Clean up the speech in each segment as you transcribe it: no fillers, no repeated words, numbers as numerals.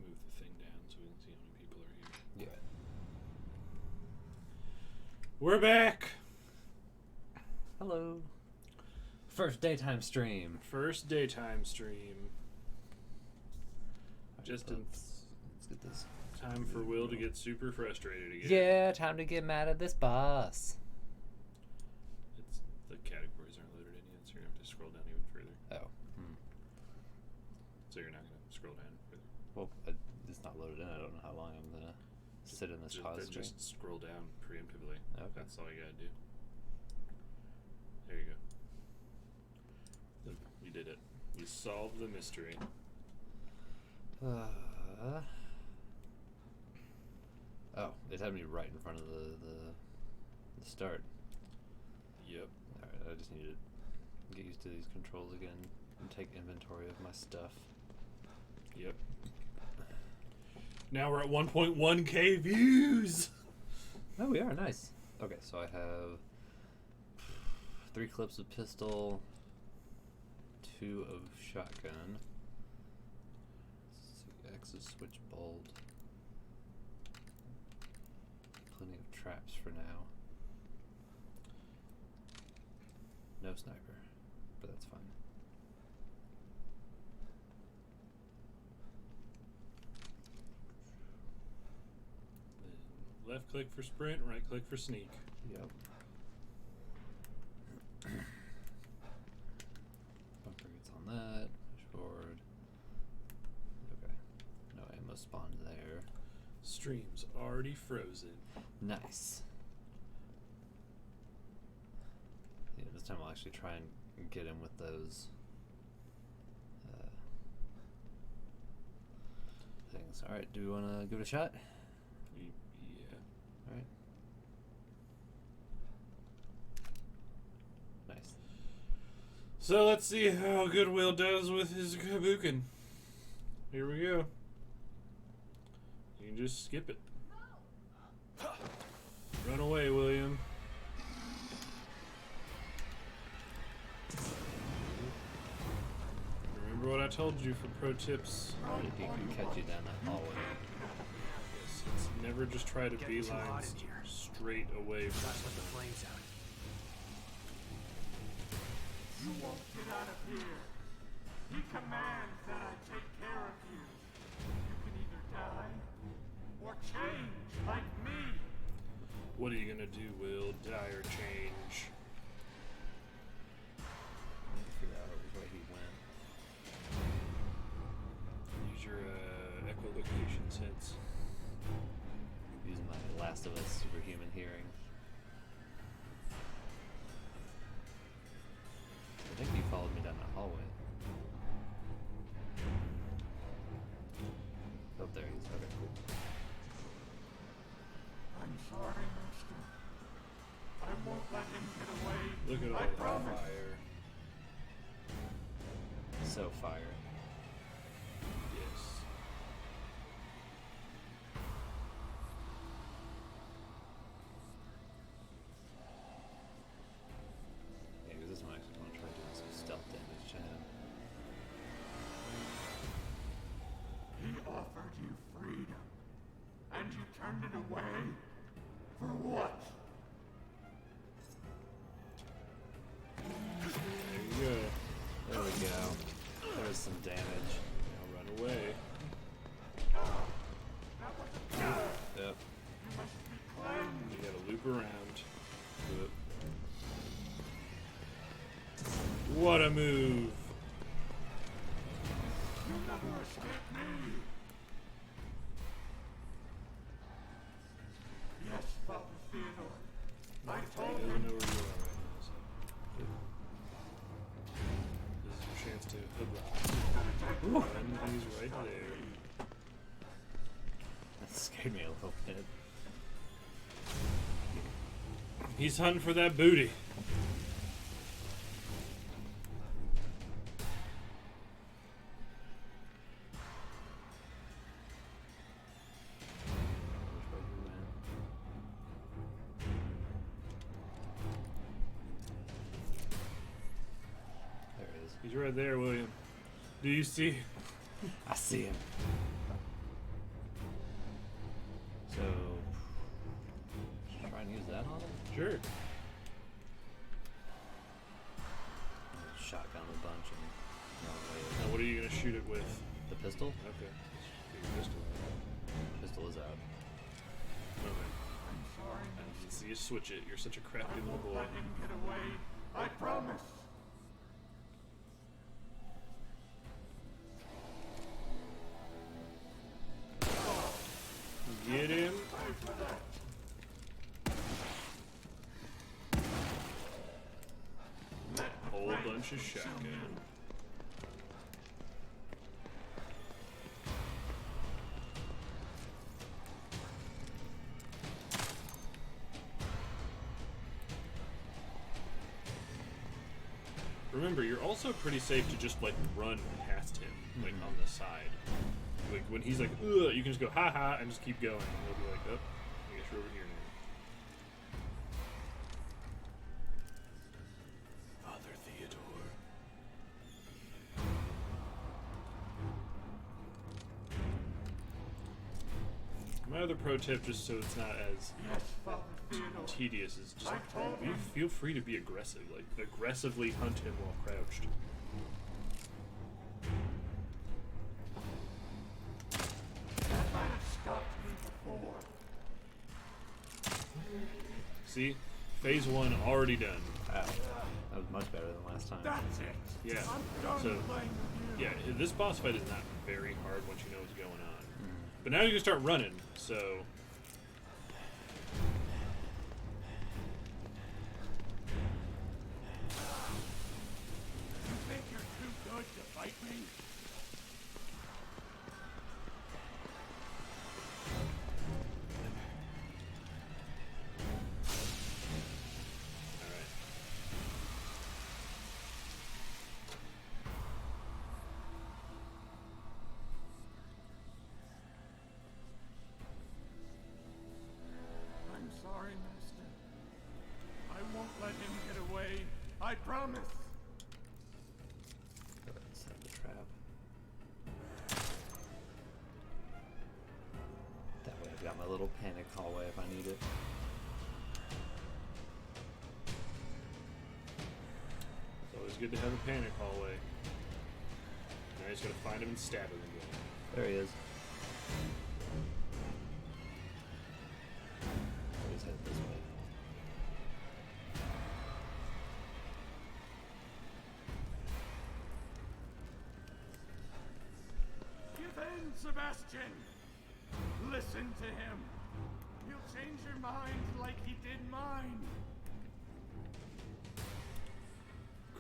move the thing down so we can see how many people are here. Yeah. We're back! Hello. First daytime stream. First daytime stream. Just in Let's get this. time for Will to get super frustrated again. Yeah, time to get mad at this boss. It's the categories aren't loaded in yet, so you're gonna have to scroll down even further. Oh. So you're not gonna scroll down further. Well, it's not loaded in. I don't know how long I'm gonna sit in this pause screen. Just scroll down preemptively. Okay. That's all you gotta do. There you go. You did it. You solved the mystery. Oh, it had me right in front of the start. Yep. Alright, I just need to get used to these controls again and take inventory of my stuff. Yep. Now we're at 1.1k views! Oh, we are. Nice. Okay, so I have 3 clips of pistol, 2 of shotgun, 6 of switch bolt, plenty of traps for now. No sniper, but that's fine. Left click for sprint, right click for sneak. Yep. Bumper gets on that. Push forward. Okay. No ammo spawned there. Stream's already frozen. Nice. Yeah, this time I'll actually try and get him with those things. Alright, do we want to give it a shot? Yeah. Alright. Nice. So let's see how good Will does with his kabukin. Here we go. You can just skip it. Run away, William. Remember what I told you for pro tips. He can catch you down that hallway. Yes, it's never just try to beeline straight away from Let the something. flames out. You won't get out of here. He commands that I take care of you. You can either die or change like me. What are you gonna do, Will? Die or change? Figure out which way he went. Use your echolocation sense. Using my Last of Us superhuman hearing. I think he followed me down that hallway. Oh, there he is. Okay, cool. I'm sorry, Master. I won't let him get away. Look at I all that promise. fire. So fire. Yes. Yeah, because this one I actually want to try doing some stealth damage to him. He offered you freedom, and you turned it away? For what? There you go. There we go. There's some damage. Now run away. Yep. You must be cleansed. You gotta loop around. Whoop. What a move! You'll never escape me. Yes, Father Theodore. I I told don't him. know where you are right now, so. This is your chance to hoodlum. And he's right there. That scared me a little bit. He's hunting for that booty. Which way he went. There it is. He's right there, William. Do you see? I see him. So, try and use that on him? Sure. Shotgun a bunch and run away. Now, what are you gonna shoot it with? The pistol? Okay. Get your pistol. Pistol is out. Okay. I'm sorry. So you switch it. You're such a crafty little boy. Let him get away. I promise. Get him. Whole bunch of shotgun. Remember, you're also pretty safe to just like run past him, like on the side. Like when he's like, ugh, you can just go ha ha and just keep going. And he'll be like, oh, I guess you're over here now. Father Theodore. My other pro tip, just so it's not as Yes, Father Theodore. tedious, is just I told him. feel free to be aggressive. Like aggressively hunt him while crouched. That might have stopped me before. See, phase 1 already done. Wow. That was much better than last time. That's it. Yeah. I'm done So playing with you. yeah, this boss fight is not very hard once you know what's going on. But now you can start running. So You think you're too good to fight me? all right. I'm sorry, Master. I won't let him get away. I promise. Go ahead and set the trap. That way I've got my little panic hallway if I need it. It's always good to have a panic hallway. Now you just gotta find him and stab him again. There he is. Always head this way. Give in, Sebastian. Listen to him. He'll change your mind like he did mine.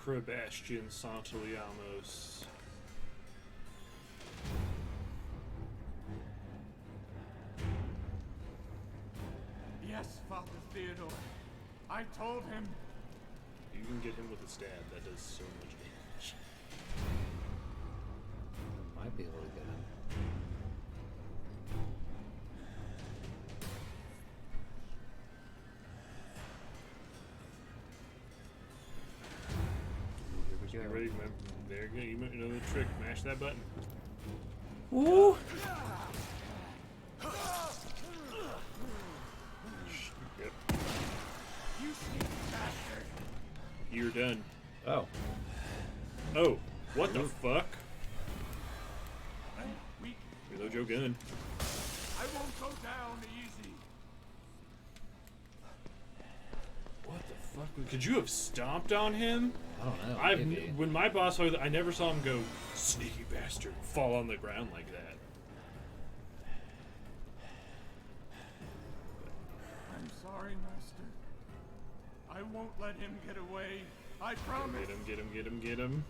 Sebastian Santoliamos. Yes, Father Theodore. I told him. You can get him with a stab. That does so much damage. Might be able to get him. Here You we ready? go. Remember, there you go. You know the trick. Mash that button. Woo! Yep. You sneaky bastard. You're done. Oh. Oh, what the fuck? I'm weak. Reload your gun. I won't go down easy. What the fuck? Could you have stomped on him? I don't know. Maybe. When my boss fight, I never saw him go sneaky bastard, fall on the ground like that. I'm sorry, Master. I won't let him get away. I promise. Get him! Get him! Get him! Get him!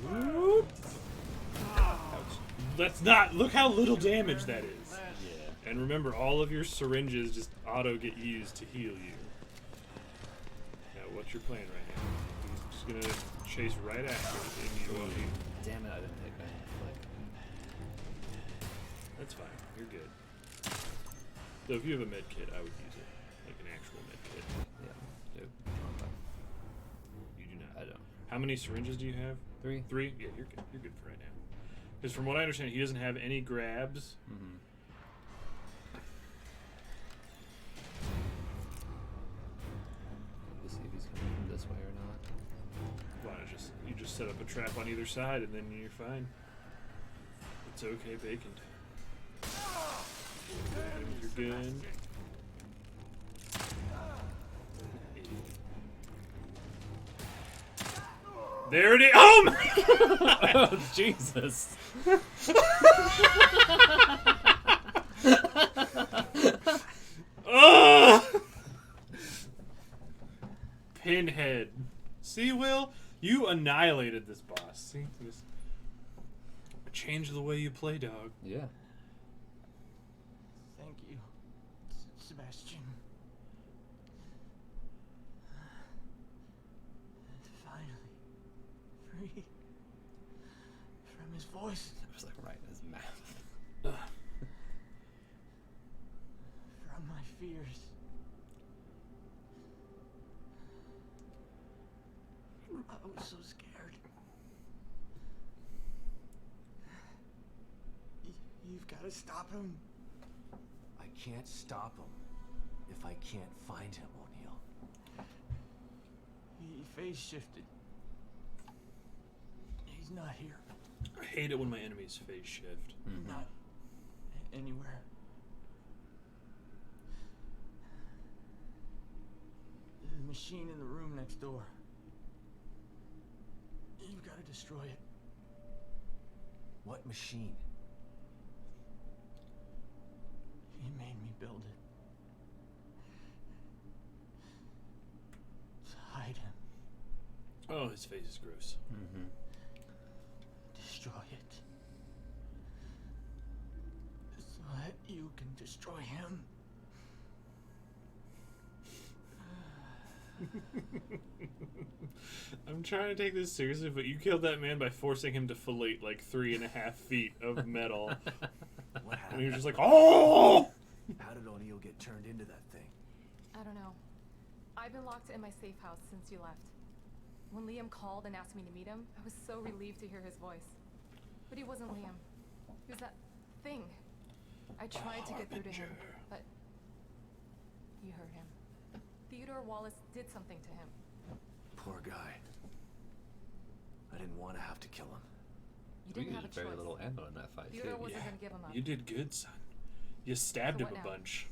Whoop. That's not. Look how little damage that is. Yeah. And remember, all of your syringes just auto get used to heal you. Now, what's your plan right now? He's just gonna chase right after you. And you Damn it, I didn't hit that. That's fine. You're good. So if you have a med kit, I would use it. Like an actual med kit. Yeah. Dude. You do not. I don't. How many syringes do you have? 3. 3? Yeah, you're good. You're good for right now. Because from what I understand, he doesn't have any grabs. Mm-hmm. Let's see if he's coming from this way or not. Why not you just set up a trap on either side and then you're fine. It's okay, bacon. Hit him with your gun. There it is. Oh my God! Oh, Jesus. Oh! Pinhead. See, Will? You annihilated this boss. See? Just change the way you play, dog. Yeah. Thank you, Sebastian. Finally, free from his voice, It was like right in his mouth. from my fears. I was so scared. You've got to stop him. I can't stop him if I can't find him, O'Neill. He phase shifted. He's not here. I hate it when my enemies phase shift. Mm-hmm. Not anywhere. The machine in the room next door. You've got to destroy it. What machine? He made me build it. To hide him. Oh, his face is gross. Mm-hmm. Destroy it. So that you can destroy him. I'm trying to take this seriously, but you killed that man by forcing him to fillet like 3.5 feet of metal. What And he was happened? just like, oh! How did O'Neill get turned into that thing? I don't know. I've been locked in my safe house since you left. When Liam called and asked me to meet him, I was so relieved to hear his voice. But he wasn't Liam. He was that thing. I tried to get through to him, but you heard him. Theodore Wallace did something to him. Poor guy. I didn't want to have to kill him. You We didn't have a used very choice. little ammo in that fight, Theodore too. wasn't Yeah. gonna give him up. You did good, son. You stabbed So him what a now? bunch.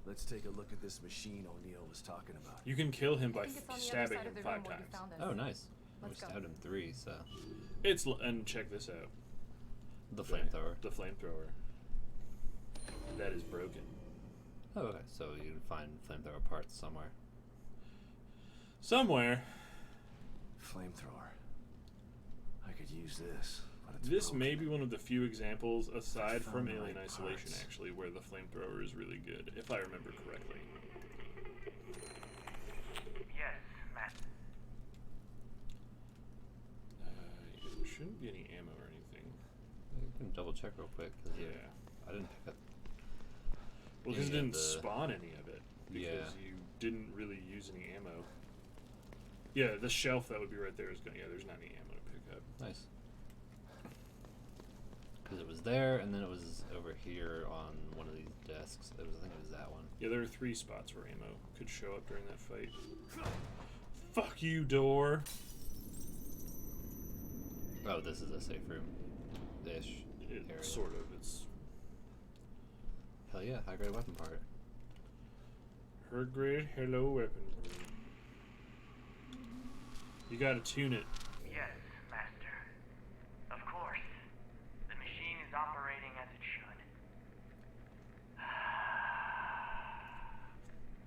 Let's take a look at this machine O'Neill was talking about. You can kill him I by think it's on the other stabbing side him of the 5 room where you times. found us. Oh, nice. Let's we go. stabbed him 3, so. And check this out. The flamethrower. The flamethrower. That is broken. Oh, okay. So you can find flamethrower parts somewhere. Somewhere. Flamethrower. I could use this, but it's This broken. may be one of the few examples, aside found from the Alien right Isolation, parts. actually, where the flamethrower is really good, if I remember correctly. Yes, Matt. There shouldn't be any ammo or anything. You can double check real quick. 'Cause Yeah. I didn't pick up. Well, because it Any of didn't the- spawn any of it. Because Yeah. you didn't really use any ammo. Yeah, the shelf that would be right there is going. Yeah, there's not any ammo to pick up. Nice. Because it was there, and then it was over here on one of these desks. I think it was that one. Yeah, there are 3 spots where ammo could show up during that fight. Fuck you, door. Oh, this is a safe room. Ish. area. Sort of. It's Hell yeah, high grade weapon part. her grade hello weapon. You gotta tune it. Yes, Master. Of course. The machine is operating as it should.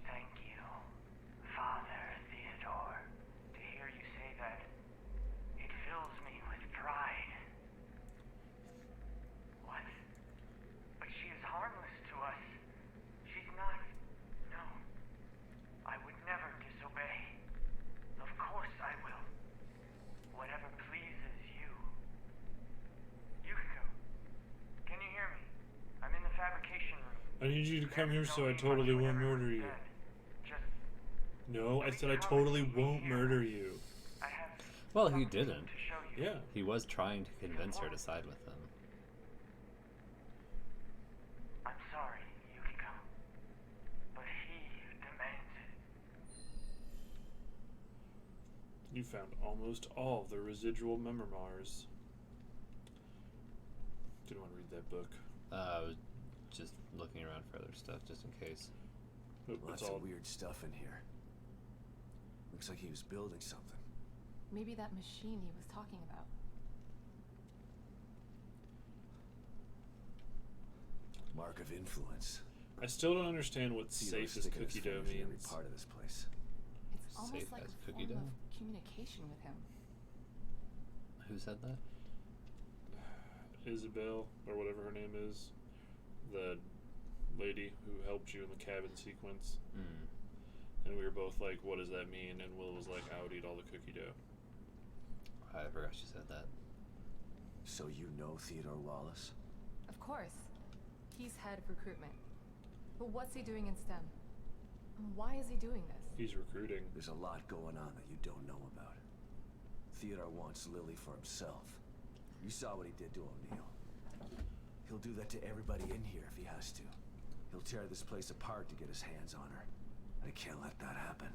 Thank you, Father Theodore. To hear you say that, it fills me with pride. What? But she is harmless to us. She's not... No. I would never disobey. Of course I will. Whatever pleases you. Yukiko, can you hear me? I'm in the fabrication room. I need you to come here There's so no I need totally much won't whenever murder it you. was dead. No, I said I totally won't murder you. I have Well, he something didn't. to show you. Yeah. He was trying to convince her to side with him. I'm sorry, Yukiko, but he demands it. You found almost all of the residual memoirs. Didn't want to read that book. I was just looking around for other stuff just in case. Nope, it's Lots all of weird stuff in here. Looks like he was building something. Maybe that machine he was talking about. Mark of influence. I still don't understand what Theodore safe as sticking his cookie dough fingers in every means. part of this place. It's almost Safe like as a cookie form dough? of communication with him. Who said that? Isabel, or whatever her name is, the lady who helped you in the cabin sequence. Hmm. And we were both like, what does that mean? And Will was like, I would eat all the cookie dough. I forgot she said that. So you know Theodore Wallace? Of course. He's head of recruitment. But what's he doing in STEM? And why is he doing this? He's recruiting. There's a lot going on that you don't know about. Theodore wants Lily for himself. You saw what he did to O'Neill. He'll do that to everybody in here if he has to. He'll tear this place apart to get his hands on her. I can't let that happen.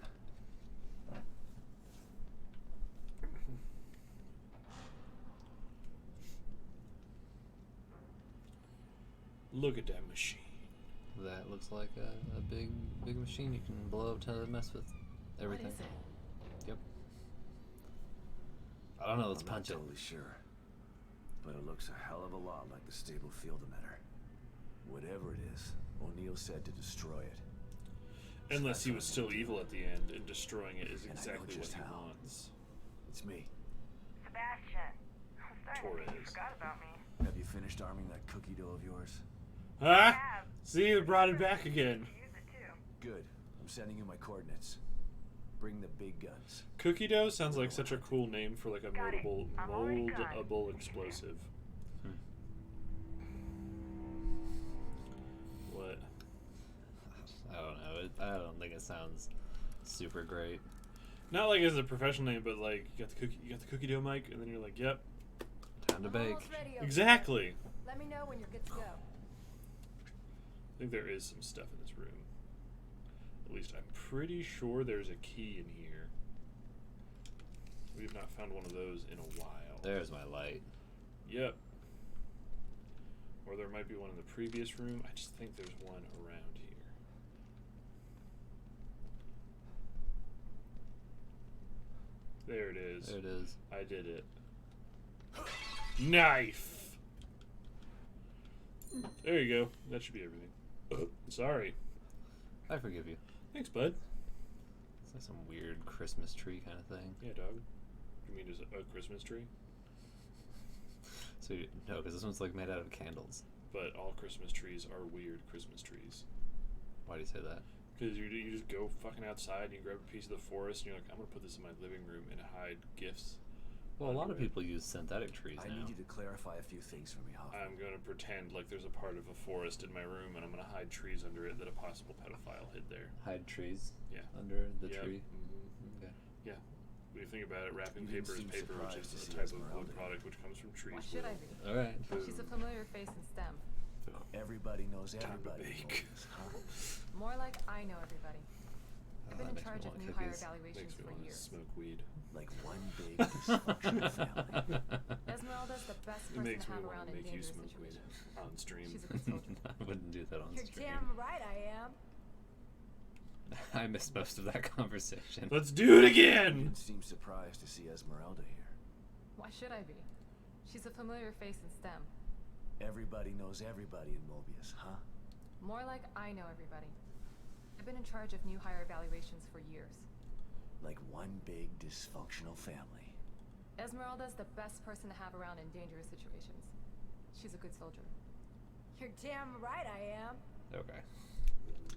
Look at that machine. That looks like a big machine you can blow up to mess with everything. What is it? Yep. I don't know, let's I'm not punch it. totally sure. But it looks a hell of a lot like the stable field emitter. Whatever it is, O'Neill said to destroy it. Unless he was still evil at the end, and destroying it is And I know exactly what just he how. wants. It's me. Sebastian, I'm starting to think you Torres. forgot about me. Have you finished arming that cookie dough of yours? Huh? Have. See, you brought it back again. Use it too. Good. I'm sending you my coordinates. Bring the big guns. Cookie dough sounds like such a cool name for like a Got it. moldable, I'm already done. moldable explosive. What? I don't know. I don't think it sounds super great. Not like as a professional name, but like you got the cookie dough mic, and then you're like, yep, Time to bake. Almost ready, okay? exactly. Let me know when you're good to go. I think there is some stuff in this room. At least I'm pretty sure there's a key in here. We have not found one of those in a while. There's my light. Yep. Or there might be one in the previous room. I just think there's one around here. There it is. There it is. I did it. Knife! There you go. That should be everything. Sorry. I forgive you. Thanks, bud. It's like some weird Christmas tree kind of thing. Yeah, dog. You mean just a Christmas tree? So no, because this one's like made out of candles. But all Christmas trees are weird Christmas trees. Why do you say that? Because you just go fucking outside and you grab a piece of the forest and you're like, I'm gonna put this in my living room and hide gifts. Well, a lot of onto it. people use synthetic trees I now. need you to clarify a few things for me, Hoffman. I'm gonna pretend like there's a part of a forest in my room and I'm gonna hide trees under it that a possible pedophile hid there. Hide trees Yeah. under the Yep. tree. Mhm. Okay. Yeah. When you think about it, wrapping You didn't paper is seem paper, which surprised to is see a type of Esmeralda. wood product which comes from trees. Why should I Will. be? All right. She's a familiar face in STEM. Everybody knows Time to everybody. bake. knows, huh? More like I know everybody. I've been that in makes me charge of want new hire cookies. evaluations Makes me for want to years. smoke weed. Like one big dysfunctional family. Esmeralda's the best It person makes to me have want around to in make you dangerous smoke weed situations. on stream. She's a good soldier. I wouldn't do that on You're stream. damn right I am. I missed most of that conversation. Let's do it You again! didn't seem surprised to see Esmeralda here. Why should I be? She's a familiar face in STEM. Everybody knows everybody in Mobius, huh? More like I know everybody. I've been in charge of new hire evaluations for years. Like one big dysfunctional family. Esmeralda's the best person to have around in dangerous situations. She's a good soldier. You're damn right I am. Okay.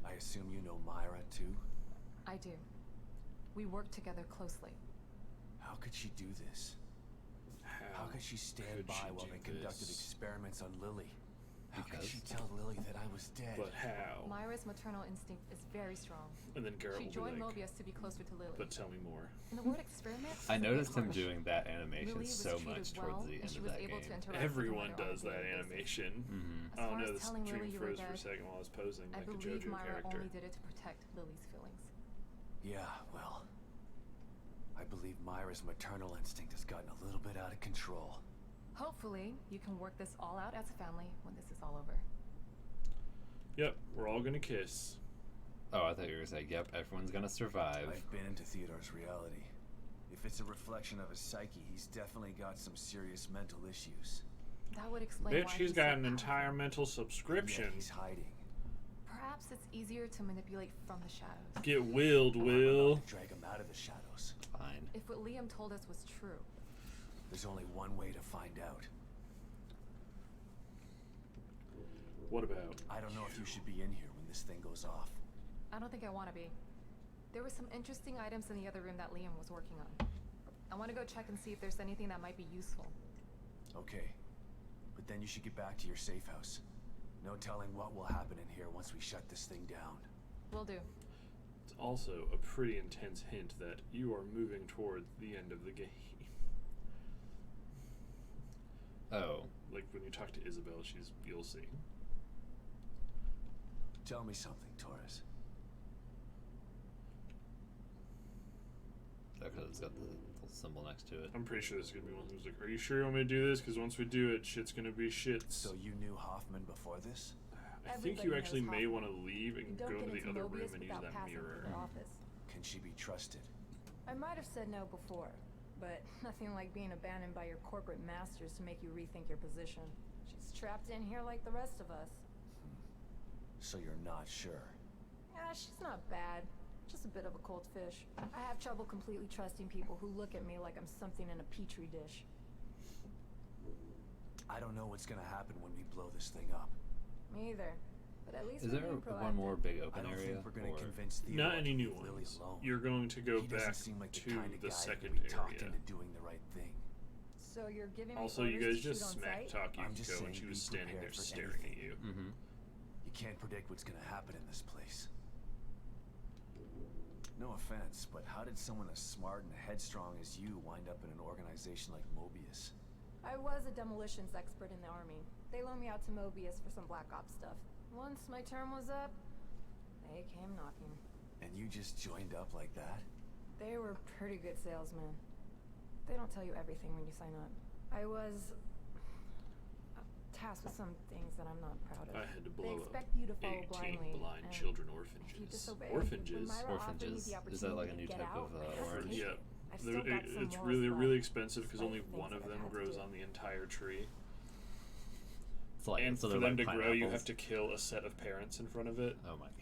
I assume you know Myra, too? I do. We work together closely. How could she do this? How could she stand by while they conducted experiments on Lily? How could Because? she tell Lily that I was was dead. But how? Myra's maternal instinct is very strong. And then Garrett She will joined be like, Mobius to be closer to Lily. but tell me more. And the word experiment. I is a bit noticed him harsh. doing that animation Lily was so treated much well, towards the and end she of was that able game. to interact with Everyone the mother on does a that daily basis. animation. Mm-hmm. As Oh far no, as the telling stream Lily you were froze for a dead, second while I was posing I like a believe JoJo Myra character. only did it to protect Lily's feelings. Yeah, well, I believe Myra's maternal instinct has gotten a little bit out of control. Hopefully, you can work this all out as a family when this is all over. Yep, we're all gonna kiss. Oh, I thought you were saying, yep, everyone's gonna survive. I've been into Theodore's reality. If it's a reflection of his psyche, he's definitely got some serious mental issues. That would explain Bitch, why he's so got an powerful. entire mental And subscription. yet he's hiding. Perhaps it's easier to manipulate from the shadows. Get willed, I'm Will. about to drag him out of the shadows. Fine. If what Liam told us was true, There's only one way to find out. What about? I don't know if you should be in here when this thing goes off. I don't think I want to be. There were some interesting items in the other room that Liam was working on. I want to go check and see if there's anything that might be useful. Okay. But then you should get back to your safe house. No telling what will happen in here once we shut this thing down. Will do. It's also a pretty intense hint that you are moving toward the end of the game. Oh. Like when you talk to Isabel, you'll see. Tell me something, Torres. Because it's got the little symbol next to it. I'm pretty sure this is gonna be one who's like, "Are you sure you want me to do this? Because once we do it, shit's gonna be shits." So you knew Hoffman before this? I think you Everybody actually knows may Hoffman. want to leave and You don't go get to the into other Mobius room and use without that passing mirror. through the office. Can she be trusted? I might have said no before, but nothing like being abandoned by your corporate masters to make you rethink your position. She's trapped in here like the rest of us. So you're not sure? Yeah, she's not bad. Just a bit of a cold fish. I have trouble completely trusting people who look at me like I'm something in a petri dish. I don't know what's gonna happen when we blow this thing up. Me either. But at least Is we're there being one more proactive. big I open don't area? think we're gonna or- convince Theodore Not any to new leave Lily ones. alone. You're going to go He doesn't back seem like the to kind of the guy second who would be talked area. into doing the right thing. So you're giving me Also, you orders guys to just shoot on smack sight? talk I'm just Yuko, and saying she be was standing there prepared for staring at anything. you. Mm-hmm. You can't predict what's gonna happen in this place. No offense, but how did someone as smart and headstrong as you wind up in an organization like Mobius? I was a demolitions expert in the army. They loaned me out to Mobius for some Black Ops stuff. Once my term was up, they came knocking. And you just joined up like that? They were pretty good salesmen. They don't tell you everything when you sign up. I was tasked with some things that I'm not proud of. I had to They blow up expect you to follow 18 blindly. blind and children if you orphanages. disobey, Orphanages. when Myra offered me Orphanages? the Is that like a opportunity new to get type out, of, I had to orange? take Yeah. it. I've still got some It's morals really, left, really expensive because despite only the things one of that I've them had to grows do. on the entire tree. It's like, And so for they're them like to grow, you have pineapples. to kill a set of parents in front of it. Oh my god.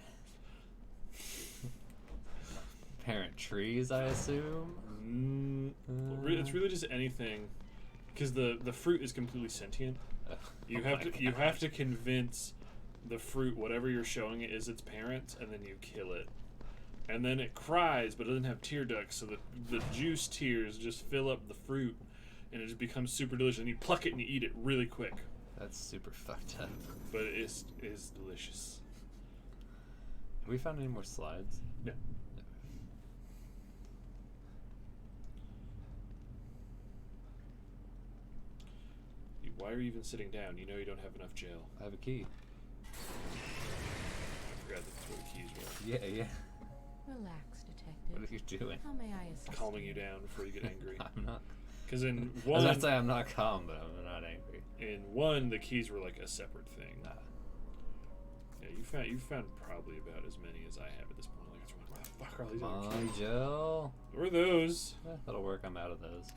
Parent trees, I assume? It's really just anything, because the fruit is completely sentient. You Oh have my to you God. have to convince the fruit whatever you're showing it is its parents, and then you kill it, and then it cries but it doesn't have tear ducts, so the juice tears just fill up the fruit, and it just becomes super delicious. And you pluck it and you eat it really quick, That's super fucked up. but it is delicious. Have we found any more slides? Yeah. Why are you even sitting down? You know you don't have enough gel. I have a key. I forgot that's where the keys were. Yeah, yeah. Relax, What detective. are you doing? How may I assist Calming you down before you get angry. I'm not. Because in I was one, about to say I'm not calm, but I'm not angry. the keys were like a separate thing. Nah. Yeah, you found probably about as many as I have at this point. Like, where the fuck are all these Come other on, keys? Jill. Where are those? That'll work. I'm out of those.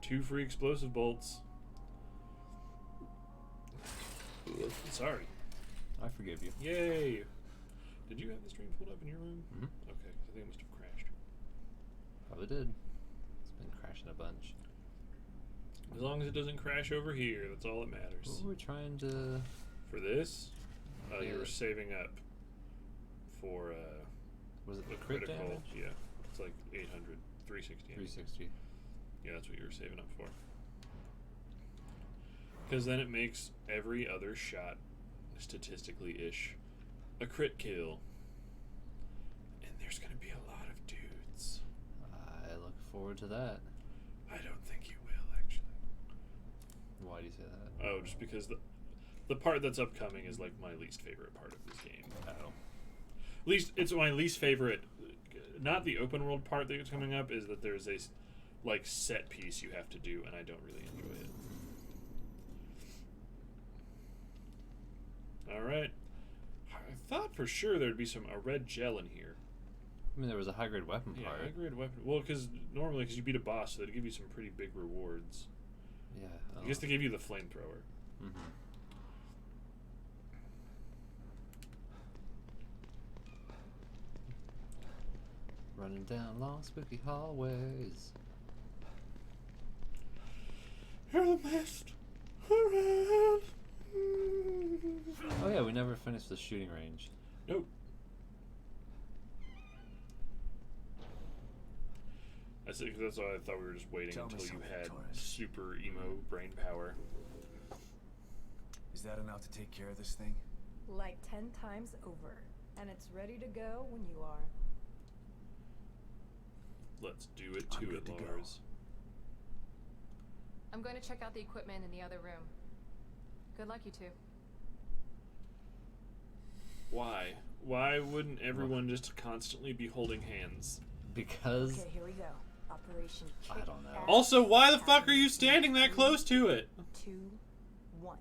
2 free explosive bolts. Sorry. I forgive you. Yay! Did you have the stream pulled up in your room? Mm-hmm. Okay, 'cause I think it must have crashed. Probably did. It's been crashing a bunch. As long as it doesn't crash over here, that's all that matters. What were we trying to... For this, you Yeah. were saving up for Was it the the crit critical. damage? Yeah, it's like 800, 360. 360. Yeah, that's what you were saving up for. Because then it makes every other shot statistically-ish a crit kill. And there's going to be a lot of dudes. I look forward to that. I don't think you will, actually. Why do you say that? Oh, just because the part that's upcoming is like my least favorite part of this game. Oh. At least it's my least favorite. Not the open world part that's coming up, is that there's a like set piece you have to do, and I don't really enjoy it. All right. I thought for sure there'd be a red gel in here. I mean, there was a high grade weapon Yeah, part. high grade weapon. Well, because normally you beat a boss, so they'd give you some pretty big rewards. Yeah. I guess they gave you the flamethrower. Mm-hmm. Running down long, spooky hallways. You're the best around. Oh yeah, we never finished the shooting range. Nope. That's why I thought we were just waiting Tell me until you something, had Torres. super emo brain power. Is that enough to take care of this thing? Like 10 times over. And it's ready to go when you are. Let's do it I'm to good it, to go. Lars. I'm going to check out the equipment in the other room. Good luck, you two. Why? Why wouldn't everyone just constantly be holding hands? Because Okay, here we go. Operation I Kick don't know. Ass Also, why the fuck are you Ass. standing that close to it? 2, 1.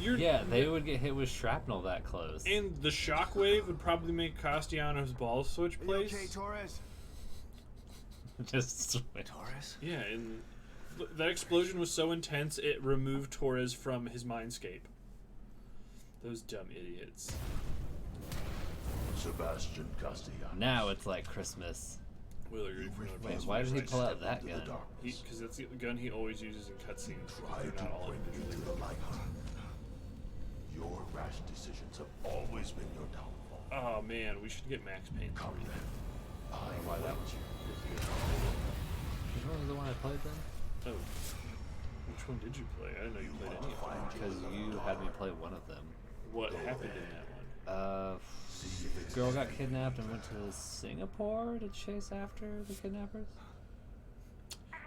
You're yeah, they would get hit with shrapnel that close. And the shockwave would probably make Castellanos' balls switch Are you place. okay, Torres? Just switch. Torres? Yeah, and that explosion was so intense it removed Torres from his mindscape. Those dumb idiots. Sebastian Castellanos. Now it's like Christmas. Will, are you ready for another Wait, puzzle? why did he I pull out step that into the gun? darkness. Because that's the gun he always uses in cutscenes. Try They're to not all bring you individually to the light. loaded. Your rash decisions have always been your downfall. Oh man, we should get Max Payne. Come then. I Why that want was- you. Which one was the one I played then? Oh, which one did you play? I didn't know you played any of them. Because you had me play one of them. What happened in that one? Girl got kidnapped and went to Singapore to chase after the kidnappers.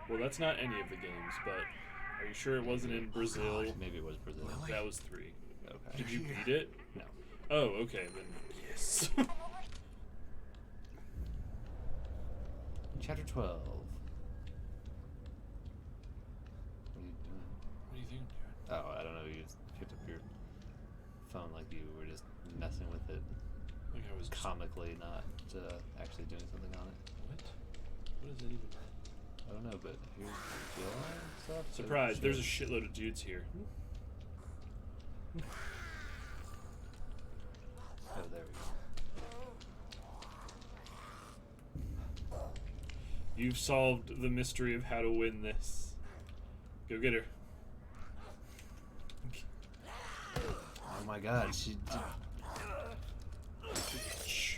Well, that's not any of the games, but are you sure it wasn't in Brazil? Maybe it was Brazil. That was 3. Okay. Did you beat it? No. Oh, okay, then yes. Chapter 12. What are you doing? What do you think I'm doing? Oh, I don't know. You just picked up your phone like you were just messing with it, Like I was comically, not actually doing something on it. What? What is that even? I don't know, but here's Jill stuff. so Surprise! sure. There's a shitload of dudes here. Oh, there we go. You've solved the mystery of how to win this. Go get her. Oh my God, she. Did, Shh.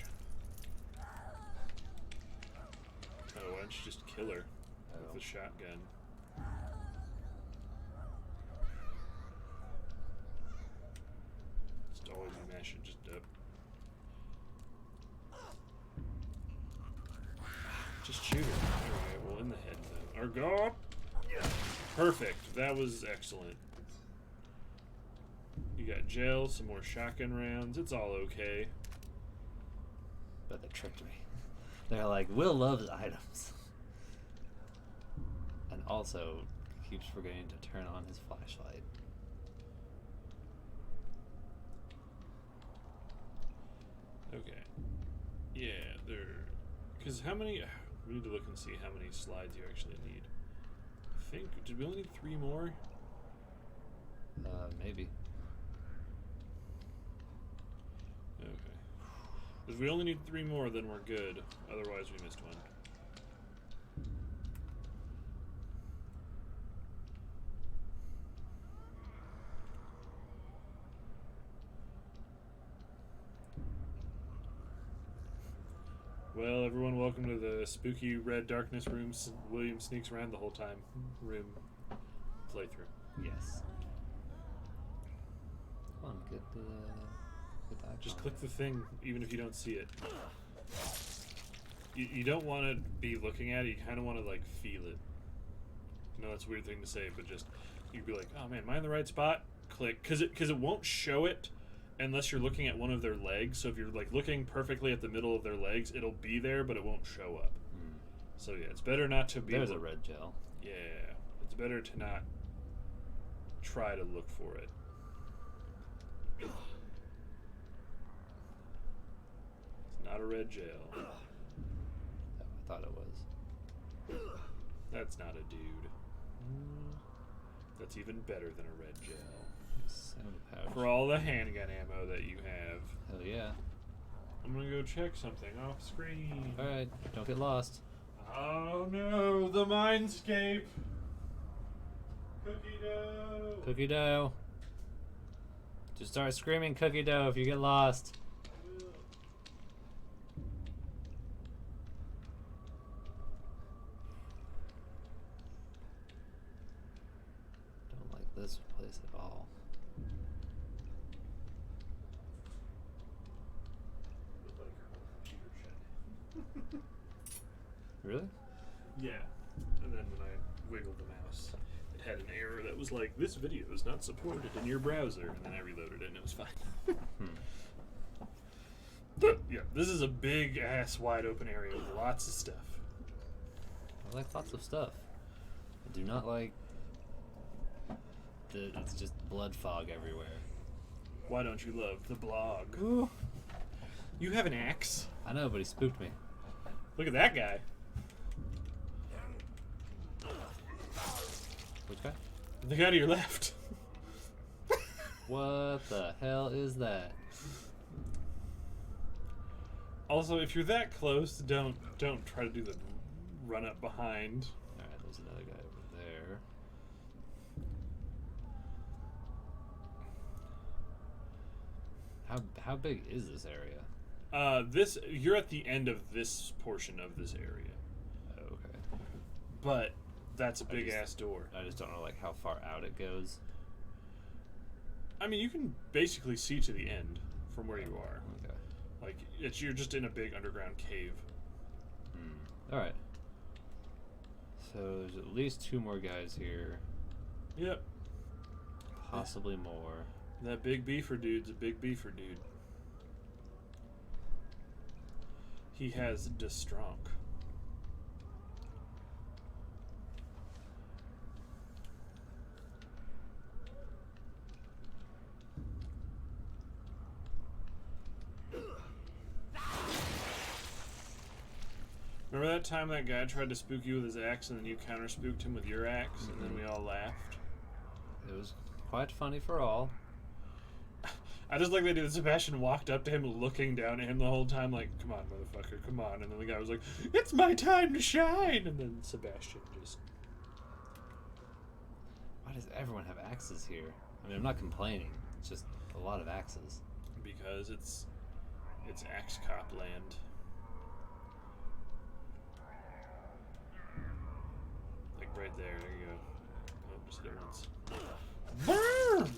Oh, why don't you just kill her Oh. with a shotgun? Just always be mashing just up. Just shoot her. Alright, well, in the head then. Or go up. Perfect. That was excellent. You got gel, some more shotgun rounds. It's all okay. but they tricked me. They're like, Will loves items. And also keeps forgetting to turn on his flashlight. Okay. Yeah, there. Because how many. We need to look and see how many slides you actually need. I think. Did we only need 3 more? Maybe. Okay. If we only need 3 more, then we're good. Otherwise, we missed one. Well, everyone, welcome to the spooky red darkness room. William sneaks around the whole time. Room playthrough. Yes. Fun. get the icon. Just click the thing, even if you don't see it. You don't want to be looking at it. You kind of want to like feel it. I know that's a weird thing to say, but just you'd be like, "Oh man, am I in the right spot?" Click, because it won't show it unless you're looking at one of their legs. So if you're like looking perfectly at the middle of their legs, it'll be there, but it won't show up. So yeah, it's better not to be. There's a red gel. Yeah, it's better to not try to look for it. It's not a red gel. I thought it was. That's not a dude. That's even better than a red gel. Pouch. For all the handgun ammo that you have. Hell yeah. I'm gonna go check something off screen. Alright, don't get lost. Oh no, the mindscape. Cookie dough. Cookie dough. Just start screaming cookie dough if you get lost. Don't like this place at all. Really? Yeah. And then when I wiggled the mouse, it had an error that was like, this video is not supported in your browser. And then I reloaded it and it was fine. But yeah, this is a big ass wide open area with lots of stuff. I like lots of stuff. I do not like that it's just blood fog everywhere. Why don't you love the blog? Ooh. You have an axe? I know, but he spooked me. Look at that guy. Which guy? The guy to your left. What the hell is that? Also, if you're that close, don't try to do the run up behind. Alright, there's another guy over there. How big is this area? You're at the end of this portion of this area. Oh, okay. But that's a big ass door. I just don't know like how far out it goes. I mean, you can basically see to the end from where you are. Okay. Like you're just in a big underground cave. All right. So there's at least 2 more guys here. Yep. Possibly more. That big beefer dude's a big beefer dude. He has Destrunk. Remember that time that guy tried to spook you with his axe and then you counter spooked him with your axe and then we all laughed? It was quite funny for all. I just like the idea that Sebastian walked up to him looking down at him the whole time like, come on, motherfucker, come on. And then the guy was like, it's my time to shine. And then Sebastian just... Why does everyone have axes here? I mean, I'm not complaining. It's just a lot of axes. Because it's Axe Cop land. Like right there you go. Oh, just hit it once. Boom!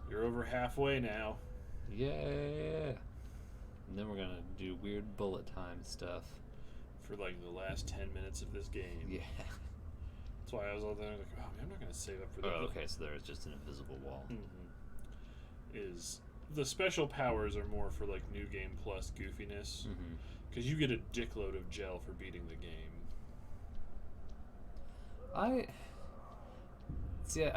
You're over halfway now. Yeah. And then we're gonna do weird bullet time stuff. For like the last 10 minutes of this game. Yeah. That's why I was all there like, oh man, I'm not gonna save up for that. Oh, okay, so there's just an invisible wall. Is the special powers are more for like New Game Plus goofiness. Because you get a dickload of gel for beating the game. I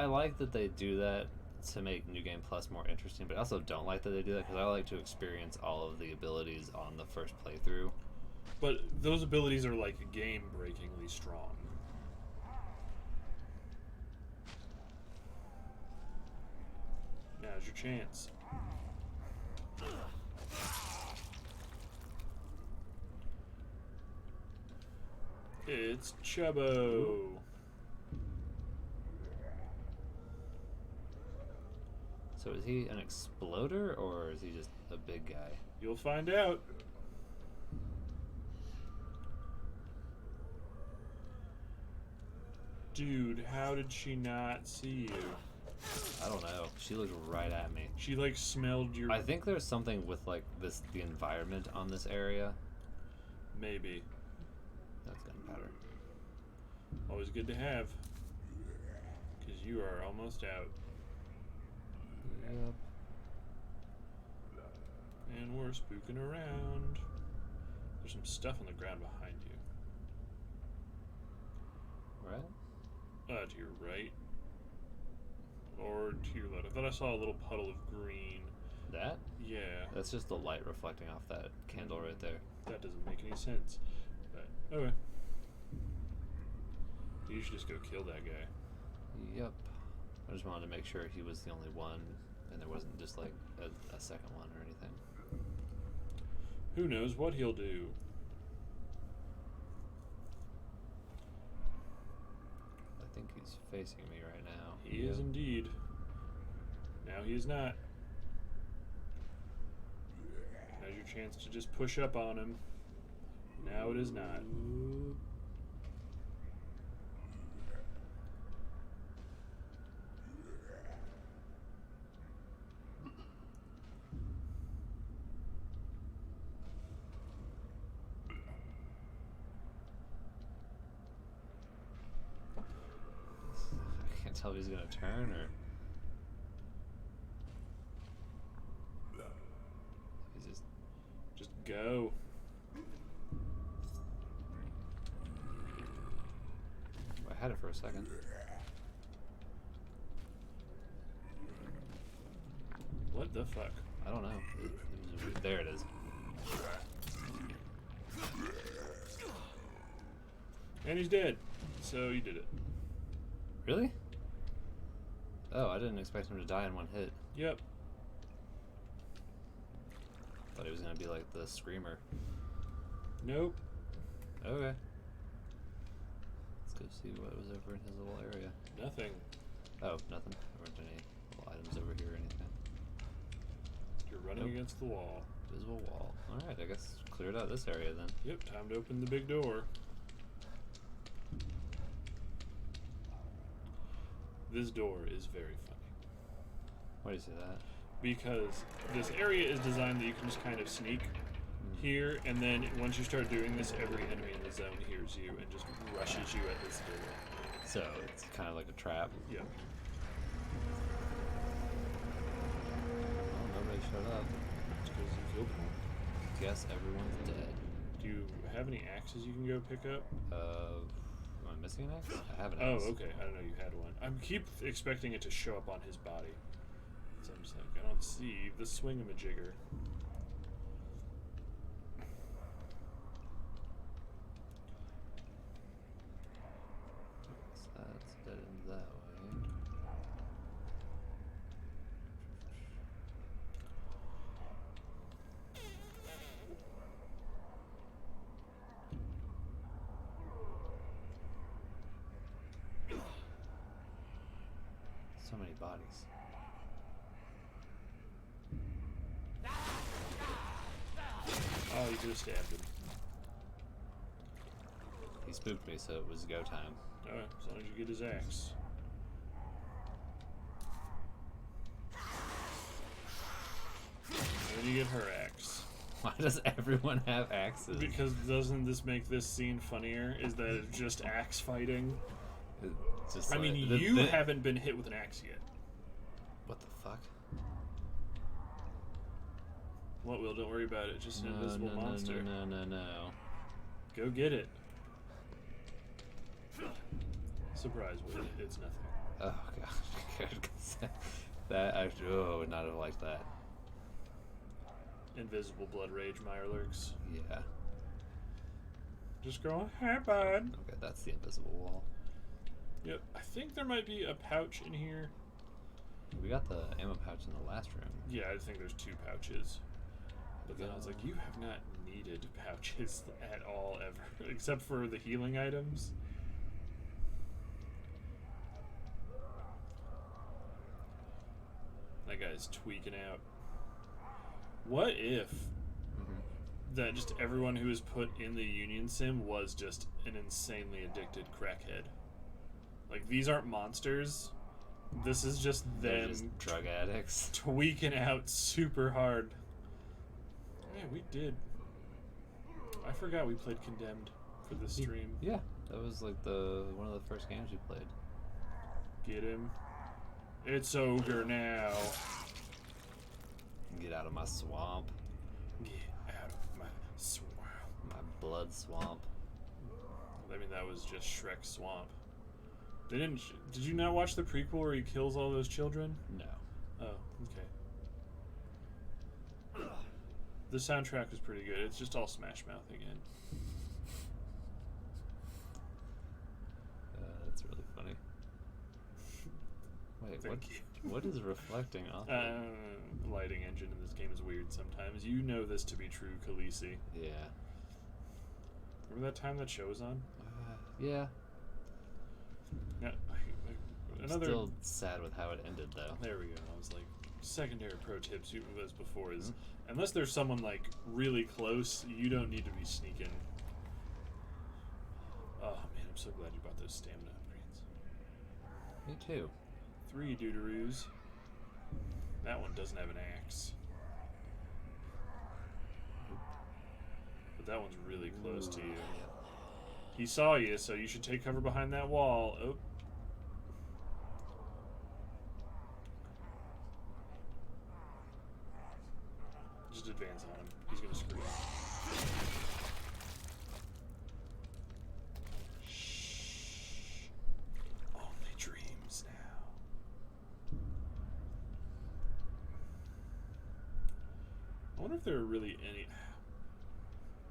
like that they do that to make New Game Plus more interesting, but I also don't like that they do that because I like to experience all of the abilities on the first playthrough. But those abilities are like game-breakingly strong. Now's your chance. It's Chubbo. So is he an exploder or is he just a big guy? You'll find out. Dude, how did she not see you? I don't know. She looked right at me. She like smelled your. I think there's something with like the environment on this area. Maybe. That's gunpowder. Always good to have. Because you are almost out. Yep. And we're spooking around. There's some stuff on the ground behind you. Right? To your right. Or to your left. I thought I saw a little puddle of green. That? Yeah. That's just the light reflecting off that candle right there. That doesn't make any sense. But, okay. You should just go kill that guy. Yep. I just wanted to make sure he was the only one and there wasn't just like a second one or anything. Who knows what he'll do? I think he's facing me right now. He is indeed. Now he is not. Now's your chance to just push up on him. Now it is not. I can't tell if he's gonna turn or he's Just go. I had it for a second. What the fuck? I don't know. There it is. And he's dead. So you did it. Really? Oh, I didn't expect him to die in one hit. Yep. Thought he was gonna be like the screamer. Nope. Okay. Let's go see what was over in his little area. Nothing. Oh, nothing. There weren't any little items over here or anything. You're running Nope. against the wall. Visible wall. Alright, I guess cleared out this area then. Yep, time to open the big door. This door is very funny. Why do you say that? Because this area is designed that you can just kind of sneak here, and then once you start doing this, every enemy in the zone hears you and just rushes you at this door. So it's kind of like a trap. Yep. Oh, nobody showed up. It's because you killed them. Guess everyone's dead. Do you have any axes you can go pick up? Am I missing an axe? I have an Oh, axe. okay. I don't know you had one. I keep expecting it to show up on his body. So I'm just like, I don't see the swingamajigger. So that's dead end that way. So many bodies. Oh, you could have stabbed him. He spooked me, so it was go time. Alright, as long as you get his axe. And then you get her axe. Why does everyone have axes? Because doesn't this make this scene funnier? Is that it's just axe fighting? It's just I mean, you haven't been hit with an axe yet. What the fuck? What, Will? Don't worry about it. Just an No, invisible no, monster. No. Go get it. Surprise, Will. It's nothing. Oh god. That actually, oh, I would not have liked that. Invisible blood rage, Mirelurks. Yeah. Just go, hey, bud. Okay, that's the invisible wall. Yep. I think there might be a pouch in here. We got the ammo pouch in the last room. Yeah, I think there's 2 pouches. But then I was like, you have not needed pouches at all, ever. Except for the healing items. That guy's tweaking out. What if that just everyone who was put in the Union Sim was just an insanely addicted crackhead? Like, these aren't monsters. This is just They're them just drug addicts. tweaking out super hard. Yeah, we did. I forgot we played Condemned for this stream. Yeah, that was like one of the first games we played. Get him. It's ogre now. Get out of my swamp. Get out of my swamp. My blood swamp. I mean, that was just Shrek Swamp. Did you not watch the prequel where he kills all those children? No. Oh, okay. The soundtrack was pretty good. It's just all Smash Mouth again. That's really funny. Wait, Thank you. what is reflecting off? Lighting engine in this game is weird sometimes. You know this to be true, Khaleesi. Yeah. Remember that time that show was on? Yeah. Yeah. I'm Another. still sad with how it ended, though. There we go. I was like, secondary pro tips as before is, unless there's someone like really close, you don't need to be sneaking. Oh man, I'm so glad you bought those stamina upgrades. Me too. 3 doodaroos. That one doesn't have an axe. But that one's really close to you. He saw you, so you should take cover behind that wall. Oh. Just advance on him. He's gonna scream. Shh. Only dreams now. I wonder if there are really any.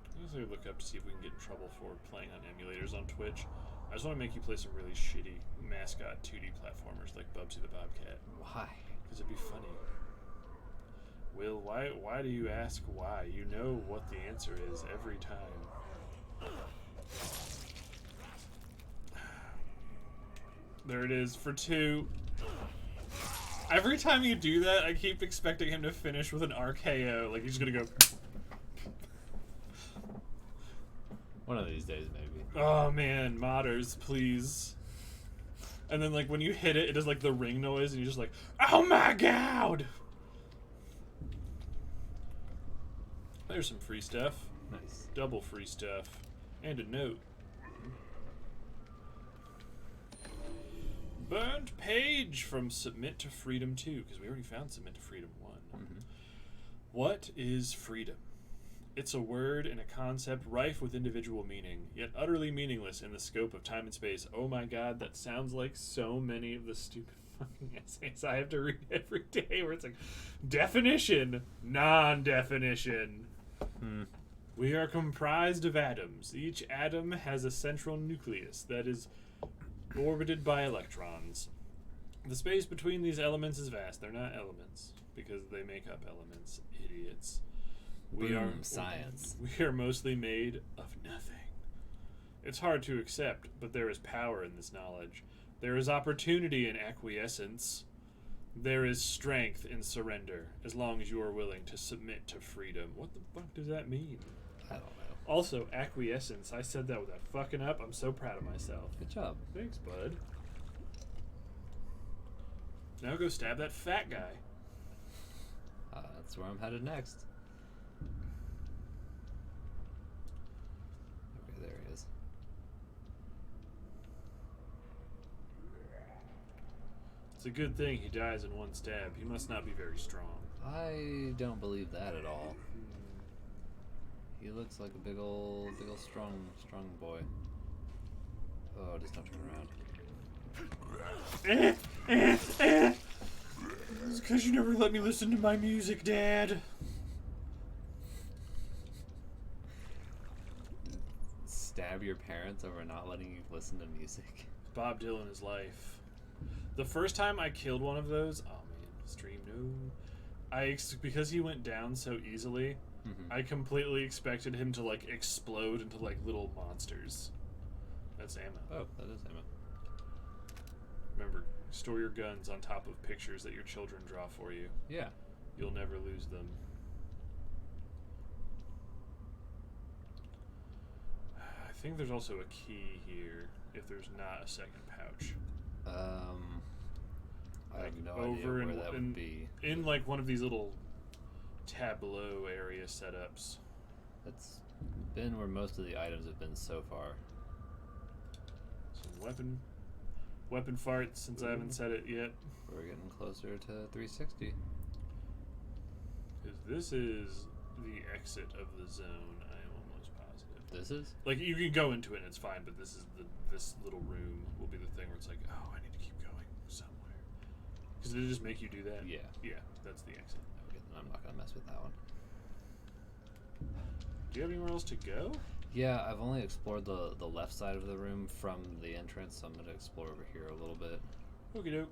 I guess I could look up to see if we can get in trouble for playing on emulators on Twitch. I just want to make you play some really shitty mascot 2D platformers like Bubsy the Bobcat. Why? Because it'd be funny. Will, why do you ask why? You know what the answer is every time. There it is for 2. Every time you do that, I keep expecting him to finish with an RKO. Like he's gonna go. One of these days, maybe. Oh man, modders, please. And then like when you hit it, it does like the ring noise, and you're just like, oh my god! There's some free stuff. Nice. Double free stuff. And a note. Burnt page from Submit to Freedom 2, because we already found Submit to Freedom 1. Mm-hmm. What is freedom? It's a word and a concept rife with individual meaning, yet utterly meaningless in the scope of time and space. Oh my god, that sounds like so many of the stupid fucking essays I have to read every day, where it's like, definition, non-definition. We are comprised of atoms. Each atom has a central nucleus that is orbited by electrons. The space between these elements is vast. They're not elements, because they make up elements. Idiots. Science. We are mostly made of nothing. It's hard to accept, but there is power in this knowledge. There is opportunity in acquiescence. There is strength in surrender, as long as you are willing to submit to freedom. What the fuck does that mean? I don't know. Also, acquiescence. I said that without fucking up. I'm so proud of myself. Good job. Thanks, bud. Now go stab that fat guy. That's where I'm headed next. Okay, there he is. It's a good thing he dies in one stab. He must not be very strong. I don't believe that at all. He looks like a big old strong boy. Oh, just don't turn around. It's because you never let me listen to my music, Dad. Stab your parents over not letting you listen to music. Bob Dylan is life. The first time I killed one of those, oh man, stream no. Because he went down so easily, I completely expected him to like explode into like little monsters. That's ammo. Oh, that is ammo. Remember, store your guns on top of pictures that your children draw for you. Yeah. You'll never lose them. I think there's also a key here. if there's not a second pouch. I have Like, no over idea where in- that in- would be. In like one of these little tableau area setups. That's been where most of the items have been so far. Some weapon farts since I haven't said it yet. We're getting closer to 360. Because this is the exit of the zone, I am almost positive. This is? Like, you can go into it and it's fine, but this little room will be the thing where it's like, oh, I need to keep going somewhere. Because did it just make you do that? Yeah. Yeah, that's the exit. Okay, then I'm not gonna mess with that one. Do you have anywhere else to go? Yeah, I've only explored the left side of the room from the entrance, so I'm gonna explore over here a little bit. Okie doke.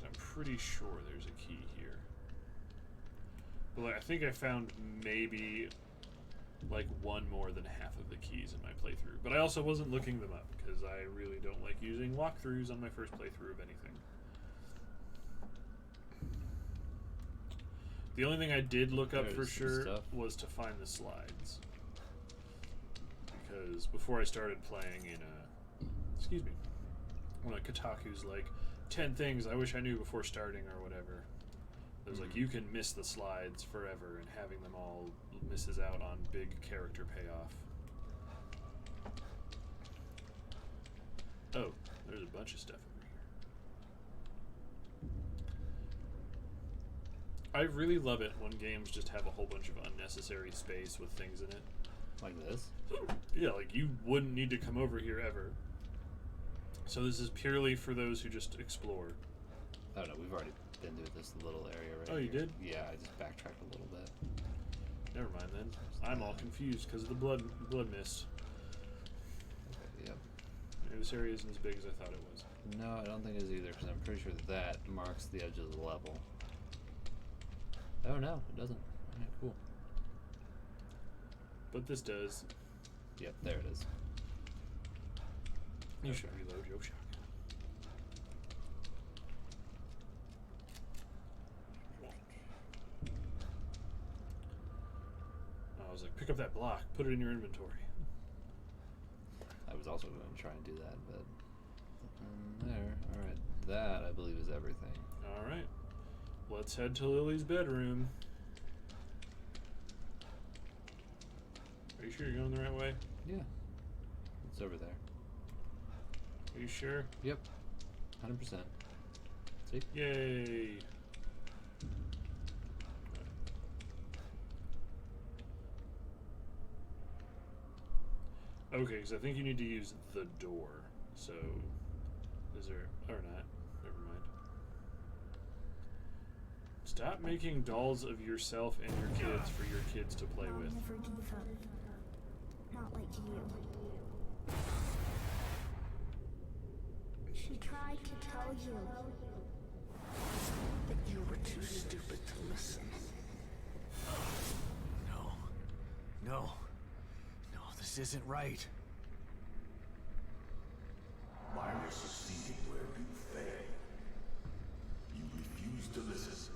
I'm pretty sure there's a key here. But like, I think I found maybe like one more than half of the keys in my playthrough. But I also wasn't looking them up because I really don't like using walkthroughs on my first playthrough of anything. The only thing I did look up for There's some sure stuff. was to find the slides. Because before I started playing in excuse me, one of Kotaku's like 10 things I wish I knew before starting or whatever. There's like, you can miss the slides forever, and having them all misses out on big character payoff. Oh, there's a bunch of stuff over here. I really love it when games just have a whole bunch of unnecessary space with things in it. Like this? Yeah, like you wouldn't need to come over here ever. So this is purely for those who just explore. Oh no, we've already been to this little area right Oh, you here. did? Yeah, I just backtracked a little bit. Never mind then. I'm all confused because of the blood mist. Okay, yep. Maybe this area isn't as big as I thought it was. No, I don't think it is either, because I'm pretty sure that marks the edge of the level. Oh no, it doesn't. Alright, cool. But this does. Yep, there it is. You should reload your shotgun. I was like, pick up that block, put it in your inventory. I was also going to try and do that, but there. Alright, that I believe is everything. Alright. Let's head to Lily's bedroom. Are you sure you're going the right way? Yeah. It's over there. Are you sure? Yep. 100%. See? Yay! Okay, because I think you need to use the door. So, is there... or not. Never mind. Stop making dolls of yourself and your kids for your kids to play I'll with. never give up. Not like you. She tried to tell you. But you were too stupid to listen. No, this isn't right. Myra succeeded where you failed. You refused to listen.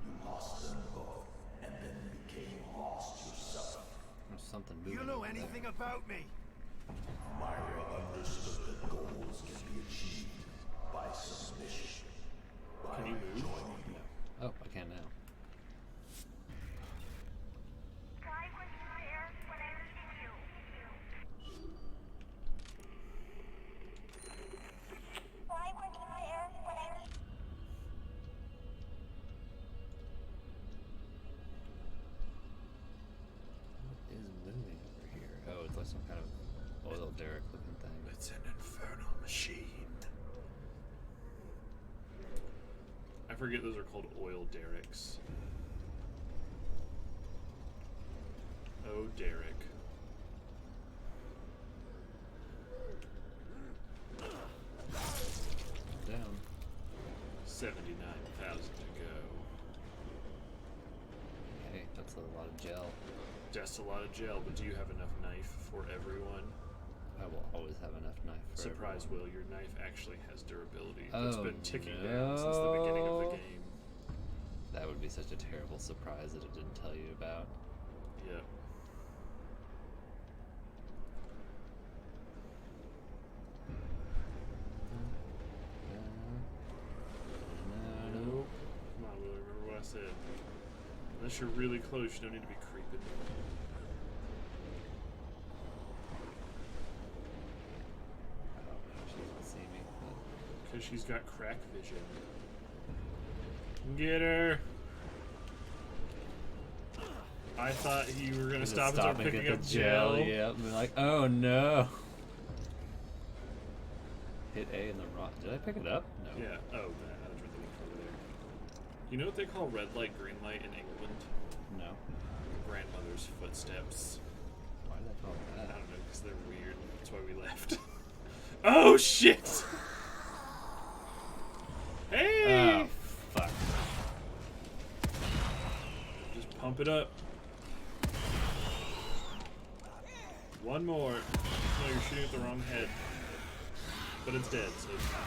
You lost them both, and then became lost yourself. There's something You moving. know over there. anything about me? Myra understood that goals can be achieved by submission. By Can you move? joining you. Oh, I can now. Why weren't you there when I needed you? Why weren't you there when I needed What is moving over here? Oh, it's like some kind of oil derrick looking thing. It's an infernal machine. I forget those are called oil derricks. Oh, Derek. Down. 79,000 to go. Hey, that's a lot of gel. That's a lot of gel, but do you have enough knife for everyone? I will always have enough knife for Surprise, everyone. Will, your knife actually has durability. It's Oh, been ticking down since the beginning of the no. game. That would be such a terrible surprise that it didn't tell you about. Yep. Unless you're really close, you don't need to be creeping. I don't know if she doesn't see me. Because she's got crack vision. Get her! I thought you were gonna stop and start picking up gel. Yeah, and like, oh no. Hit A in the rock. Did I pick it up? No. Yeah. Oh, that's what they look over there. You know what they call red light, green light in England? No. Grandmother's footsteps. Why did I call it I that? don't know, because they're weird. That's why we left. Oh shit! Hey! Oh, fuck. Just pump it up. One more. No, you're shooting at the wrong head. But it's dead, so it's fine.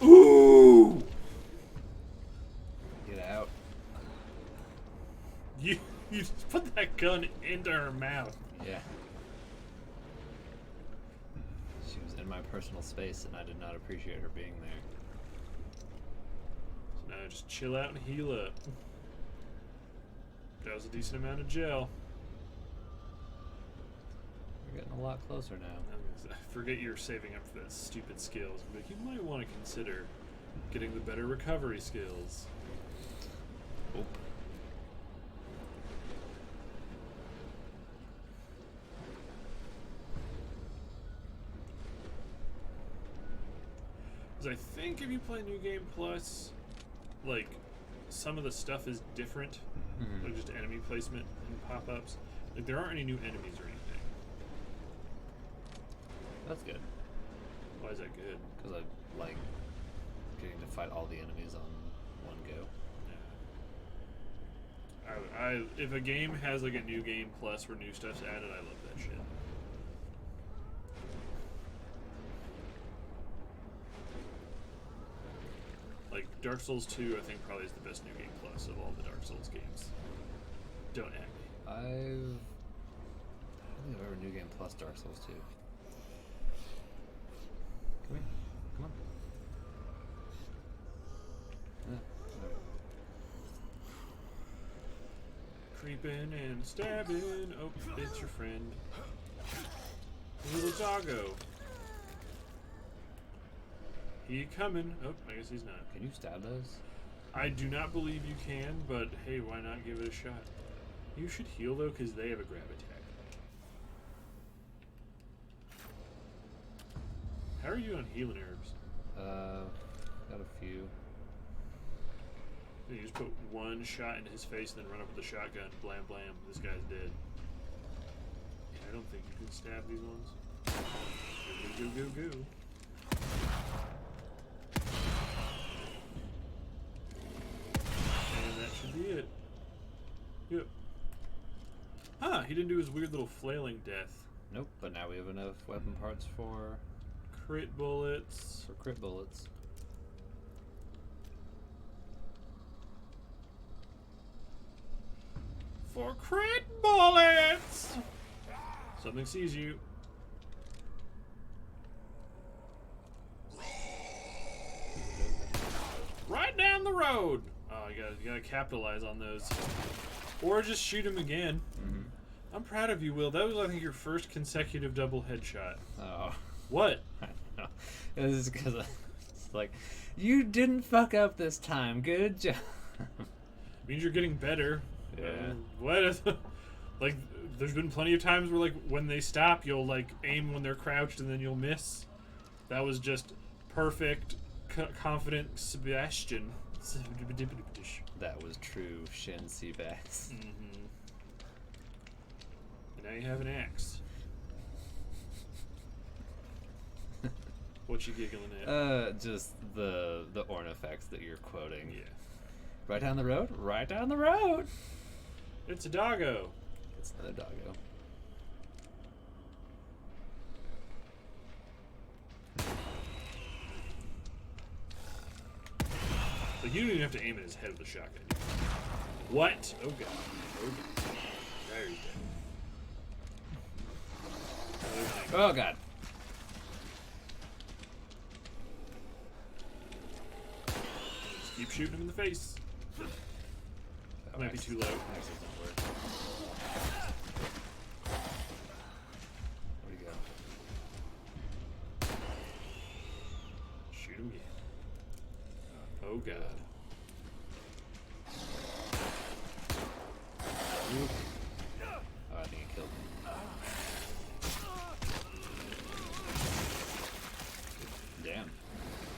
Ooh! Get out. You just put that gun into her mouth. Yeah. She was in my personal space and I did not appreciate her being there. So now just chill out and heal up. That was a decent amount of gel. We're getting a lot closer now. I forget you're saving up for that stupid skills. But you might want to consider getting the better recovery skills. Oh. Because I think if you play New Game Plus, like, some of the stuff is different. Mm-hmm. Like just enemy placement and pop-ups. Like there aren't any new enemies or anything. That's good. Why is that good? Because I like getting to fight all the enemies on one go. Yeah. If a game has like a New Game Plus where new stuff's added, I love that shit. Like Dark Souls 2, I think probably is the best New Game Plus of all the Dark Souls games. Don't at me. I don't think I've ever New Game Plus Dark Souls 2. Come here. Come on. Yeah. Creeping and stabbing. Oh, it's your friend. Little doggo. He coming. Oh, I guess he's not. Can you stab those? I do not believe you can, but hey, why not give it a shot? You should heal though, because they have a grab attack. How are you on healing herbs? Got a few. You just put one shot into his face and then run up with the shotgun. Blam blam. This guy's dead. Yeah, I don't think you can stab these ones. Go, go, go, go. And that should be it. Yep. Huh, he didn't do his weird little flailing death. Nope, but now we have enough weapon parts for Crit bullets. crit bullets. For crit bullets! Something sees you. Right down the road! Oh, you gotta capitalize on those. Or just shoot him again. Mm-hmm. I'm proud of you, Will. That was, I think, your first consecutive double headshot. Oh. What? I don't know. This is because it's like, you didn't fuck up this time. Good job. Means you're getting better. Yeah. What is... Like, there's been plenty of times where, like, when they stop, you'll, like, aim when they're crouched and then you'll miss. That was just perfect, confident Sebastian. That was true Shin Seabass. Mm-hmm. And now you have an axe. What you giggling at? Just the ornifacts that you're quoting. Yeah. Right down the road? Right down the road! It's a doggo. It's another doggo. Like, you don't even have to aim at his head with a shotgun. What? Oh god. Oh god. There you go. Oh god. Just keep shooting him in the face. Oh, Might be too low. Axes don't work. Where'd he go? Shoot him again. Oh god. Oh, I think it killed me. Damn.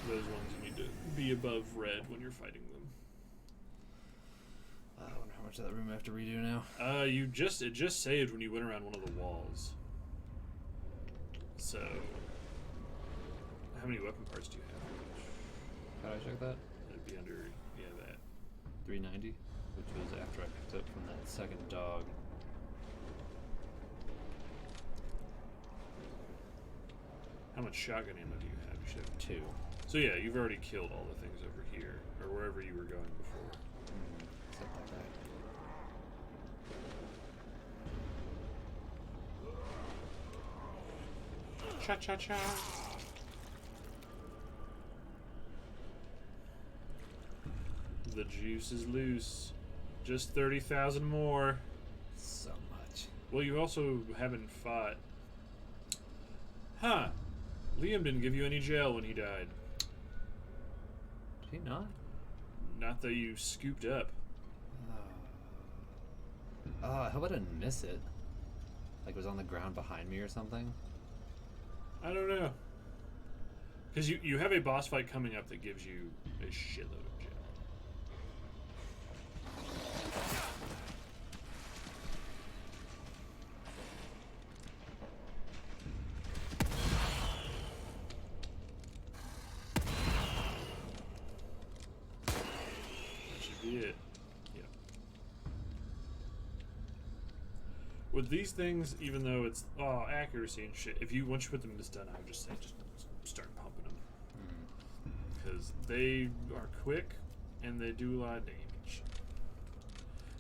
Those ones you need to be above red when you're fighting them. I wonder how much of that room I have to redo now. It just saved when you went around one of the walls. So, how many weapon parts do you have? How did I check that? It'd be under, yeah, that. 390, which was after I picked up from that second dog. How much shotgun ammo do you have? You should have 2. So yeah, you've already killed all the things over here, or wherever you were going before. Except that guy. Cha-cha-cha! The juice is loose. Just 30,000 more. So much. Well, you also haven't fought. Huh. Liam didn't give you any jail when he died. Did he not? Not that you scooped up. I hope I didn't miss it. Like it was on the ground behind me or something. I don't know. Because you have a boss fight coming up that gives you a shitload of jail. That should be it. Yep. With these things, even though it's accuracy and shit, if you once you put them in this done, I would just say just start pumping them because they are quick and they do a lot of damage.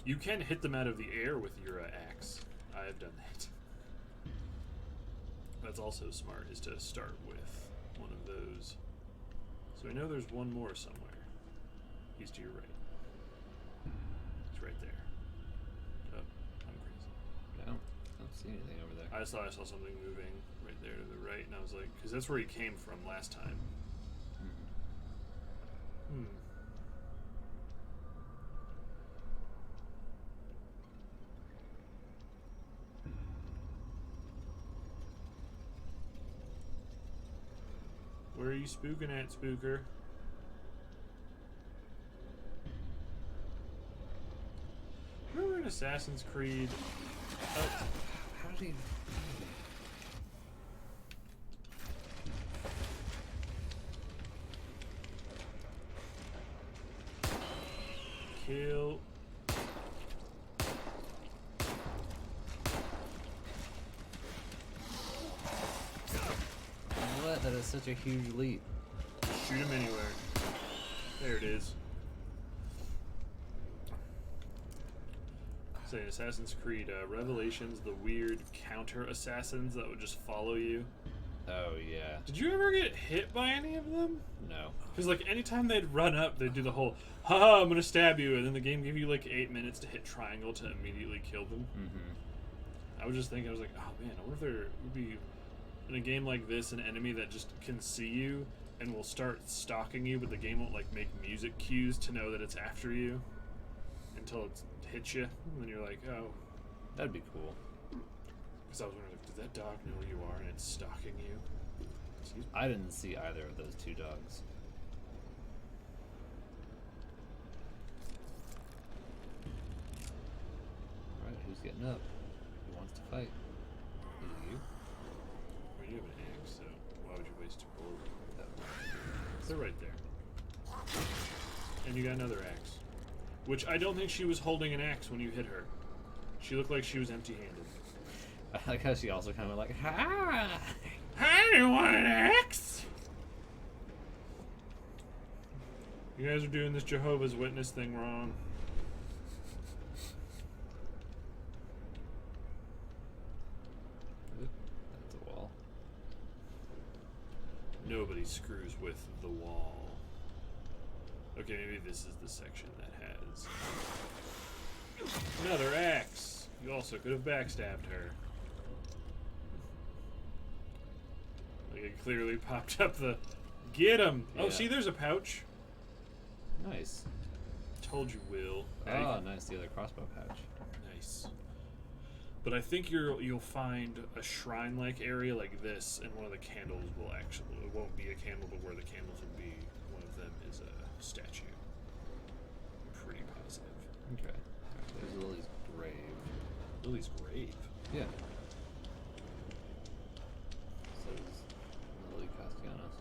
You can hit them out of the air with your axe. I have done that. That's also smart, is to start with one of those. So I know there's one more somewhere. He's to your right. He's right there. Oh, I'm crazy. I don't see anything over there. I saw something moving right there to the right, and I was like, because that's where he came from last time. Where are you spooking at, Spooker? Remember in Assassin's Creed? How did he... Kill. What? That is such a huge leap. Shoot him anywhere. There it is. Say Assassin's Creed Revelations, the weird counter assassins that would just follow you. Oh, yeah. Did you ever get hit by any of them? No. Because, like, anytime they'd run up, they'd do the whole, haha, I'm gonna stab you, and then the game gave you, like, 8 minutes to hit triangle to immediately kill them. I was just thinking, I was like, oh man, I wonder if there would be, in a game like this, an enemy that just can see you and will start stalking you, but the game won't, like, make music cues to know that it's after you until it hits you, and then you're like, oh. That'd be cool. Because I was wondering, does that dog know where you are and it's stalking you? Excuse me? I didn't see either of those 2 dogs. Alright, who's getting up? Who wants to fight? Is it you? Well, you have an axe, so why would you waste a bullet? They're right there. And you got another axe. Which I don't think she was holding an axe when you hit her. She looked like she was empty-handed. I like how she also kind of like, ha! Hey, you want an axe? You guys are doing this Jehovah's Witness thing wrong. That's a wall. Nobody screws with the wall. Okay, maybe this is the section that has another axe. You also could have backstabbed her. Like it clearly popped up the get him. Oh, Yeah. see, there's a pouch. Nice. Told you, Will. Oh, nice. The other crossbow pouch. Nice. But I think you'll find a shrine-like area like this, and one of the candles will actually, it won't be a candle, but where the candles will be, one of them is a statue. I'm pretty positive. Okay. There's Lily's grave. Lily's grave. Yeah. Says Lily Castellanos.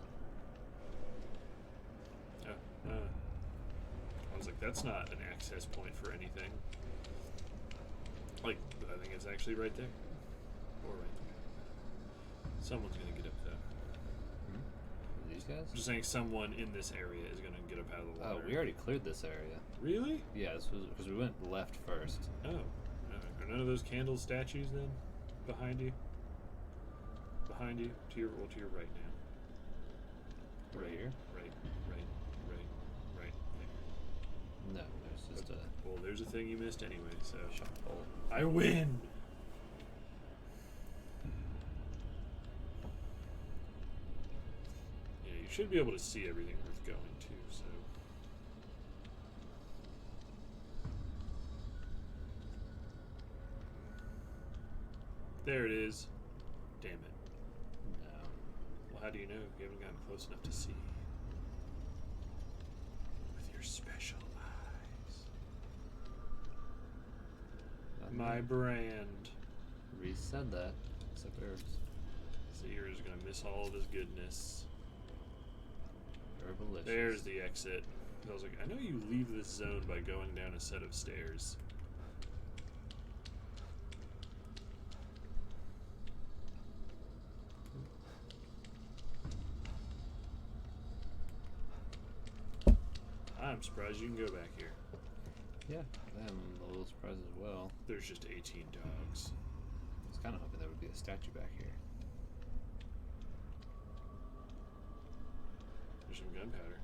I was like, that's not an access point for anything. Like, I think it's actually right there. Or right there. Someone's gonna get up though. These guys? I'm just saying someone in this area is gonna get up out of the water. Oh, we already cleared this area. Really? Yeah, this was because we went left first. Oh. Are none of those candle statues then? Behind you? Behind you? To your right now. Right here? Right there. No, there's just a Well, there's a thing you missed anyway, so. shot hole. I win! Yeah, you should be able to see everything worth going to, so. There it is. Damn it. No. Well, how do you know? You haven't gotten close enough to see. With your special eyes. My brand. Reese said that. Except herbs. Seer is gonna miss all of his goodness. Herbalicious. There's the exit. I was like, I know you leave this zone by going down a set of stairs. I'm surprised you can go back here. Yeah, I'm a little surprised as well. There's just 18 dogs. I was kind of hoping there would be a statue back here. There's some gunpowder.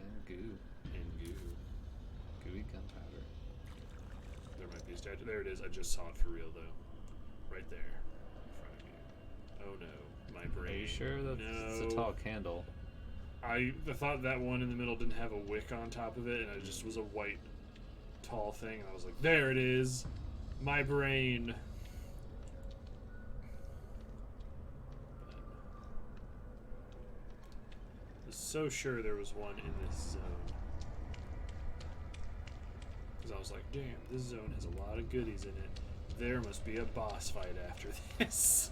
And goo. And goo. Gooey gunpowder. There might be a statue. There it is. I just saw it for real, though. Right there. In front of you. Oh, no. My brain. Are you sure that it's No. a tall candle? I thought that one in the middle didn't have a wick on top of it, and it just was a white, tall thing, and I was like, there it is! My brain! I was so sure there was one in this zone. Because I was like, damn, this zone has a lot of goodies in it. There must be a boss fight after this.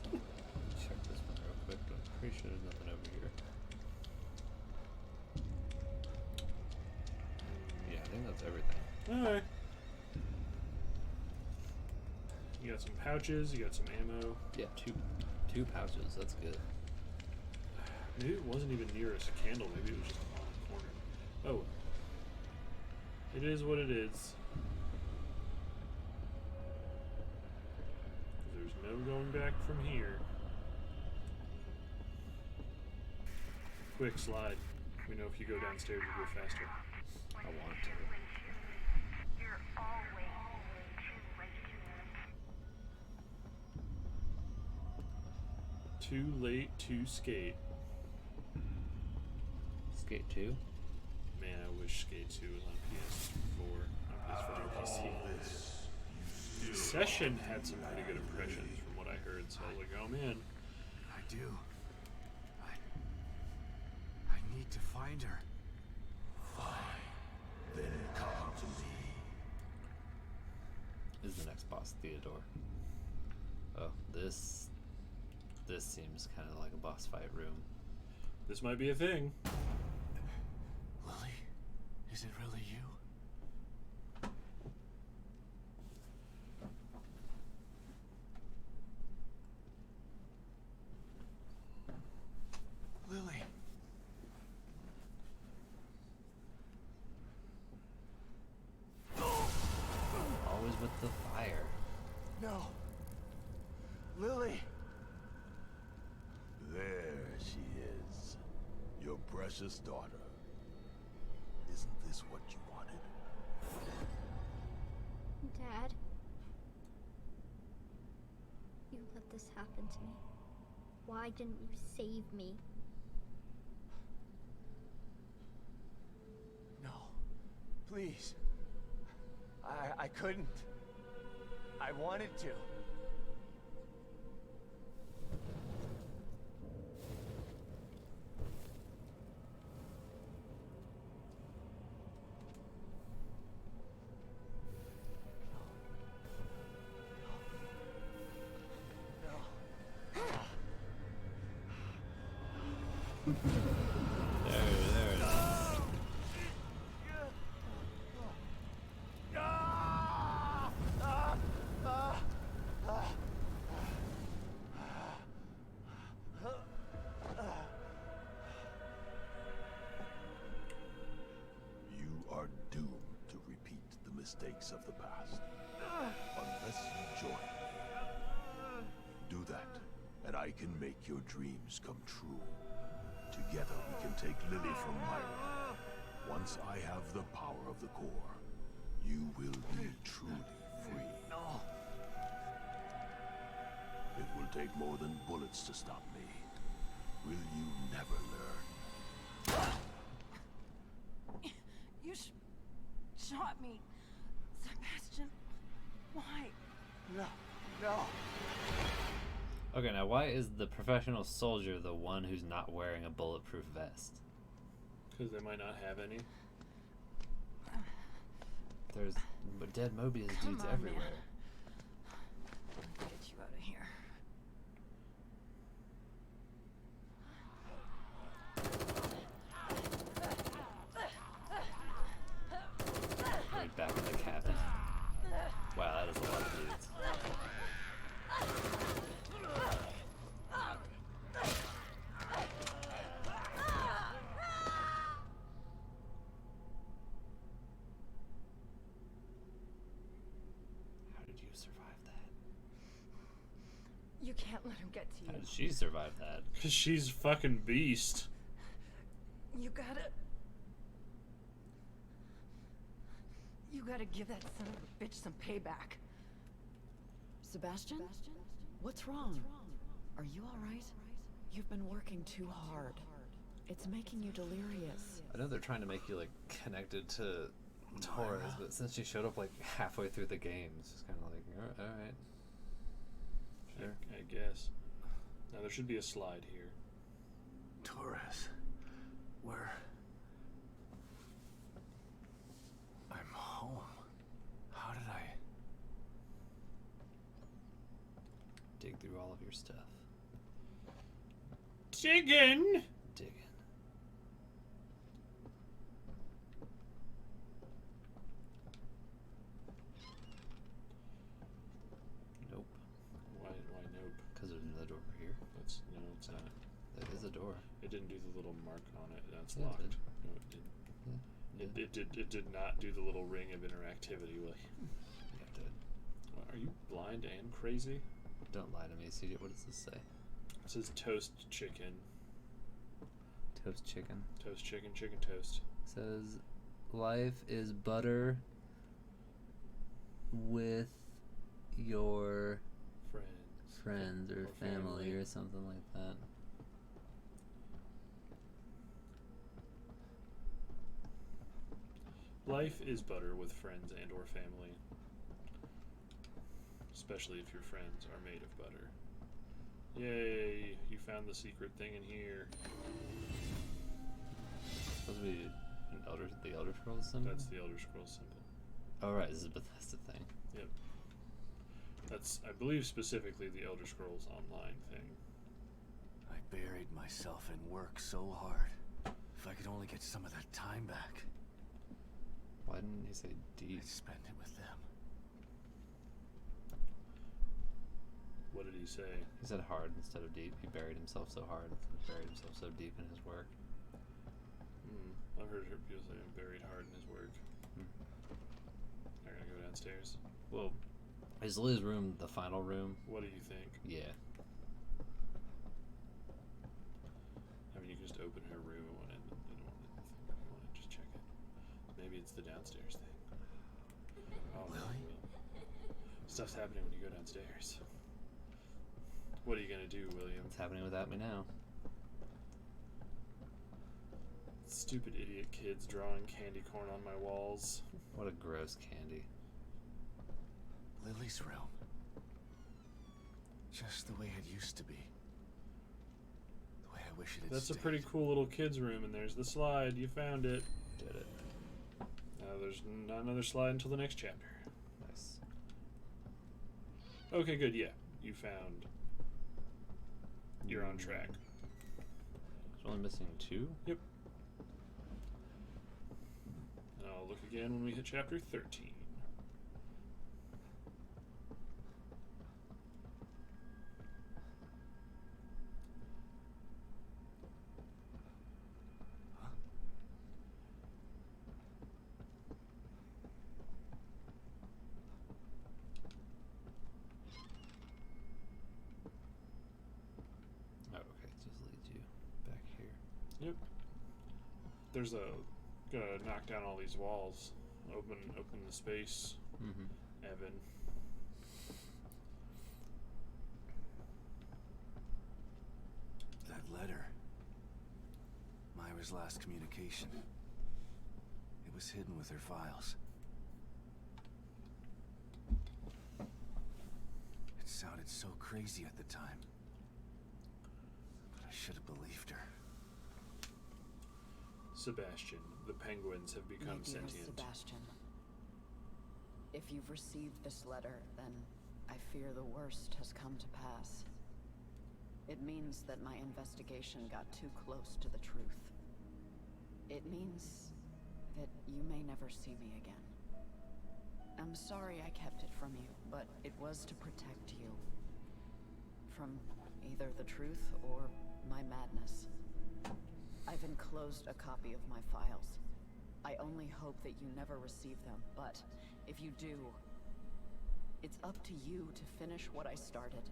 Check this one real quick, but I'm pretty sure there's nothing over here. Yeah, I think that's everything. Alright. You got some pouches, you got some ammo. Yeah, two pouches. That's good. Maybe it wasn't even near a candle, maybe it was just on the corner. Oh. It is what it is. There's no going back from here. Quick slide. We know if you go downstairs, you go faster. I want to. You're always too late. Too late to skate. Skate 2? Man, I wish Skate 2 was on PS4. On PS4 and PC. Session had some pretty good impressions from what I heard, so I was like, oh man. I do. I need to find her. Fine. Then come to me. Is the next boss Theodore? Oh, this seems kind of like a boss fight room. This might be a thing. Lily, is it really you? Lily. Always with the fire. No. Lily. There she is. Your precious daughter. Isn't this what you wanted? Dad, you let this happen to me. Why didn't you save me? No. Please. I couldn't. I wanted to. There it is. You are doomed to repeat the mistakes of the past. Unless you join me. Do that, and I can make your dreams come true. Together we can take Lily from Myra. Once I have the power of the core, you will be truly free. No. It will take more than bullets to stop me. Will you never learn? You shot me, Sebastian. Why? No. No. Okay, now why is the professional soldier the one who's not wearing a bulletproof vest? Because they might not have any. There's dead Mobius Come dudes on, everywhere. man. Get you out of here. Right back in the cabin. Wow, that is a lot of dudes. How did you survive that? You can't let him get to How you. did she survive that? Because she's fucking beast. You gotta give that son of a bitch some payback. Sebastian? What's wrong? Are you alright? You've been working too hard. It's making you delirious. I know they're trying to make you like connected to Torres, but since she showed up like halfway through the game, it's just kind of like, all right. Sure. I guess. Now there should be a slide here. Torres. Where? I'm home. How did I? Dig through all of your stuff. Diggin'! Digging. Nope. Why nope? Because there's another door over here. That's no, it's not. That is a door. It didn't do the little mark on it. That's Yeah, it locked. did. No, it didn't. Yeah. It did not do the little ring of interactivity. Like, You have to. are you blind and crazy? Don't lie to me, CJ. What does this say? It says toast chicken. Toast chicken. Toast chicken, chicken toast. Says, life is butter with your friends or family or something like that. Life is butter with friends and or family. Especially if your friends are made of butter. Yay, you found the secret thing in here. Supposed to be the Elder Scrolls symbol? That's the Elder Scrolls symbol. Oh right, this is a Bethesda thing. Yep. That's, I believe, specifically the Elder Scrolls Online thing. I buried myself in work so hard. If I could only get some of that time back, Why didn't he say deep? I'd spend it with them. What did he say? He said hard instead of deep. He buried himself so hard, buried himself so deep in his work. I've heard people say I'm buried hard in his work. I'm gonna go downstairs. Well, is Liz room the final room? What do you think? Yeah. I mean, you can just open her room and want to just check it. Maybe it's the downstairs thing. Oh, no. Lily? Stuff's happening when you go downstairs. What are you gonna do, William? What's happening without me now? Stupid idiot kids drawing candy corn on my walls. What a gross candy. Lily's room. Just the way it used to be. The way I wish it had That's a stayed. pretty cool little kid's room, and there's the slide. You found it. Did it. Now there's not another slide until the next chapter. Nice. Okay, good. Yeah, you found. You're on track. There's only missing 2? Yep. And I'll look again when we hit chapter 13. Oh, okay. It just leads you back here. Yep. There's a gotta knock down all these walls. Open the space, Mm-hmm. Evan. That letter. Myra's last communication. It was hidden with her files. It sounded so crazy at the time. But I should have believed her. Sebastian, the penguins have become My dearest sentient. Sebastian, if you've received this letter, then I fear the worst has come to pass. It means that my investigation got too close to the truth. It means that you may never see me again. I'm sorry I kept it from you, but it was to protect you. From either the truth or my madness. I've enclosed a copy of my files. I only hope that you never receive them, but if you do, it's up to you to finish what I started.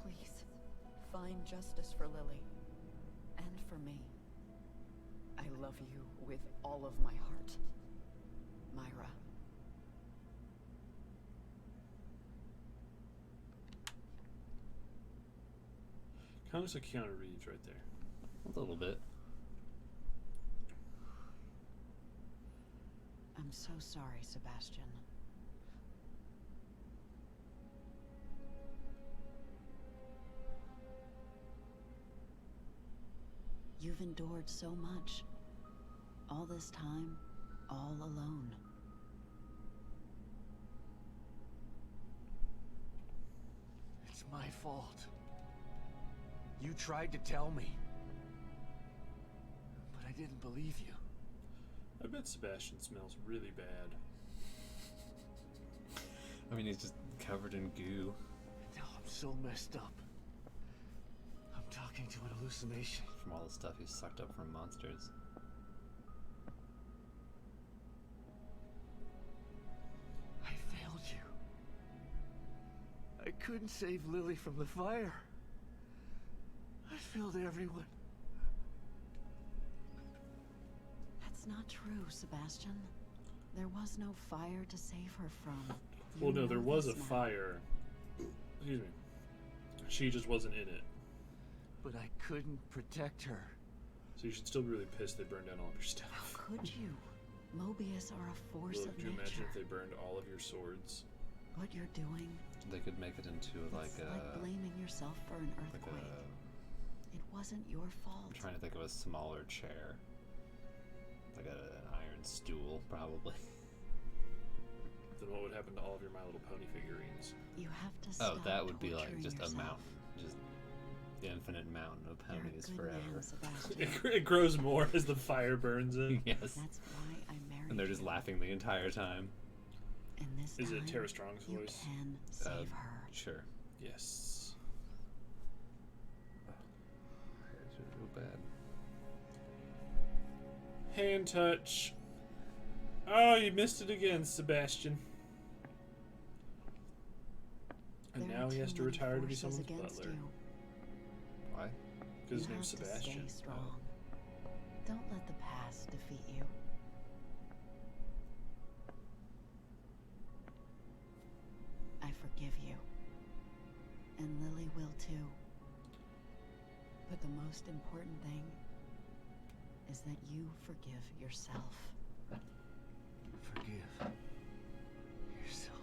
Please, find justice for Lily. And for me. I love you with all of my heart. Myra. Kind of looks like Keanu Reeves right there. A little bit. I'm so sorry, Sebastian. You've endured so much. All this time, all alone. It's my fault. You tried to tell me. But I didn't believe you. I bet Sebastian smells really bad. I mean, he's just covered in goo. Now I'm so messed up. I'm talking to an hallucination. From all the stuff he's sucked up from monsters. I failed you. I couldn't save Lily from the fire. I failed everyone. That's not true, Sebastian. There was no fire to save her from. Well, You no, there know was a this now. fire. Excuse me. She just wasn't in it. But I couldn't protect her. So you should still be really pissed they burned down all of your stuff. How could you? Mobius are a force Well, of could you nature. imagine if they burned all of your swords? What you're doing, They could make it into like it's a. like blaming yourself for an Like earthquake. a. It wasn't your fault. I'm trying to think of a smaller chair. Like an iron stool, probably. Then what would happen to all of your My Little Pony figurines? You have to Oh, stop that would be like torturing just yourself. a mountain. Just the infinite mountain of You're a ponies good forever. man, Sebastian. It grows more as the fire burns it. Yes. That's why I married And they're just you. laughing the entire time. And this Is it time, Tara Strong's you voice? can save her. Sure. Yes. It's real bad. Hand touch. Oh, you missed it again, Sebastian. And There now are he has too to many retire to be forces someone's against butler. you. Why? Because his You name's have to Sebastian. Stay strong. Don't let the past defeat you. will too. But the most important thing is that you forgive yourself. Forgive yourself.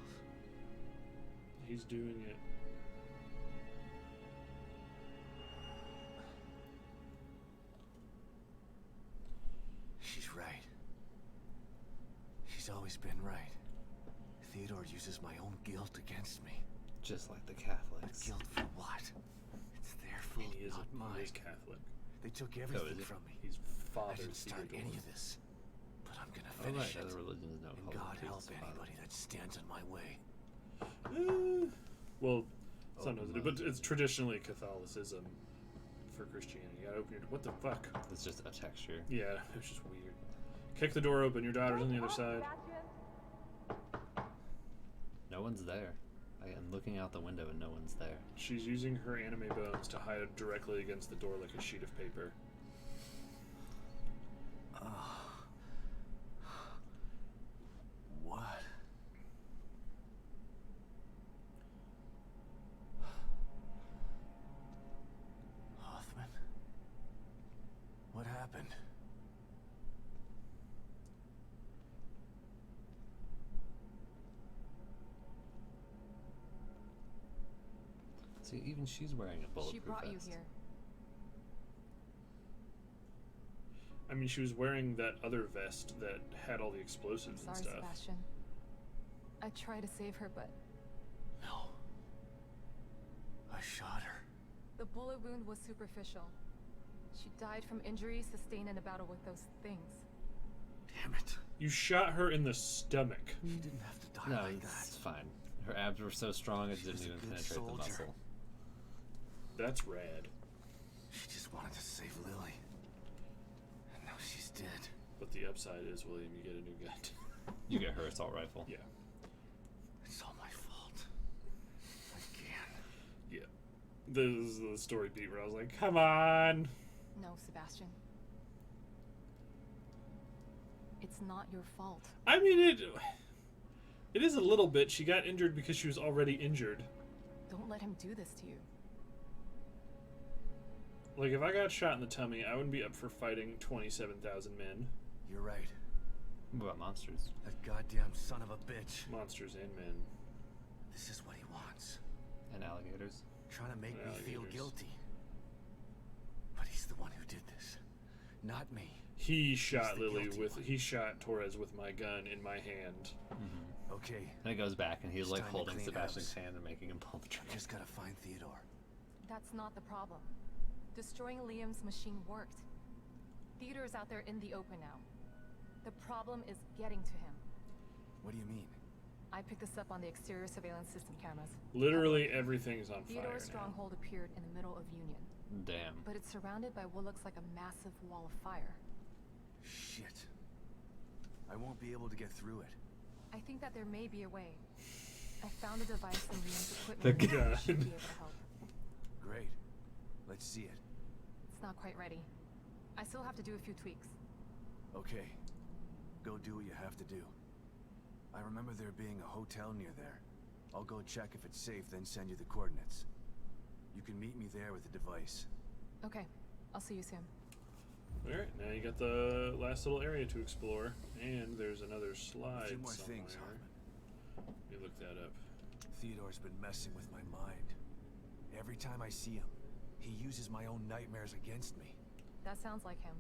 He's doing it. She's right. She's always been right. Theodore uses my own guilt against me. Just like the But Catholics. guilt for what? It's their fault, He is not he mine. is Catholic. They took everything he? from me. He's I Father didn't start Theodore. any of this, but I'm gonna Oh, finish right. it. Other religions don't And hold God Jesus help as Father. anybody that stands in my way. Well, some Open knows it, but it's traditionally Catholicism for Christianity. You gotta open your. What the fuck? It's just a texture. Yeah, it's just weird. Kick the door open. Your daughter's on the other side. No one's there. I'm looking out the window and no one's there. She's using her anime bones to hide directly against the door like a sheet of paper. What? Hoffman? What happened? See, even she's wearing a bulletproof She brought you vest. here. I mean, she was wearing that other vest that had all the I'm explosives and sorry, stuff. Sebastian. I tried to save her, but No. I shot her. the bullet wound was superficial. She died from injuries sustained in a battle with those things. Damn it. You shot her in the stomach. She didn't have to die No, like it's that. fine. Her abs were so strong it She didn't was a even good penetrate the soldier. muscle. That's rad. She just wanted to save Lily. And now she's dead. But the upside is, William, you get a new gun. You get her assault rifle. Yeah. It's all my fault. Again. Yeah. This is the story beat where I was like, come on. No, Sebastian. It's not your fault. I mean, it is a little bit. She got injured because she was already injured. Don't let him do this to you. Like, if I got shot in the tummy, I wouldn't be up for fighting 27,000 men. You're right. What about monsters? That goddamn son of a bitch. Monsters and men. This is what he wants. And alligators? Trying to make And me feel alligators. guilty. But he's the one who did this. Not me. He shot the Lily guilty with, one. he shot Torres with my gun in my hand. Okay, And it goes back and he's It's like time to holding clean Sebastian's house. hand and making him pull the trigger. just gotta find Theodore. That's not the problem. Destroying Liam's machine worked. Theodore's out there in the open now. The problem is getting to him. What do you mean? I picked this up on the exterior surveillance system cameras. Literally everything's on fire Theodore's now. stronghold appeared in the middle of Union, Damn. but it's surrounded by what looks like a massive wall of fire. Shit. I won't be able to get through it. I think that there may be a way. I found a device in Liam's The equipment that should gun. be able to help. Great. Let's see it. It's not quite ready. I still have to do a few tweaks. Okay. Go do what you have to do. I remember there being a hotel near there. I'll go check if it's safe, then send you the coordinates. You can meet me there with the device. Okay, I'll see you soon. Alright, now you got the last little area to explore. And there's another slide A few more somewhere. things, Hartman. Let me look that up. Theodore's been messing with my mind. Every time I see him, he uses my own nightmares against me. That sounds like him.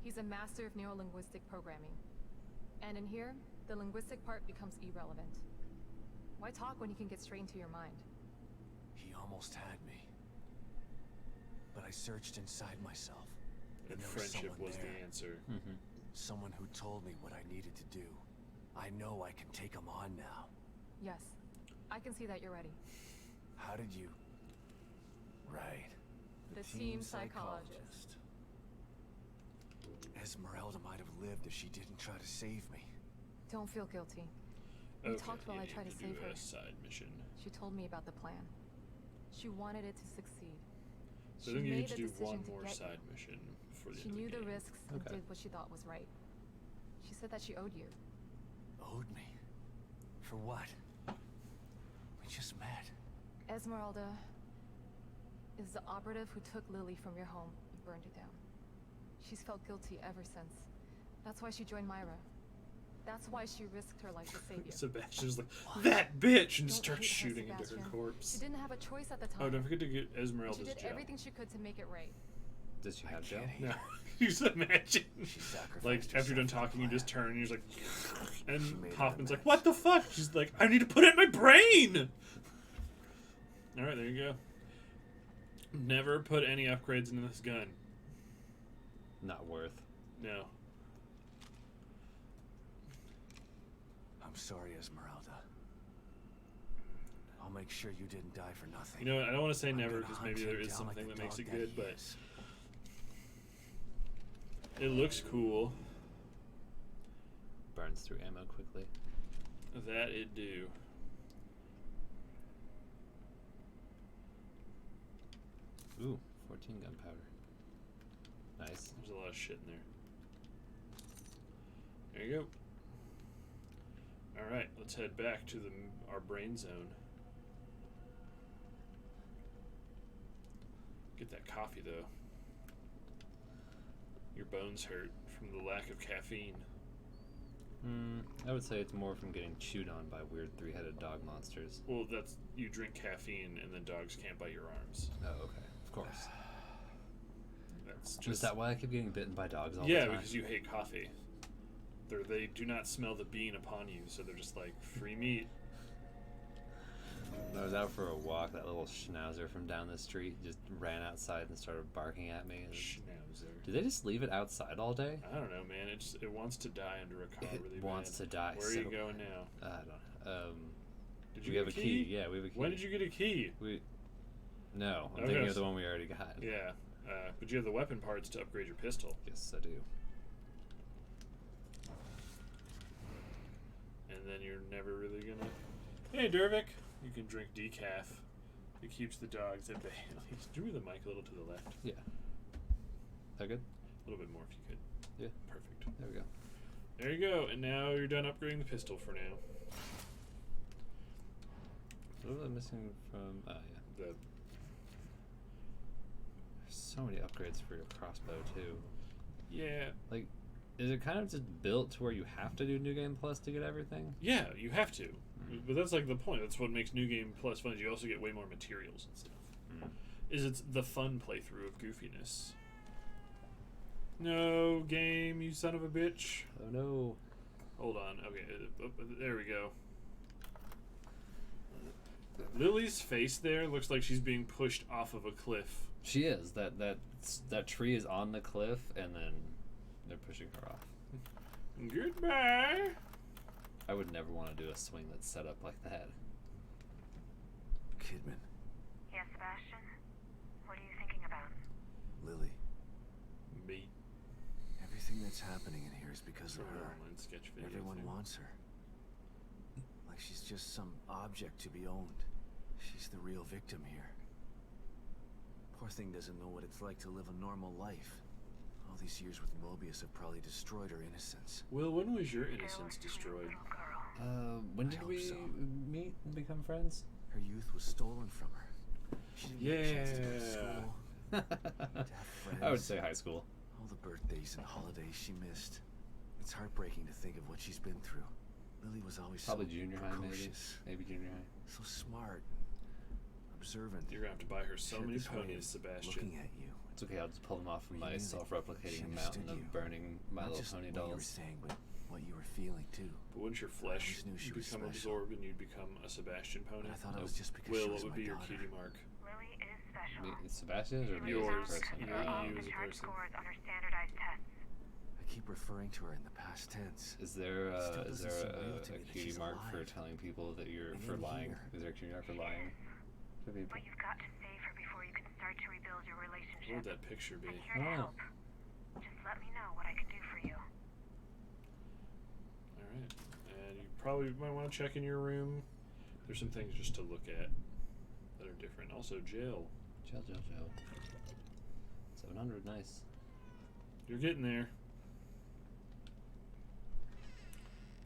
He's a master of neurolinguistic programming. And in here, the linguistic part becomes irrelevant. Why talk when you can get straight into your mind? He almost had me. But I searched inside myself. And there was friendship someone was there. the answer. Someone who told me what I needed to do. I know I can take him on now. Yes, I can see that you're ready. How did you... Right. The team psychologist. Esmeralda might have lived if she didn't try to save me. Don't feel guilty. We Okay, talked while you I need tried to do save her. a side mission. She told me about the plan. She wanted it to succeed. So I She think you made need to a do decision one to more get side mission before the She end knew of the the game. risks and Okay. did what she thought was right. She said that she owed you. Owed me? For what? We just met. Esmeralda, is the operative who took Lily from your home and burned it down. She's felt guilty ever since. That's why she joined Myra. That's why she risked her life to save you. Sebastian's like, that bitch! And Don't starts hate her, shooting into her Sebastian. corpse. She didn't have a choice at the time. Oh, don't forget to get She Esmeralda's did gel. everything she could to make it right. Does she have gel? No. You just imagine. She sacrificed Like, after you're done herself for talking, you the just plan. turn and you're just like, and She made her Hoffman's like, amends. what the fuck? She's like, I need to put it in my brain! Alright, there you go. Never put any upgrades into this gun. Not worth. No. I'm sorry, Esmeralda. I'll make sure you didn't die for nothing. You know what? I don't want to say I'm never gonna because hunt maybe him there is down like something the that makes dog it that good, he but is. it looks cool. Burns through ammo quickly. That it do. Ooh, 14 gunpowder. Nice. There's a lot of shit in there. There you go. Alright, let's head back to our brain zone. Get that coffee, though. Your bones hurt from the lack of caffeine. I would say it's more from getting chewed on by weird three-headed dog monsters. Well, that's... You drink caffeine, and then dogs can't bite your arms. Oh, okay. Of course. That's just... Is that why I keep getting bitten by dogs all the Yeah, time? because you hate coffee. They do not smell the bean upon you, so they're just like, free meat. When I was out for a walk, that little schnauzer from down the street just ran outside and started barking at me. Schnauzer. Do they just leave it outside all day? I don't know, man. It wants to die under a car really It wants bad. to die. Where are so you going now? I don't know. Did you We get have a key? Yeah, we have a key. When did you get a key? No, I'm Okay, thinking of so- the one we already got. Yeah, but you have the weapon parts to upgrade your pistol. Yes, I do. And then you're never really gonna... Hey, Dervik! You can drink decaf. It keeps the dogs at bay. Do the mic a little to the left. Yeah. That good? A little bit more if you could. Yeah. Perfect. There we go. There you go, and now you're done upgrading the pistol for now. What was I missing from... yeah. The There's so many upgrades for your crossbow, too. Yeah. Like, is it kind of just built to where you have to do New Game Plus to get everything? Yeah, you have to. But that's like the point. That's what makes New Game Plus fun. Is you also get way more materials and stuff. Is it's the fun playthrough of goofiness. No game, you son of a bitch. Oh no. Hold on. Okay, there we go. Lily's face there looks like she's being pushed off of a cliff. She is. That tree is on the cliff, and then they're pushing her off. Goodbye. I would never want to do a swing that's set up like that. Kidman, Yes, Sebastian? What are you thinking about? Lily, Me. everything that's happening in here is because of From an her. online sketch video Everyone thing. wants her. Like she's just some object to be owned. She's the real victim here. Poor thing doesn't know what it's like to live a normal life. All these years with Mobius have probably destroyed her innocence. Will, when was your innocence destroyed? When I did hope we so. meet and become friends? Her youth was stolen from her. She didn't get a chance to go to school, to have friends. I would say high school. All the birthdays and holidays she missed. It's heartbreaking to think of what she's been through. Lily was always Probably so junior high, precocious, maybe junior high. so smart, observant. You're gonna have to buy her so She had many this way of ponies, Sebastian. Looking at you. It's okay. I'll just pull them off from You my knew that she self-replicating mountain understood of you. burning My Not Little just Pony what you were dolls. saying, but what you were feeling too. But wouldn't your I flesh always knew she was become special. absorbed and you'd become a Sebastian pony? But I thought it was just because Will, she what was would my be your daughter. cutie mark? Lily is special. Sebastian's or me as a Yours. person? You- all you the as a charge person. scores on her standardized tests. I keep referring to her in the past tense. Is there Still is doesn't there seem real a to me that cutie she's mark for alive. telling people that you're And for in lying? here. Is there a cutie mark for lying to people? But you've got to save her before you can start to rebuild your What relationship. would that picture be? I'm here to Oh. help. Just let me know what I can do for you. Alright. And you probably might want to check in your room. There's some things just to look at that are different. Also, jail. Chill. 700, nice. You're getting there.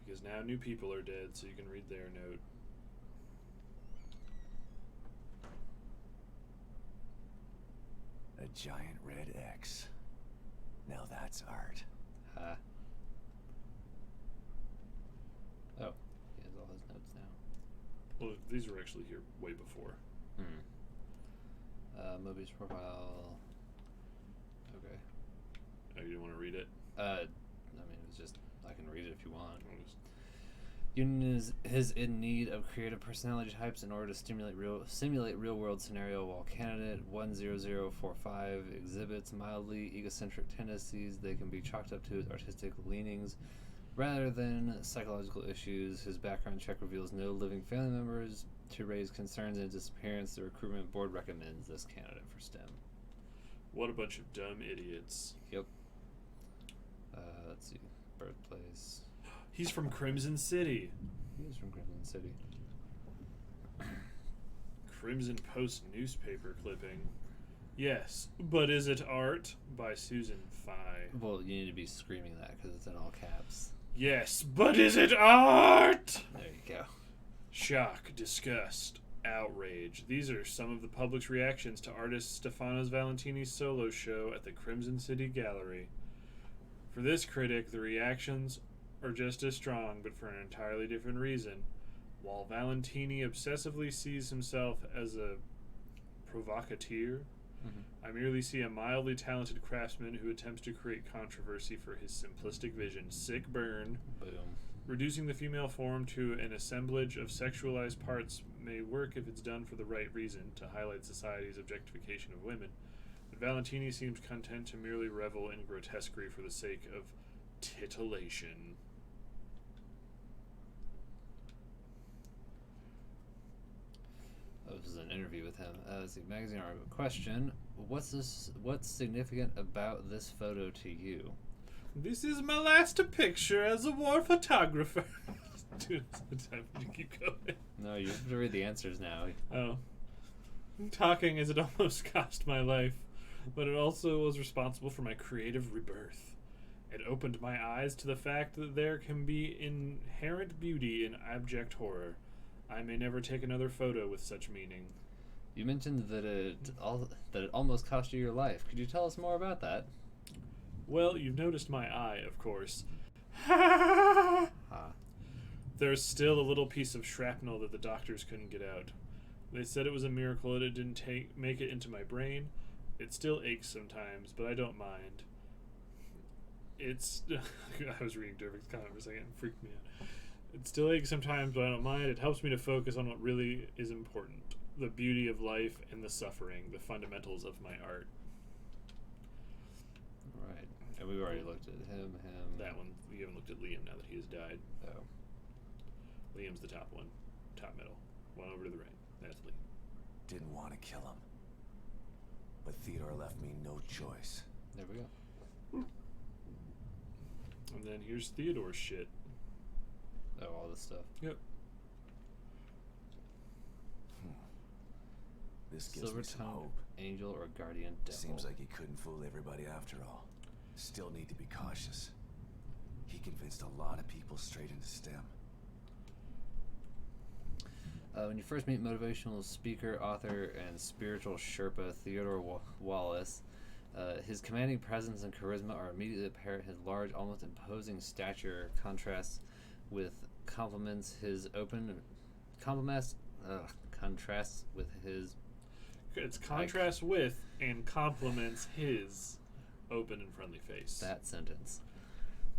Because now new people are dead, so you can read their note. giant red X. Now that's art. Ha. Oh, he has all his notes now. Well, these were actually here way before. Moby's profile. Okay. Oh, you don't want to read it? I mean, it's just, I can read it if you want. Union is in need of creative personality types in order to simulate real-world scenario, while candidate 10045 exhibits mildly egocentric tendencies. They can be chalked up to his artistic leanings rather than psychological issues. His background check reveals no living family members to raise concerns in his disappearance. The recruitment board recommends this candidate for STEM. What a bunch of dumb idiots. Yep. Let's see. Birthplace. He's from Crimson City. He is from Crimson City. Crimson Post newspaper clipping. Yes, but is it art? By Susan Fye. Well, you need to be screaming that because it's in all caps. Yes, but is it art? There you go. Shock, disgust, outrage. These are some of the public's reactions to artist Stefano Valentini's solo show at the Crimson City Gallery. For this critic, the reactions are just as strong, but for an entirely different reason. While Valentini obsessively sees himself as a provocateur, I merely see a mildly talented craftsman who attempts to create controversy for his simplistic vision. Sick burn. Boom. Reducing the female form to an assemblage of sexualized parts may work if it's done for the right reason, to highlight society's objectification of women. But Valentini seems content to merely revel in grotesquerie for the sake of titillation. This is an interview with him. Let's see, magazine article. Question: What's significant about this photo to you? This is my last picture as a war photographer. Dude, time to keep going. No, you have to read the answers now. Oh. Talking as it almost cost my life, but it also was responsible for my creative rebirth. It opened my eyes to the fact that there can be inherent beauty in abject horror. I may never take another photo with such meaning. You mentioned that it almost cost you your life. Could you tell us more about that? Well, you've noticed my eye, of course. There's still a little piece of shrapnel that the doctors couldn't get out. They said it was a miracle that it didn't make it into my brain. It still aches sometimes, but I don't mind. It's... I was reading Dervik's comment for a second. It freaked me out. It still aches sometimes, but I don't mind. It helps me to focus on what really is important. The beauty of life and the suffering. The fundamentals of my art. Right. And we've already looked at him. That one. We haven't looked at Liam now that he has died. Oh. Liam's the top one. Top middle. One over to the right. That's Liam. Didn't want to kill him. But Theodore left me no choice. There we go. And then here's Theodore's shit. Oh, all this stuff. Yep. This gives me some hope. Angel or guardian devil. Seems like he couldn't fool everybody after all. Still need to be cautious. He convinced a lot of people straight into STEM. When you first meet motivational speaker, author, and spiritual Sherpa Theodore Wallace, his commanding presence and charisma are immediately apparent. His large, almost imposing stature contrasts with contrasts with his. It's contrast with and complements his open and friendly face. That sentence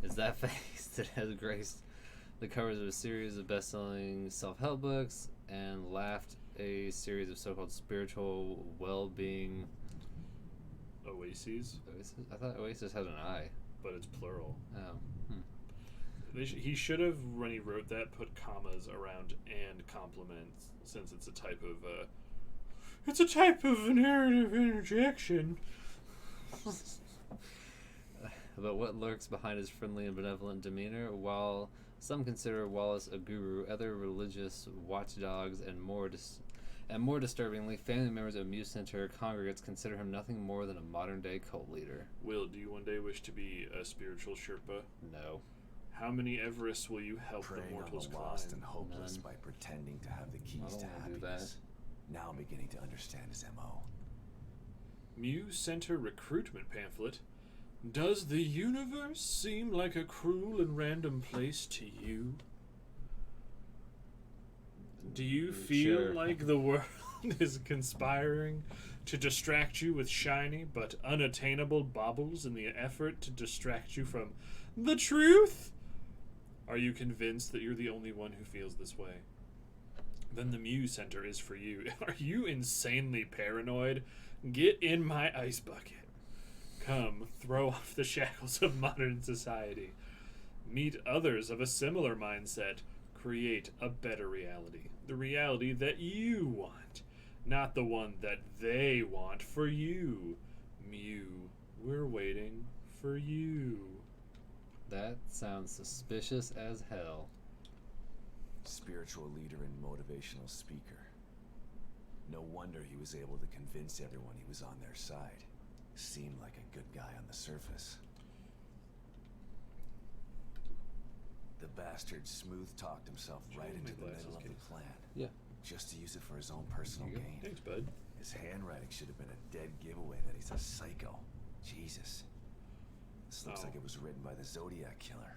is that face that has graced the covers of a series of best-selling self-help books and laughed a series of so-called spiritual well-being Oases. I thought Oasis had an I, but it's plural. Oh. He should have, when he wrote that, put commas around and compliments, since it's a type of narrative interjection. But what lurks behind his friendly and benevolent demeanor? While some consider Wallace a guru, other religious watchdogs and more disturbingly, family members of Muse Center congregates consider him nothing more than a modern-day cult leader. Will, do you one day wish to be a spiritual Sherpa? No. How many Everests will you help Preying the mortals on the climb? lost and hopeless None. by pretending to have the keys to do happiness. Now I'm beginning to understand his MO. Muse Center recruitment pamphlet. Does the universe seem like a cruel and random place to you? Do you feel Sure. like the world is conspiring to distract you with shiny but unattainable baubles in the effort to distract you from the truth? Are you convinced that you're the only one who feels this way? Then the Muse Center is for you. Are you insanely paranoid? Get in my ice bucket. Come, throw off the shackles of modern society. Meet others of a similar mindset. Create a better reality. The reality that you want, not the one that they want for you. Mew, we're waiting for you. That sounds suspicious as hell. Spiritual leader and motivational speaker. No wonder he was able to convince everyone he was on their side. Seemed like a good guy on the surface. The bastard smooth-talked himself right Show me into my the glasses, middle of kid. the plan. Yeah. Just to use it for his own personal There you go. gain. Thanks, bud. His handwriting should have been a dead giveaway that he's a psycho. Jesus. This looks Oh. like it was written by the Zodiac Killer.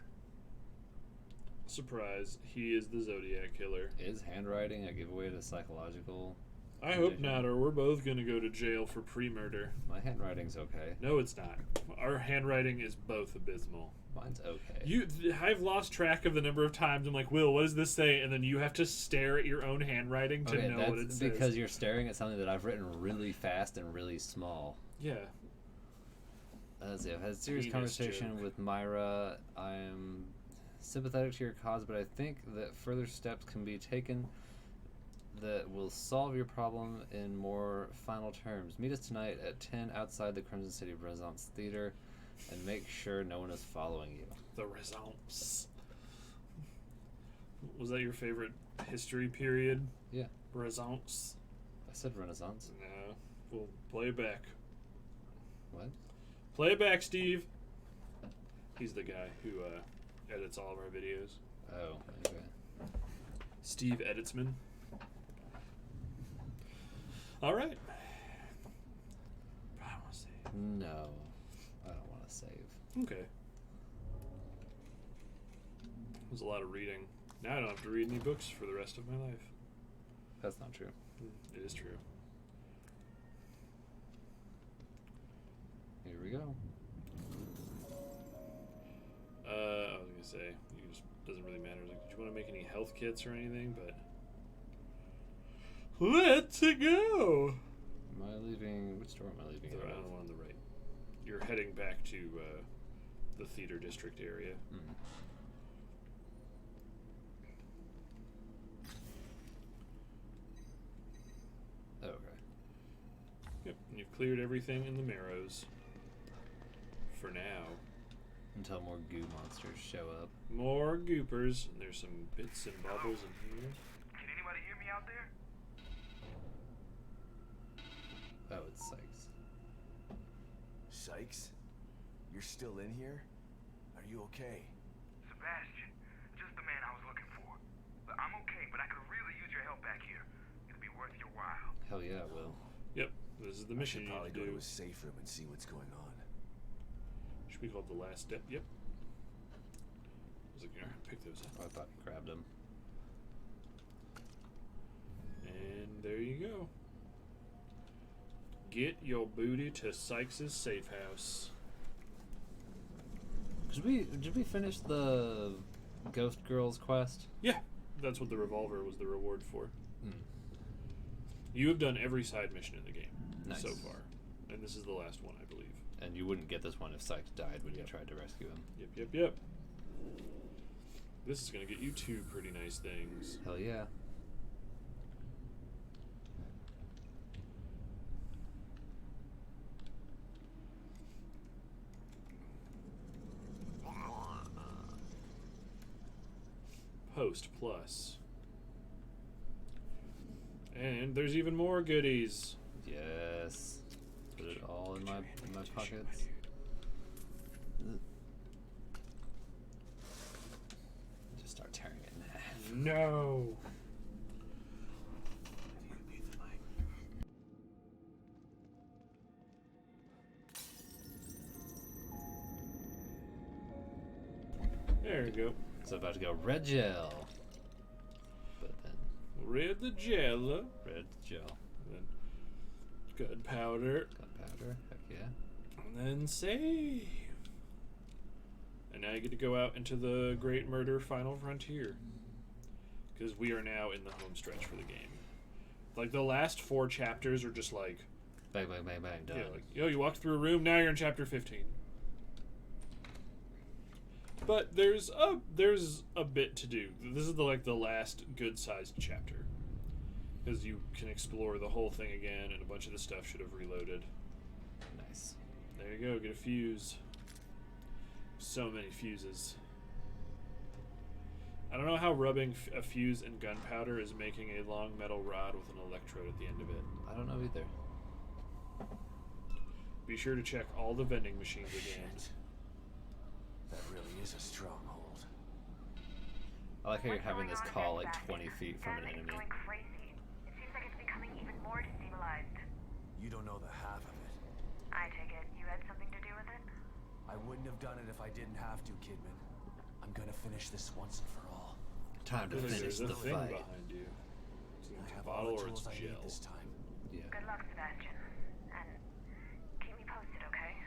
Surprise, he is the Zodiac Killer. Is handwriting a giveaway to psychological? I hope condition? not, or we're both gonna go to jail for pre-murder. My handwriting's okay. No, it's not. Our handwriting is both abysmal. Mine's okay. I've lost track of the number of times I'm like, Will, what does this say? And then you have to stare at your own handwriting to Okay, know what it that's says. because you're staring at something that I've written really fast and really small. Yeah. I've had a serious Penis conversation joke. with Myra. I'm sympathetic to your cause, but I think that further steps can be taken that will solve your problem in more final terms. Meet us tonight at 10 outside the Crimson City Renaissance Theater and make sure no one is following you. The Renaissance. Was that your favorite history period? Yeah. Renaissance? I said Renaissance. No. We'll play it back. What? Play it back, Steve. He's the guy who edits all of our videos. Oh, okay. Steve Editsman. All right. I want to save. No, I don't want to save. Okay. It was a lot of reading. Now I don't have to read any books for the rest of my life. That's not true. It is true. Here we go. I was gonna say, it just doesn't really matter. Like, do you want to make any health kits or anything? But let's go. Am I leaving? Which door am I leaving? The out of? one on the right. You're heading back to the theater district area. Mm. Okay. Yep. And you've cleared everything in the Marrows. For now. Until more goo monsters show up. More goopers. And there's some bits and bobbles in here. Can anybody hear me out there? Oh, it's Sykes. Sykes? You're still in here? Are you okay? Sebastian, just the man I was looking for. But I'm okay, but I could really use your help back here. It'll be worth your while. Hell yeah, it will. Yep. This is the mission you I should probably need to go do. to a safe room and see what's going on. Should be called the last step. Yep. I was like, alright, pick those up. I thought you grabbed him. And there you go. Get your booty to Sykes' safe house. Did we finish the Ghost Girls quest? Yeah, that's what the revolver was the reward for. Hmm. You have done every side mission in the game Nice. so far, and this is the last one, I believe. And you wouldn't get this one if Sykes died when you Yep. tried to rescue him. Yep. This is gonna get you two pretty nice things. Hell yeah. Post Plus. And there's even more goodies. Yes. Put it all in my pockets. Just start tearing it in half. No. There you go. So about to go red gel. But then Red the gel. red gel. Then gunpowder. Gunpowder. Heck yeah. And then save. And now you get to go out into the Great Murder Final Frontier. Because we are now in the home stretch for the game. Like, the last 4 chapters are just like... Bang, bang, bang, bang, done. Yeah, like, yo, you walked through a room, now you're in chapter 15. But there's a bit to do. This is the last good-sized chapter. Because you can explore the whole thing again, and a bunch of the stuff should have reloaded. Nice. There you go, get a fuse. So many fuses. I don't know how rubbing a fuse in gunpowder is making a long metal rod with an electrode at the end of it. I don't know either. Be sure to check all the vending machines again. That really is a stronghold. I like how you're having this call like 20 feet from an It's enemy. going crazy. It seems like it's becoming even more destabilized. You don't know the half of it. I take it you had something to do with it? I wouldn't have done it if I didn't have to, Kidman. I'm gonna finish this once and for all. Time to finish There's a the thing fight. behind you. It's I a have bottle all the or it's tools I need gel. this time. Yeah. Good luck, Sebastian. And keep me posted, okay?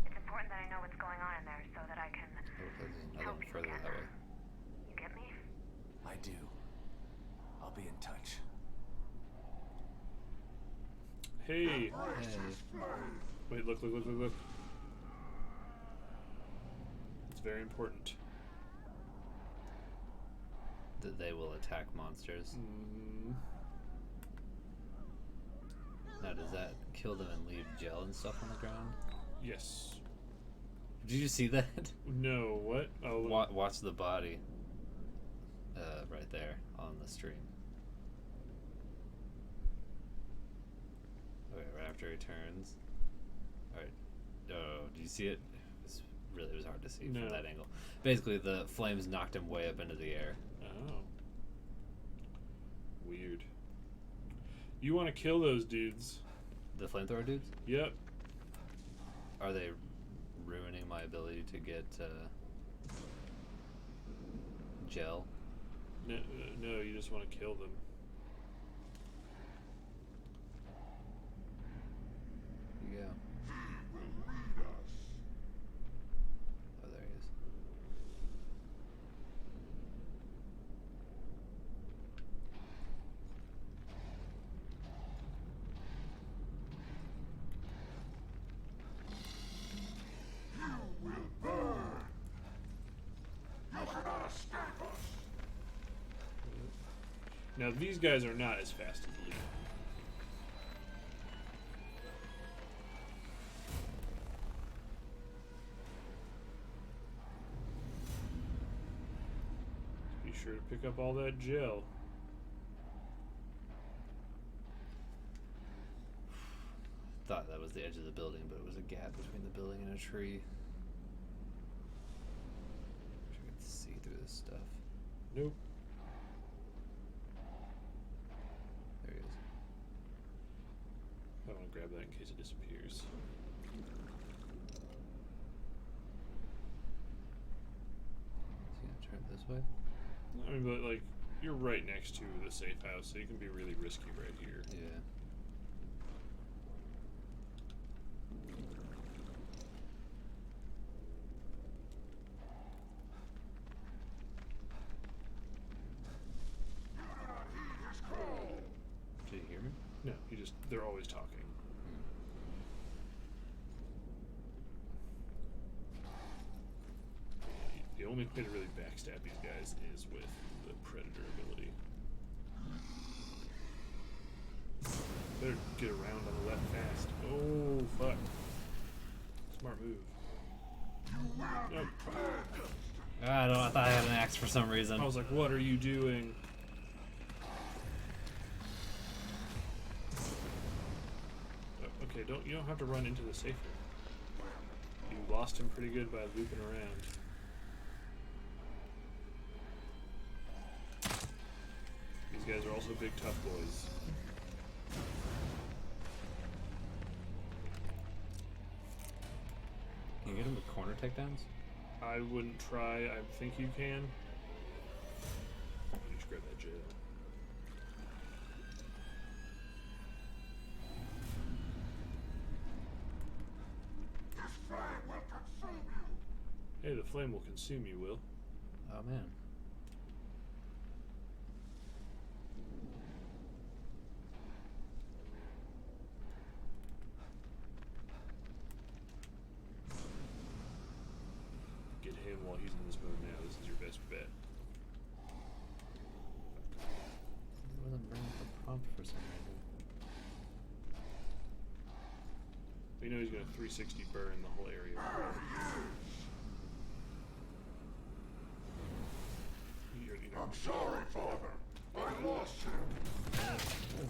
It's important that I know what's going on in there so that I can Oh, there's another help one you further again. that way. You get me? I do. I'll be in touch. Hey! Hey. Wait, look. It's very important. That they will attack monsters. Mm, Now, does that kill them and leave gel and stuff on the ground? yes. Did you see that? No, what? Oh, Watch the body. Right there on the stream. Okay, right after he turns. Alright. Oh, do you see it? It was hard to see No. from that angle. Basically, the flames knocked him way up into the air. Oh. Weird. You want to kill those dudes. The flamethrower dudes? Yep. Are they ruining my ability to get gel? No, you just want to kill them. Yeah. Oh, there he is. Now these guys are not as fast as Lee. Be sure to pick up all that gel. Thought that was the edge of the building, but it was a gap between the building and a tree. Wish I could see through this stuff. Nope. There he is. I want to grab that in case it disappears. Is he gonna turn this way? I mean, but like, you're right next to the safe house, so you can be really risky right here. Yeah. Did you hear me? No, they're always talking. The only way to really backstab these guys is with the Predator ability. Better get around on the left fast. Oh, fuck. Smart move. Nope. I don't know, I thought I had an axe for some reason. I was like, what are you doing? Oh, okay, you don't have to run into the safe room. You lost him pretty good by looping around. These guys are also big tough boys. Can you get him with corner takedowns? I wouldn't try. I think you can. You just grab that jail. This flame will consume you. Hey, the flame will consume you, Will. Oh man. Get him while he's in this mode now. This is your best bet. It wasn't bringing up a prompt for some reason. You know he's gonna 360 burn the whole area. I'm sorry, Father. I lost him.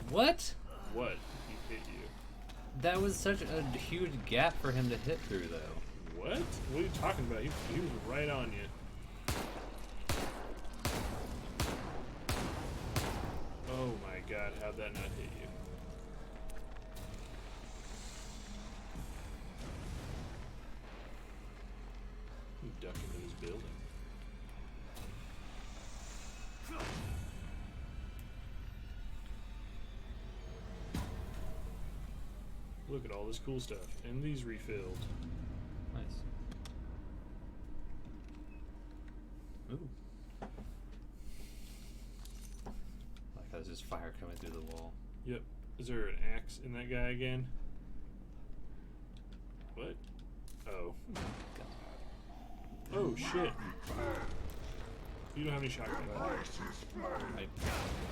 What? What? He hit you. That was such a huge gap for him to hit through, though. What? What are you talking about? He was right on you. Oh my god, how'd that not hit you? You duck into this building. Look at all this cool stuff. And these refilled. Nice. Ooh. Like how there's just fire coming through the wall. Yep. Is there an axe in that guy again? What? Oh. Oh shit. You don't have any shotgun.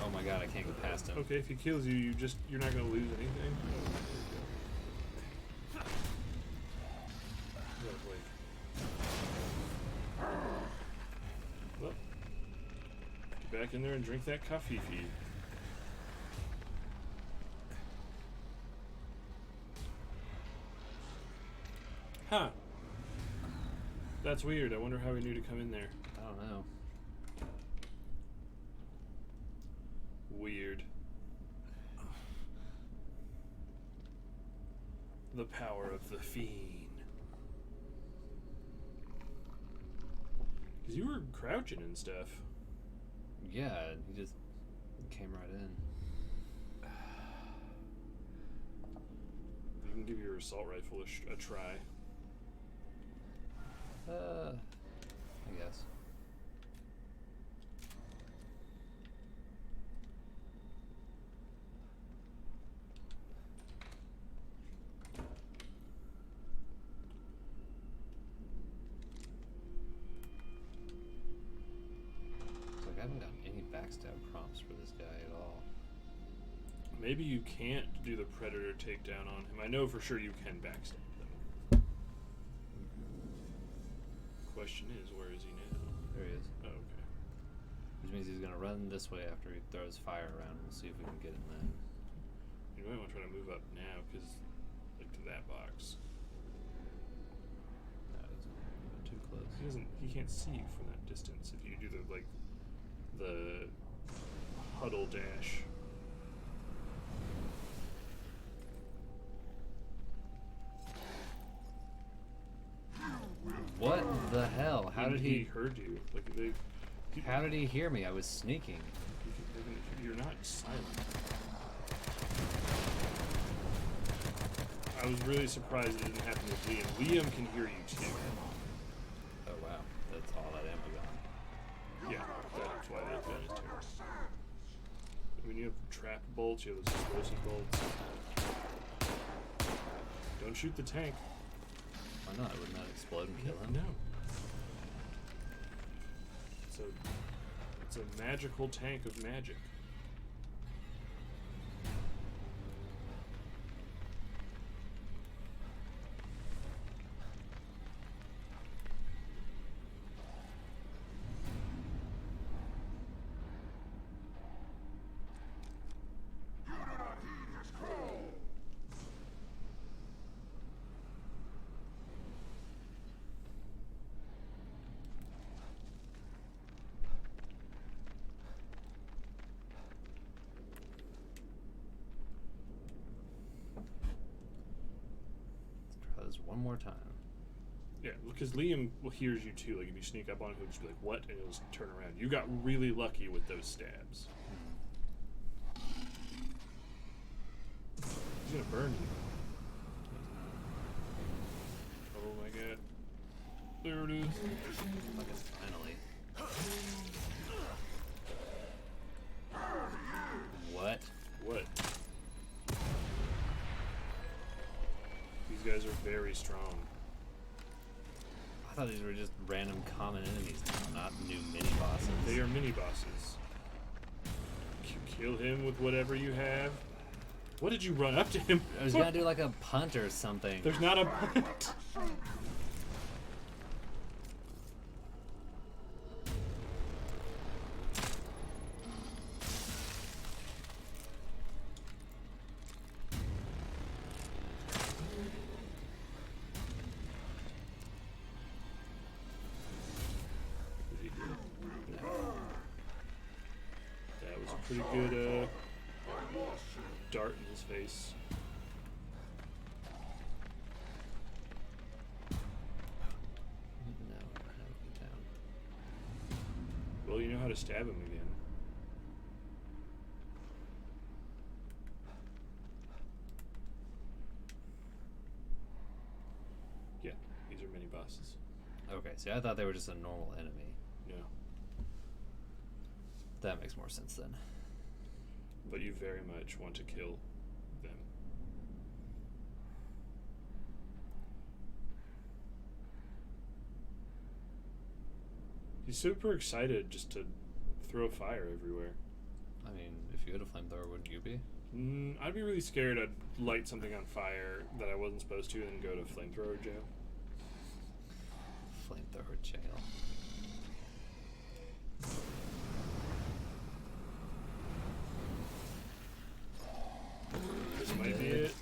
Oh my god, I can't get past him. Okay, if he kills you, you're not gonna lose anything. Well, get back in there and drink that coffee. Huh. That's weird. I wonder how he knew to come in there. I don't know. Weird. The power of the fiend. Because you were crouching and stuff. Yeah, he just came right in. You can give your assault rifle a try. I guess. It's like I haven't gotten any backstab prompts for this guy at all. Maybe you can't do the predator takedown on him. I know for sure you can backstab them. Question is, where is he now? There he is. Oh, okay. Which means he's gonna run this way after he throws fire around. We'll see if we can get him then. You might want to try to move up now, because, like, to that box. No, it's too close. He can't see you from that distance if you do the huddle dash. What the hell? How did he heard you? Like How did he hear me? I was sneaking. You're not silent. I was really surprised it didn't happen with Liam. Liam can hear you too. Oh wow, that's all that ammo gone. Yeah, that's why they've done it too. I mean, you have trap bolts, you have those explosive bolts. Don't shoot the tank. Why not? Wouldn't that explode and kill him? No. It's a magical tank of magic. Let's try this one more time. Yeah, because Liam hears you too. Like if you sneak up on him, he'll just be like, "What?" and he'll just turn around. You got really lucky with those stabs. He's gonna burn you. Oh my god! There it is. I guess finally. What? What? These guys are very strong. I thought these were just random common enemies now, not new mini bosses. They are mini bosses. Kill him with whatever you have. What did you run up to him? I was gonna do like a punt or something. There's not a punt. That was a pretty good dart in his face. No, down. Well, you know how to stab him again. Yeah, these are mini bosses. Okay, see, I thought they were just a normal enemy. Yeah. That makes more sense then. But you very much want to kill them. He's super excited just to throw fire everywhere. I mean, if you had a flamethrower, wouldn't you be? I'd be really scared I'd light something on fire that I wasn't supposed to and go to flamethrower jail. Flamethrower jail. This might be it.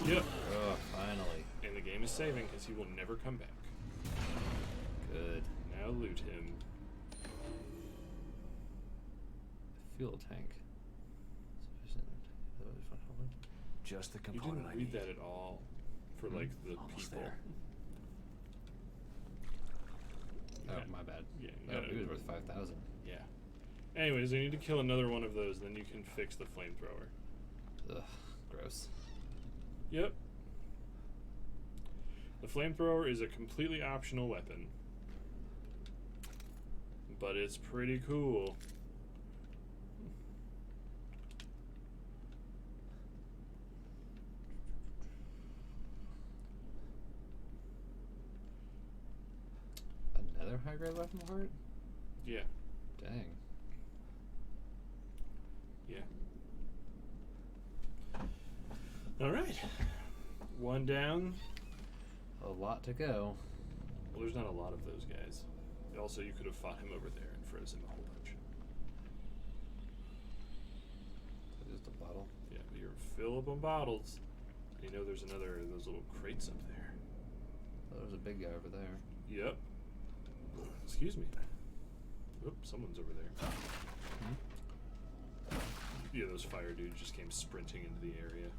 Yep. Oh, finally. And the game is saving because he will never come back. Good. Now loot him. Fuel tank. Sufficient. Just the You component didn't I read need. that at all for like the Almost people. there. Oh, Yeah. my bad. Yeah, you Oh, gotta- he was worth 5,000. Yeah. Anyways, I need to kill another one of those, then you can fix the flamethrower. Ugh, gross. Yep. The flamethrower is a completely optional weapon. But it's pretty cool. Another high-grade weapon heart? Yeah. Dang. Yeah. Alright. One down. A lot to go. Well, there's not a lot of those guys. Also, you could have fought him over there and froze him a whole bunch. Just a bottle. Yeah, but you're fill up on bottles. And you know there's another of those little crates up there. Oh, there's a big guy over there. Yep. Excuse me. Oop, someone's over there. Yeah, those fire dudes just came sprinting into the area.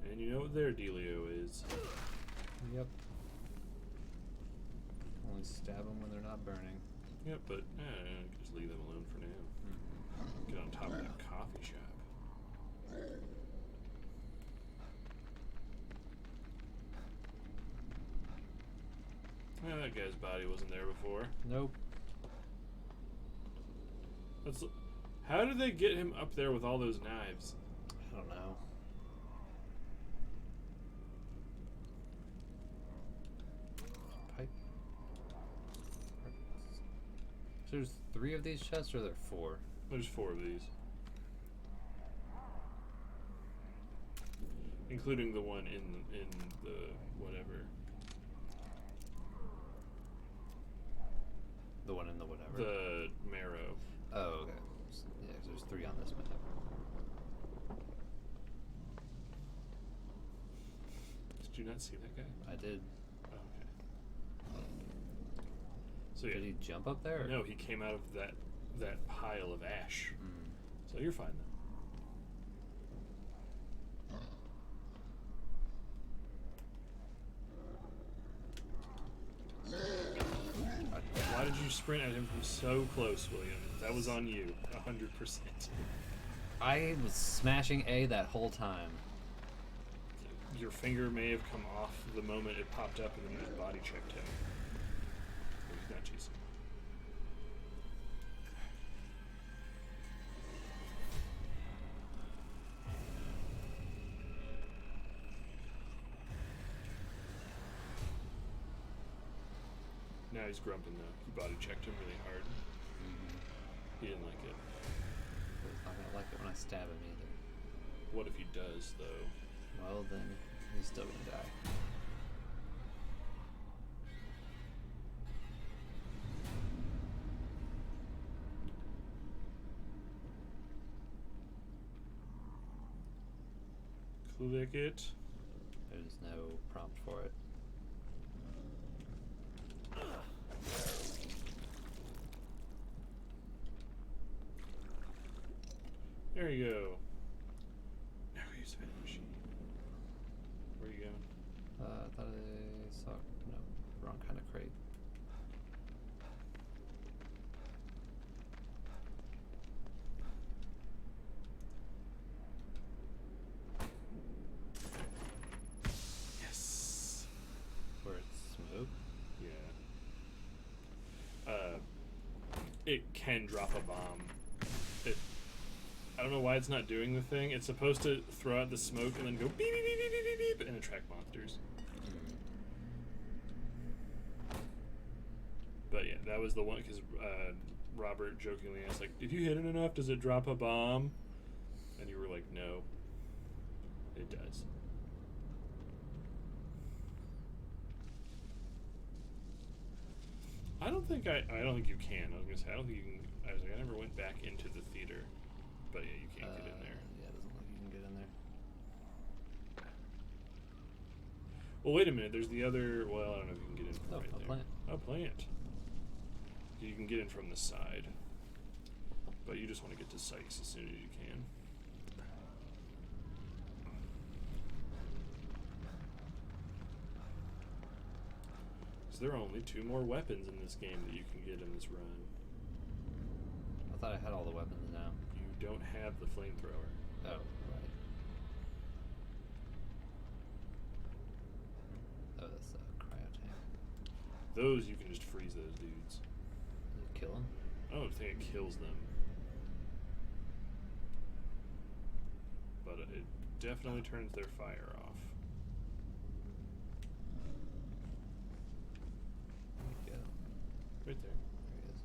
And you know what their dealio is. Yep. Only stab them when they're not burning. Yep, but just leave them alone for now. Get on top of that coffee shop. That guy's body wasn't there before. Nope. How did they get him up there with all those knives? I don't know. Pipe. So there's 3 of these chests, or are there 4? There's 4 of these. Including the one in the whatever. The one in the whatever. The marrow. Oh, okay. Yeah, 'cause there's 3 on this map. Did you not see that guy? I did. Oh, okay. So yeah. Did he jump up there? No, he came out of that pile of ash. Mm. So you're fine though. Why did you sprint at him from so close, William? That was on you, 100%. I was smashing A that whole time. Your finger may have come off the moment it popped up, and then you just body checked him. He's not cheesy. Now he's grumping though. He body checked him really hard. He didn't like it. He's not gonna like it when I stab him either. What if he does though? Well, then he's still gonna die. Click it. There's no prompt for it. There you go. Now use vending machine. Where are you going? I thought I saw no wrong kind of crate. Yes. Where it's smoke. Yeah. It can drop a bomb. I don't know why it's not doing the thing. It's supposed to throw out the smoke and then go beep beep beep beep beep beep, beep and attract monsters. But yeah, that was the one because Robert jokingly asked, like, if you hit it enough, does it drop a bomb? And you were like, no, it does. I don't think you can. I was gonna say I don't think you can. I was like, I never went back into the theater, but yeah, you can't get in there. Yeah, it doesn't look like you can get in there. Well, wait a minute. There's the other. Well, I don't know if you can get in from Oh, right a there. plant. Oh, plant. You can get in from the side, but you just want to get to Sykes as soon as you can. So there are only 2 more weapons in this game that you can get in this run. I thought I had all the weapons now. You don't have the flamethrower. Oh, right. Oh, that's a cryo tank. Those you can just freeze those dudes. Did it kill him? I don't think it kills them, but it definitely turns their fire off. Get him. Right there. There he is.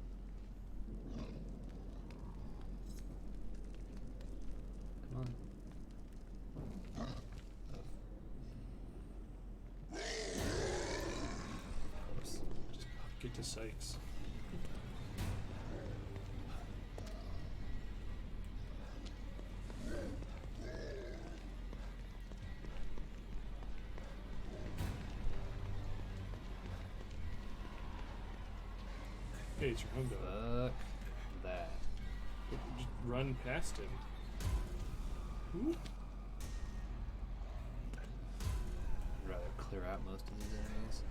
Come on. Just get to Sykes. Hey, it's your home dog. Fuck that. Just run past him. Ooh. I'd rather clear out most of these enemies.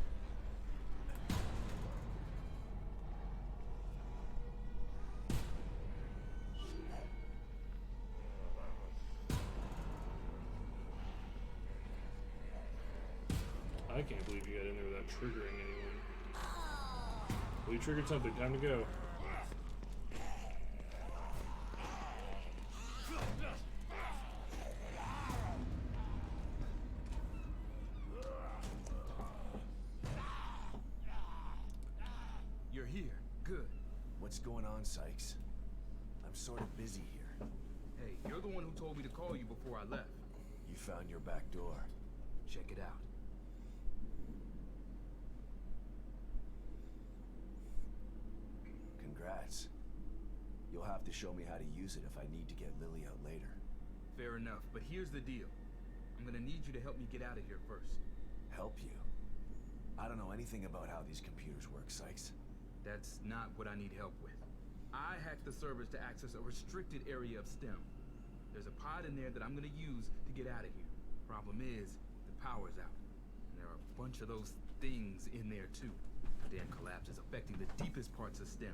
I can't believe you got in there without triggering anyone. Well, you triggered something. Time to go. You're here. Good. What's going on, Sykes? I'm sort of busy here. Hey, you're the one who told me to call you before I left. You found your back door. Check it out. Congrats. You'll have to show me how to use it if I need to get Lily out later. Fair enough, but here's the deal. I'm gonna need you to help me get out of here first. Help you? I don't know anything about how these computers work, Sykes. That's not what I need help with. I hacked the servers to access a restricted area of STEM. There's a pod in there that I'm gonna use to get out of here. Problem is, the power's out. And there are a bunch of those things in there too. Damn collapse is affecting the deepest parts of STEM.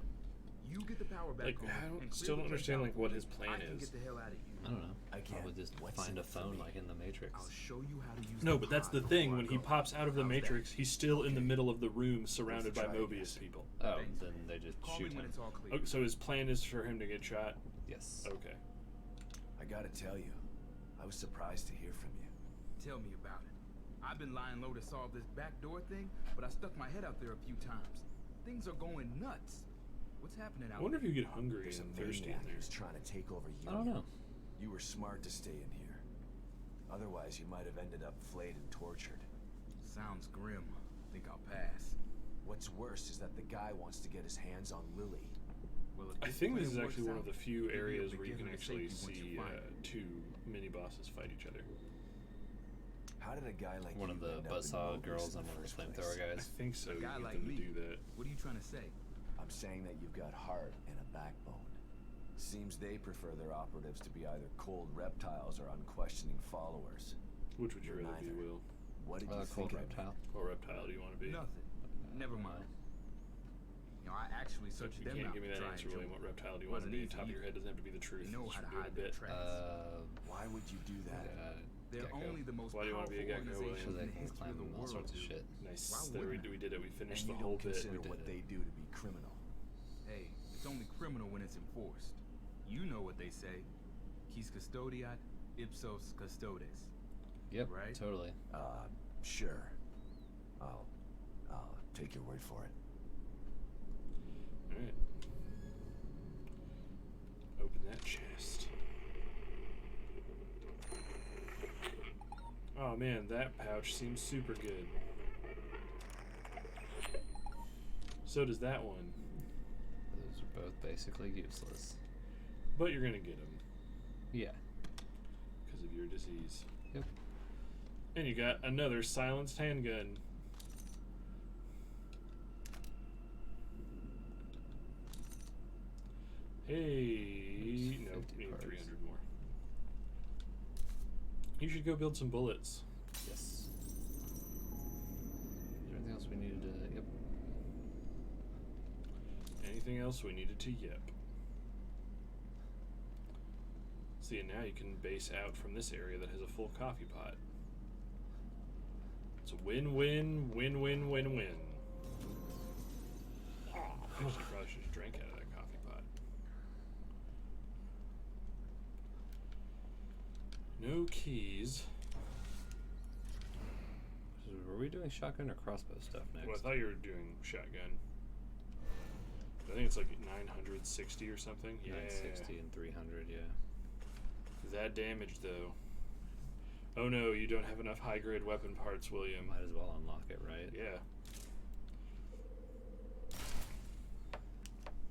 You get the power back Like, on. I and don't, clear still the don't place understand out like for what me. his plan I can is. get the hell out of here. I don't know. I can't. Probably just What's find in a it for phone me? like in the Matrix. I'll show you how to use No, the but that's pod the thing. before When I he go. pops out of the How's that? Matrix, he's still in the Okay. middle of the room surrounded by try it, Mobius yes. people. Oh, Thanks. then they just Call shoot me when him. it's all clear. Oh, so his plan is for him to get shot? Yes. Okay. I gotta tell you, I was surprised to hear from you. Tell me about it. I've been lying low to solve this backdoor thing, but I stuck my head out there a few times. Things are going nuts. What's happening I out wonder if there? you get hungry There's a and thirsty in maniac there. who's trying to take over you. I don't know. You were smart to stay in here. Otherwise, you might have ended up flayed and tortured. Sounds grim. Think I'll pass. What's worse is that the guy wants to get his hands on Lily. Well, if I this think plan this is works actually one of out, the few you'll be able areas to where you get can her to actually safety once you see find her. two mini bosses fight each other. How did a guy like One you of the end up in buzzsaw Mobius girls in and the one of the first flamethrower place? I guys. think so. A You guy get like them to me. do that. What are you trying to say? I'm saying that you've got heart and a backbone. Seems they prefer their operatives to be either cold reptiles or unquestioning followers. Which would you You're rather be, neither. Will? What did you Cold think? reptile. What reptile do you want to be? Nothing. Never mind. You know, I actually So if searched you them can't out give me to that try answer, and William. join. What reptile do you want to Wasn't be? easy Top of your either. head doesn't have to be the truth. They know Just how to doing a hide their bit. tracks. Why would you do that? They're Gecko. only the most Why do you want to be a powerful gecko, organization So they in the can history climb of the all world, sorts of dude. shit. Nice. Why There wouldn't we did it. We finished And the you whole don't bit. consider We what did they it. do to be criminal. Hey, it's only criminal when it's enforced. You know what they say. Quis custodiat, ipsos custodes. Yep. Right? Totally. Sure. I'll take your word for it. Alright. Open that chest. Oh man, that pouch seems super good. So does that one. Those are both basically useless. But you're gonna get them Yeah. because of your disease. Yep. And you got another silenced handgun. Hey, There's nope, 50 we need parts. 300 more. You should go build some bullets. Yes. Anything else we needed to? Yep. Anything else we needed to yep. See, and now you can base out from this area that has a full coffee pot. It's a win-win, win-win, win-win. Actually, probably should have drank out of that coffee pot. No keys. So were we doing shotgun or crossbow stuff next? Well, I thought you were doing shotgun. I think it's like 960 or something. Yeah. 960 and 300, yeah. That damage, though. Oh no, you don't have enough high-grade weapon parts, William. Might as well unlock it, right? Yeah.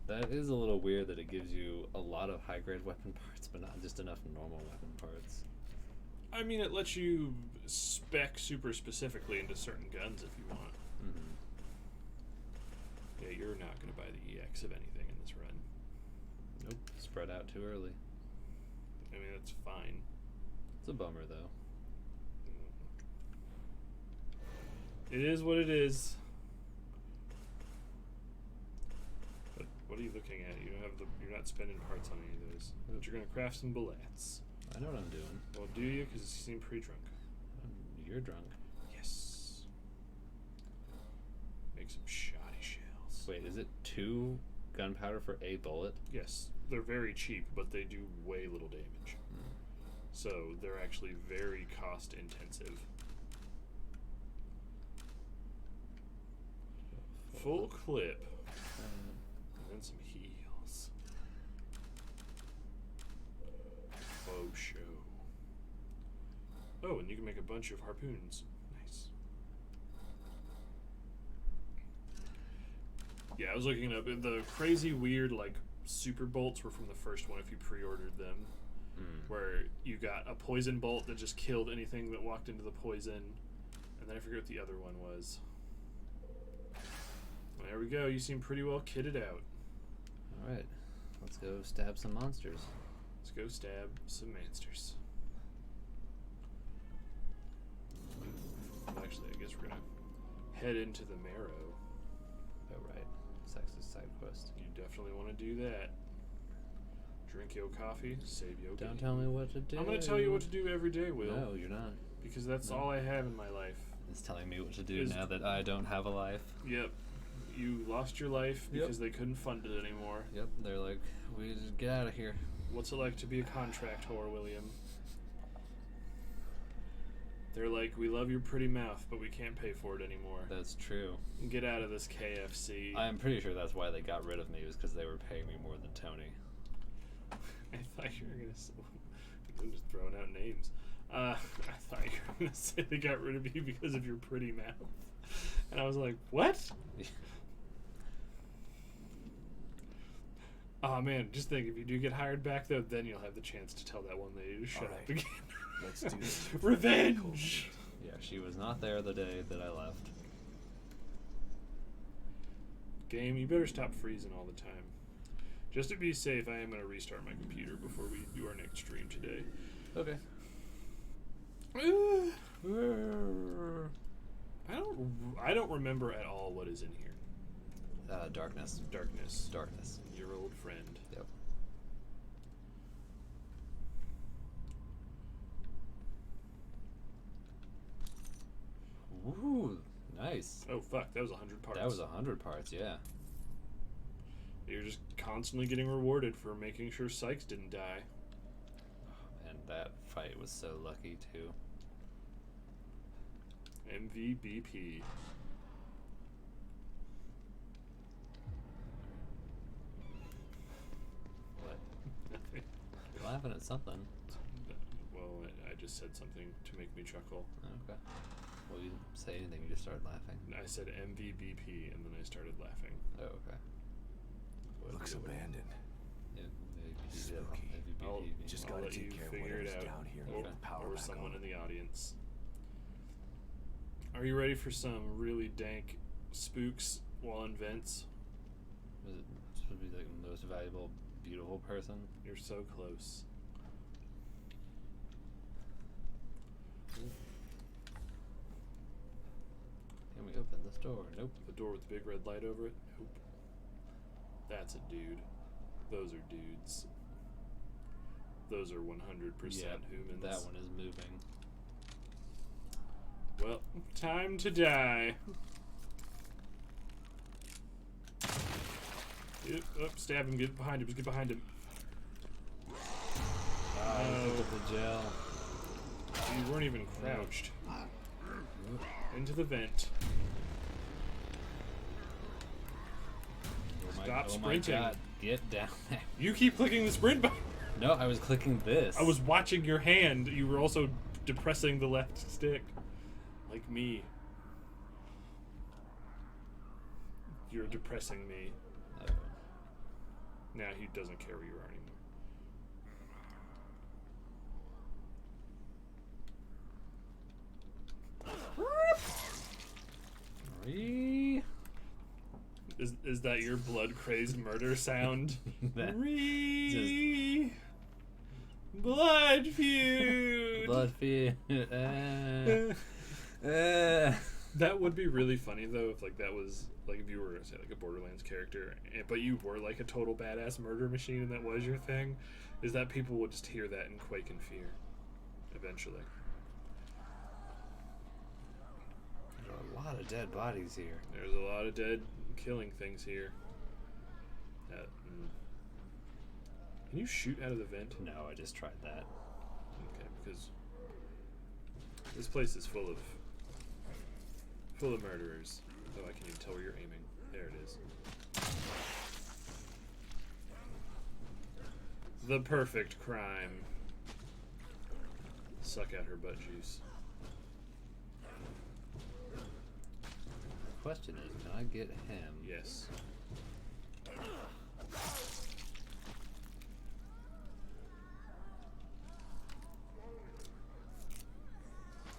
That is a little weird that it gives you a lot of high-grade weapon parts, but not just enough normal weapon parts. I mean, it lets you spec super specifically into certain guns if you want. Mm-hmm. Yeah, you're not going to buy the EX of anything in this run. Nope. Spread out too early. I mean, that's fine. It's a bummer, though. It is what it is. But what are you looking at? You don't have the. You're not spending parts on any of those. But you're going to craft some bullets. I know what I'm doing. Well, do you? Because you seem pretty drunk. You're drunk. Yes. Make some shoddy shells. Wait, is it 2 gunpowder for a bullet? Yes, they're very cheap, but they do way little damage. So they're actually very cost intensive. Full clip. And then some heals. Faux show. Oh, and you can make a bunch of harpoons. Nice. Yeah, I was looking up. The crazy, weird, like, super bolts were from the first one if you pre-ordered them. Where you got a poison bolt that just killed anything that walked into the poison. And then I forget what the other one was. Well, there we go. You seem pretty well kitted out. Alright. Let's go stab some monsters. Let's go stab some monsters. Well, actually, I guess we're going to head into the marrow. Oh, right. Sexist side quest. You definitely want to do that. Drink your coffee, save your Don't game. tell me what to do. I'm going to tell you what to do every day, Will. No, you're not. Because that's No. all I have in my life. It's telling me what to do now that I don't have a life. Yep. You lost your life Yep. because they couldn't fund it anymore. Yep, they're like, we just get out of here. What's it like to be a contract whore, William? They're like, we love your pretty mouth, but we can't pay for it anymore. That's true. Get out of this KFC. I'm pretty sure that's why they got rid of me, was because they were paying me more than Tony. I thought you were going to say... I'm just throwing out names. I thought you were going to say they got rid of you because of your pretty mouth. And I was like, what? Oh man, just think, if you do get hired back though, then you'll have the chance to tell that one lady to shut up again. Let's do this. Revenge! Yeah, she was not there the day that I left. Game, you better stop freezing all the time. Just to be safe, I am going to restart my computer before we do our next stream today. Okay. I don't remember at all what is in here. Darkness. Darkness. Your old friend. Yep. Ooh, nice. Oh fuck, that was 100 parts. That was 100 parts, yeah. You're just constantly getting rewarded for making sure Sykes didn't die. And that fight was so lucky too. MVBP. What? Nothing. You're laughing at something. Well, I just said something to make me chuckle. Okay. Well, you didn't say anything, you just started laughing. I said MVBP and then I started laughing. Oh, okay. Looks abandoned. Spooky. I'll Just I'll gotta let you take care of figure it whatever's out. down here. Or, Get the power or back someone on. in the audience. Are you ready for some really dank spooks while in vents? Was it supposed to be like the most valuable, beautiful person? You're so close. Can we open this door? Nope. The door with the big red light over it? Nope. That's a dude. Those are dudes. Those are 100% humans. That one is moving. Well, time to die. Yep, stab him, get behind him, just get behind him. Into the jail. You weren't even crouched. Into the vent. Stop sprinting. My God. Get down there. You keep clicking the sprint button. No, I was clicking this. I was watching your hand. You were also depressing the left stick. Like me. You're depressing me. Oh. Now he doesn't care where you are anymore. Is that your blood crazed murder sound? Blood feud. Blood feud. That would be really funny though if like that was like if you were say like a Borderlands character, but you were like a total badass murder machine and that was your thing. Is that people would just hear that and quake in fear eventually. There are a lot of dead bodies here. There's a lot of dead killing things here. Can you shoot out of the vent? No, I just tried that. Okay, because this place is full of murderers. Oh, I can even tell where you're aiming. There it is. The perfect crime. Suck out her butt juice. The question is, can I get him? Yes.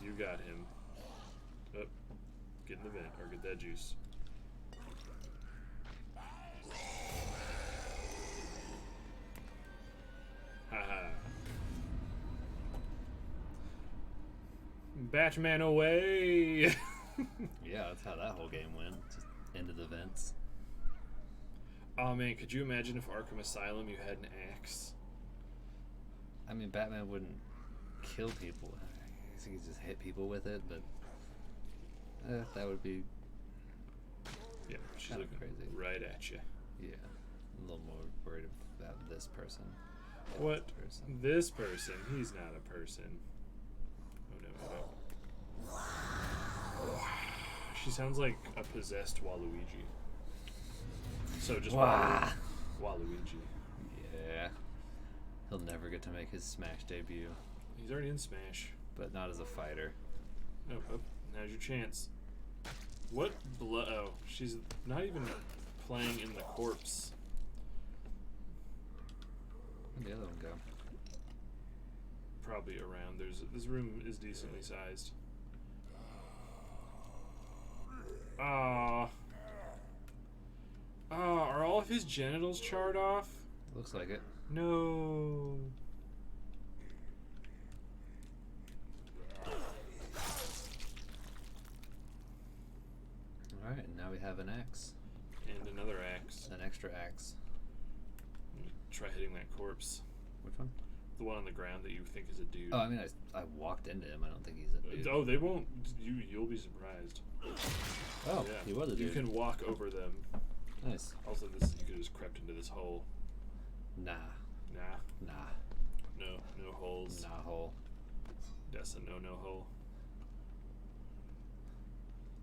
You got him. Up. Get in the vent, or get that juice. Haha. Batman away! Yeah, that's how that whole game went. Just into the vents. Oh man, could you imagine if Arkham Asylum you had an axe? I mean, Batman wouldn't kill people. I guess he could just hit people with it, but that would be Yeah, she's kinda looking crazy. right at you. Yeah, a little more worried about this person. What? Person. This person? He's not a person. Oh no. She sounds like a possessed Waluigi. So just Wah. Waluigi. Yeah, he'll never get to make his Smash debut, He's already in Smash. but not as a fighter. Oh, now's your chance. What blood? Oh, she's not even playing in the corpse. Where'd the other one go? Probably around. This room is decently sized. Ah. Are all of his genitals charred off? Looks like it. No. All right, and now we have an axe, And another axe. an extra axe. Try hitting that corpse. Which one? The one on the ground that you think is a dude. Oh, I mean, I walked into him. I don't think he's a dude. Oh, they won't. You'll be surprised. Oh, Yeah. he was a dude. You can walk over them. Nice. Also, you could have just crept into this hole. Nah. Nah. Nah. No holes. Nah hole. That's a no hole.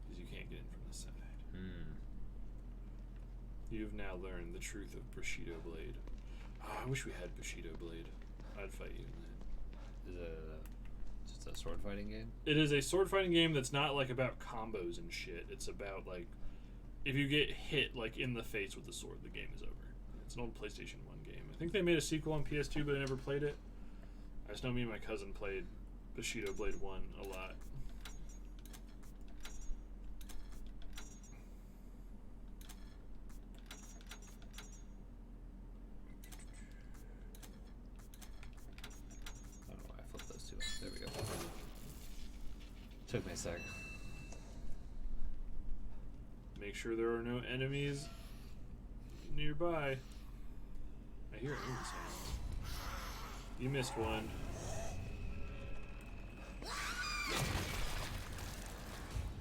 Because you can't get in from this side. You've now learned the truth of Bushido Blade. Oh, I wish we had Bushido Blade. I'd fight you in that. Is it just a sword fighting game? It is a sword fighting game that's not like about combos and shit. It's about like if you get hit like in the face with the sword, the game is over. It's an old PlayStation 1 game. I think they made a sequel on PS2, but I never played it. I just know me and my cousin played Bushido Blade 1 a lot. I don't know why I flipped those two. There we go. Took me a sec. Make sure there are no enemies nearby. I hear enemy sounds. You missed one.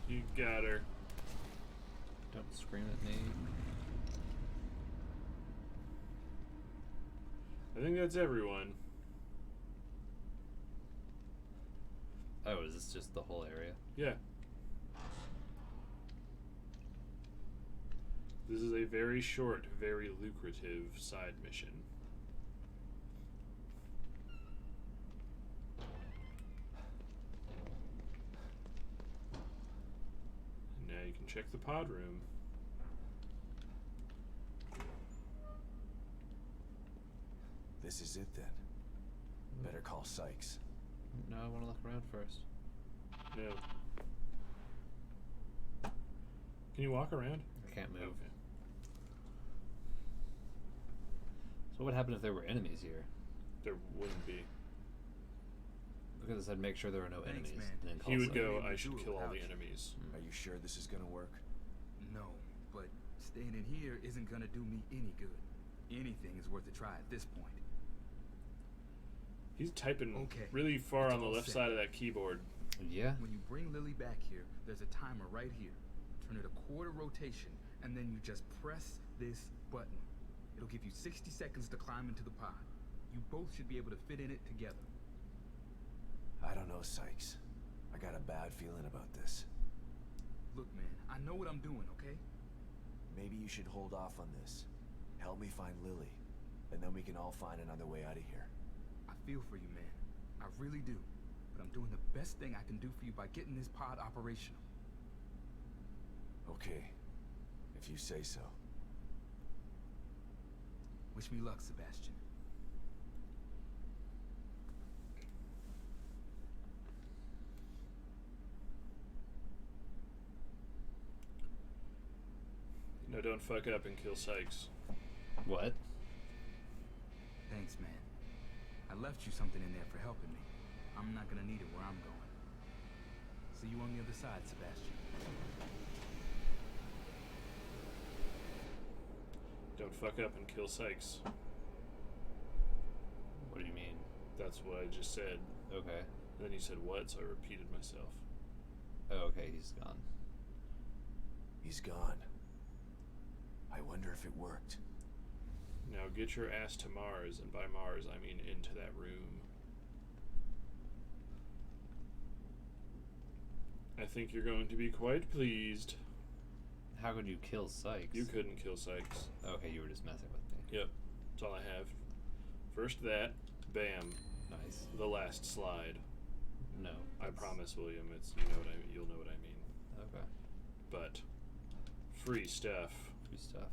You got her. Don't scream at me. I think that's everyone. Oh, is this just the whole area? Yeah. This is a very short, very lucrative side mission. And now you can check the pod room. This is it then. Better call Sykes. No, I want to look around first. No. Can you walk around? I can't move. Okay. So what happened if there were enemies here? There wouldn't be. Because it said make sure there are no Thanks, enemies. man. And then call He would Sykes. go, able I to should do it kill all the without you." enemies. Are you sure this is gonna work? No, but staying in here isn't gonna do me any good. Anything is worth a try at this point. He's typing Okay, really far it's on the all left set. side of that keyboard. Yeah. When you bring Lily back here, there's a timer right here. Turn it a quarter rotation, and then you just press this button. It'll give you 60 seconds to climb into the pod. You both should be able to fit in it together. I don't know, Sykes. I got a bad feeling about this. Look, man, I know what I'm doing, okay? Maybe you should hold off on this. Help me find Lily, and then we can all find another way out of here. I feel for you, man. I really do. But I'm doing the best thing I can do for you by getting this pod operational. Okay, if you say so. Wish me luck, Sebastian. No, don't fuck up and kill Sykes. What? Thanks, man. I left you something in there for helping me. I'm not gonna need it where I'm going. See you on the other side, Sebastian. Don't fuck up and kill Sykes. What do you mean? That's what I just said. Okay. Then you said what, so I repeated myself. Oh, okay, he's gone. He's gone. I wonder if it worked. Now get your ass to Mars, and by Mars I mean into that room. I think you're going to be quite pleased. How could you kill Sykes? You couldn't kill Sykes. Okay, you were just messing with me. Yep, that's all I have. First that, bam. Nice. The last slide. No. I promise, William. It's you'll know what I mean. Okay. But free stuff. Free stuff.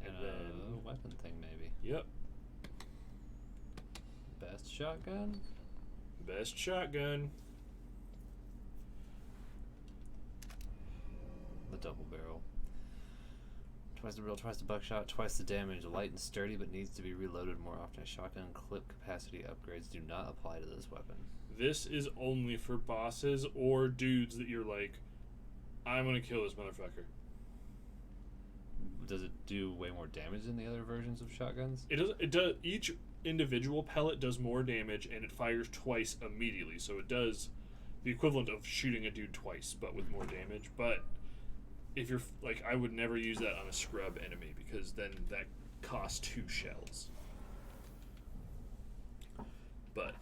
And And then a weapon thing, maybe. Yep. Best shotgun. Best shotgun. The double barrel. Twice the barrel, twice the buckshot, twice the damage. Light and sturdy, but needs to be reloaded more often. Shotgun clip capacity upgrades do not apply to this weapon. This is only for bosses or dudes that you're like, I'm gonna kill this motherfucker. Does it do way more damage than the other versions of shotguns? It does. It does. Each individual pellet does more damage, and it fires twice immediately. So it does the equivalent of shooting a dude twice, but with more damage. But if you're like, I would never use that on a scrub enemy because then that costs 2 shells. But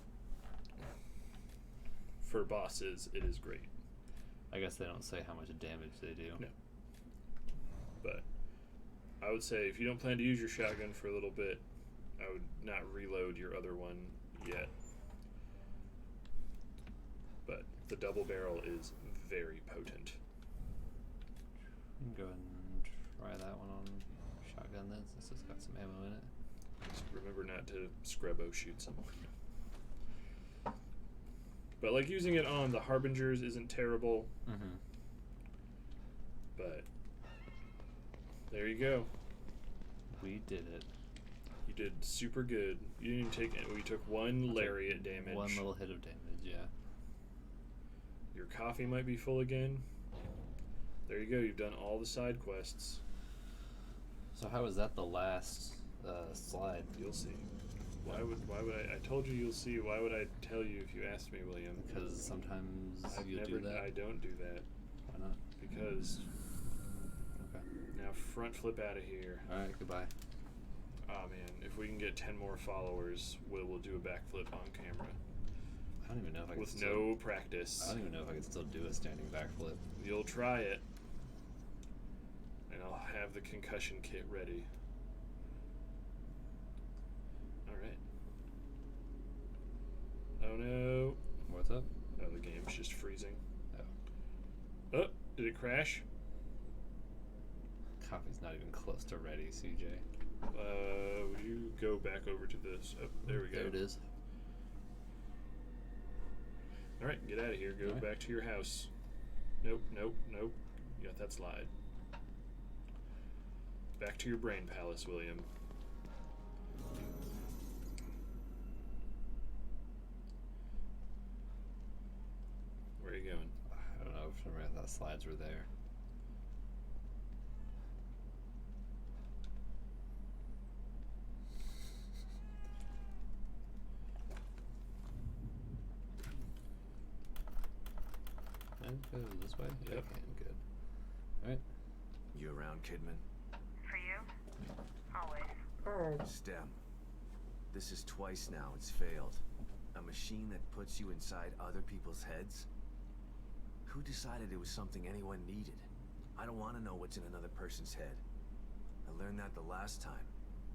for bosses, it is great. I guess they don't say how much damage they do. No. But I would say if you don't plan to use your shotgun for a little bit, I would not reload your other one yet. But the double barrel is very potent. You can go ahead and try that one on shotgun then, since it's got some ammo in it. Just remember not to scrubbo shoot someone. But like using it on the Harbingers isn't terrible. Mm-hmm. But there you go. We did it. You did super good. You didn't even take it. We took 1 lariat damage. 1 little hit of damage, yeah. Your coffee might be full again. There you go. You've done all the side quests. So how is that the last slide? You'll see. Why would I told you you'll see. Why would I tell you if you asked me, William? Because sometimes you never do that. I don't do that. Why not? Because Okay. now front flip out of here. All right. Goodbye. Oh man, if we can get 10 more followers, we'll do a backflip on camera. I don't even know if I can With still, no practice. I don't even know if I can still do a standing backflip. You'll try it. And I'll have the concussion kit ready. Alright. Oh no. What's up? Oh, the game's just freezing. Oh. Oh, did it crash? Coffee's not even close to ready, CJ. Would you go back over to this? Oh, there we go. There it is. Alright, get out of here. Go Alright. back to your house. Nope, nope, nope. You got that slide. Back to your brain palace, William. Where are you going? I don't know if I thought slides were there. And go this way? Yep. Okay, good. Alright. You around, Kidman? For you? Always. STEM. This is twice now it's failed. A machine that puts you inside other people's heads? Who decided it was something anyone needed? I don't want to know what's in another person's head. I learned that the last time.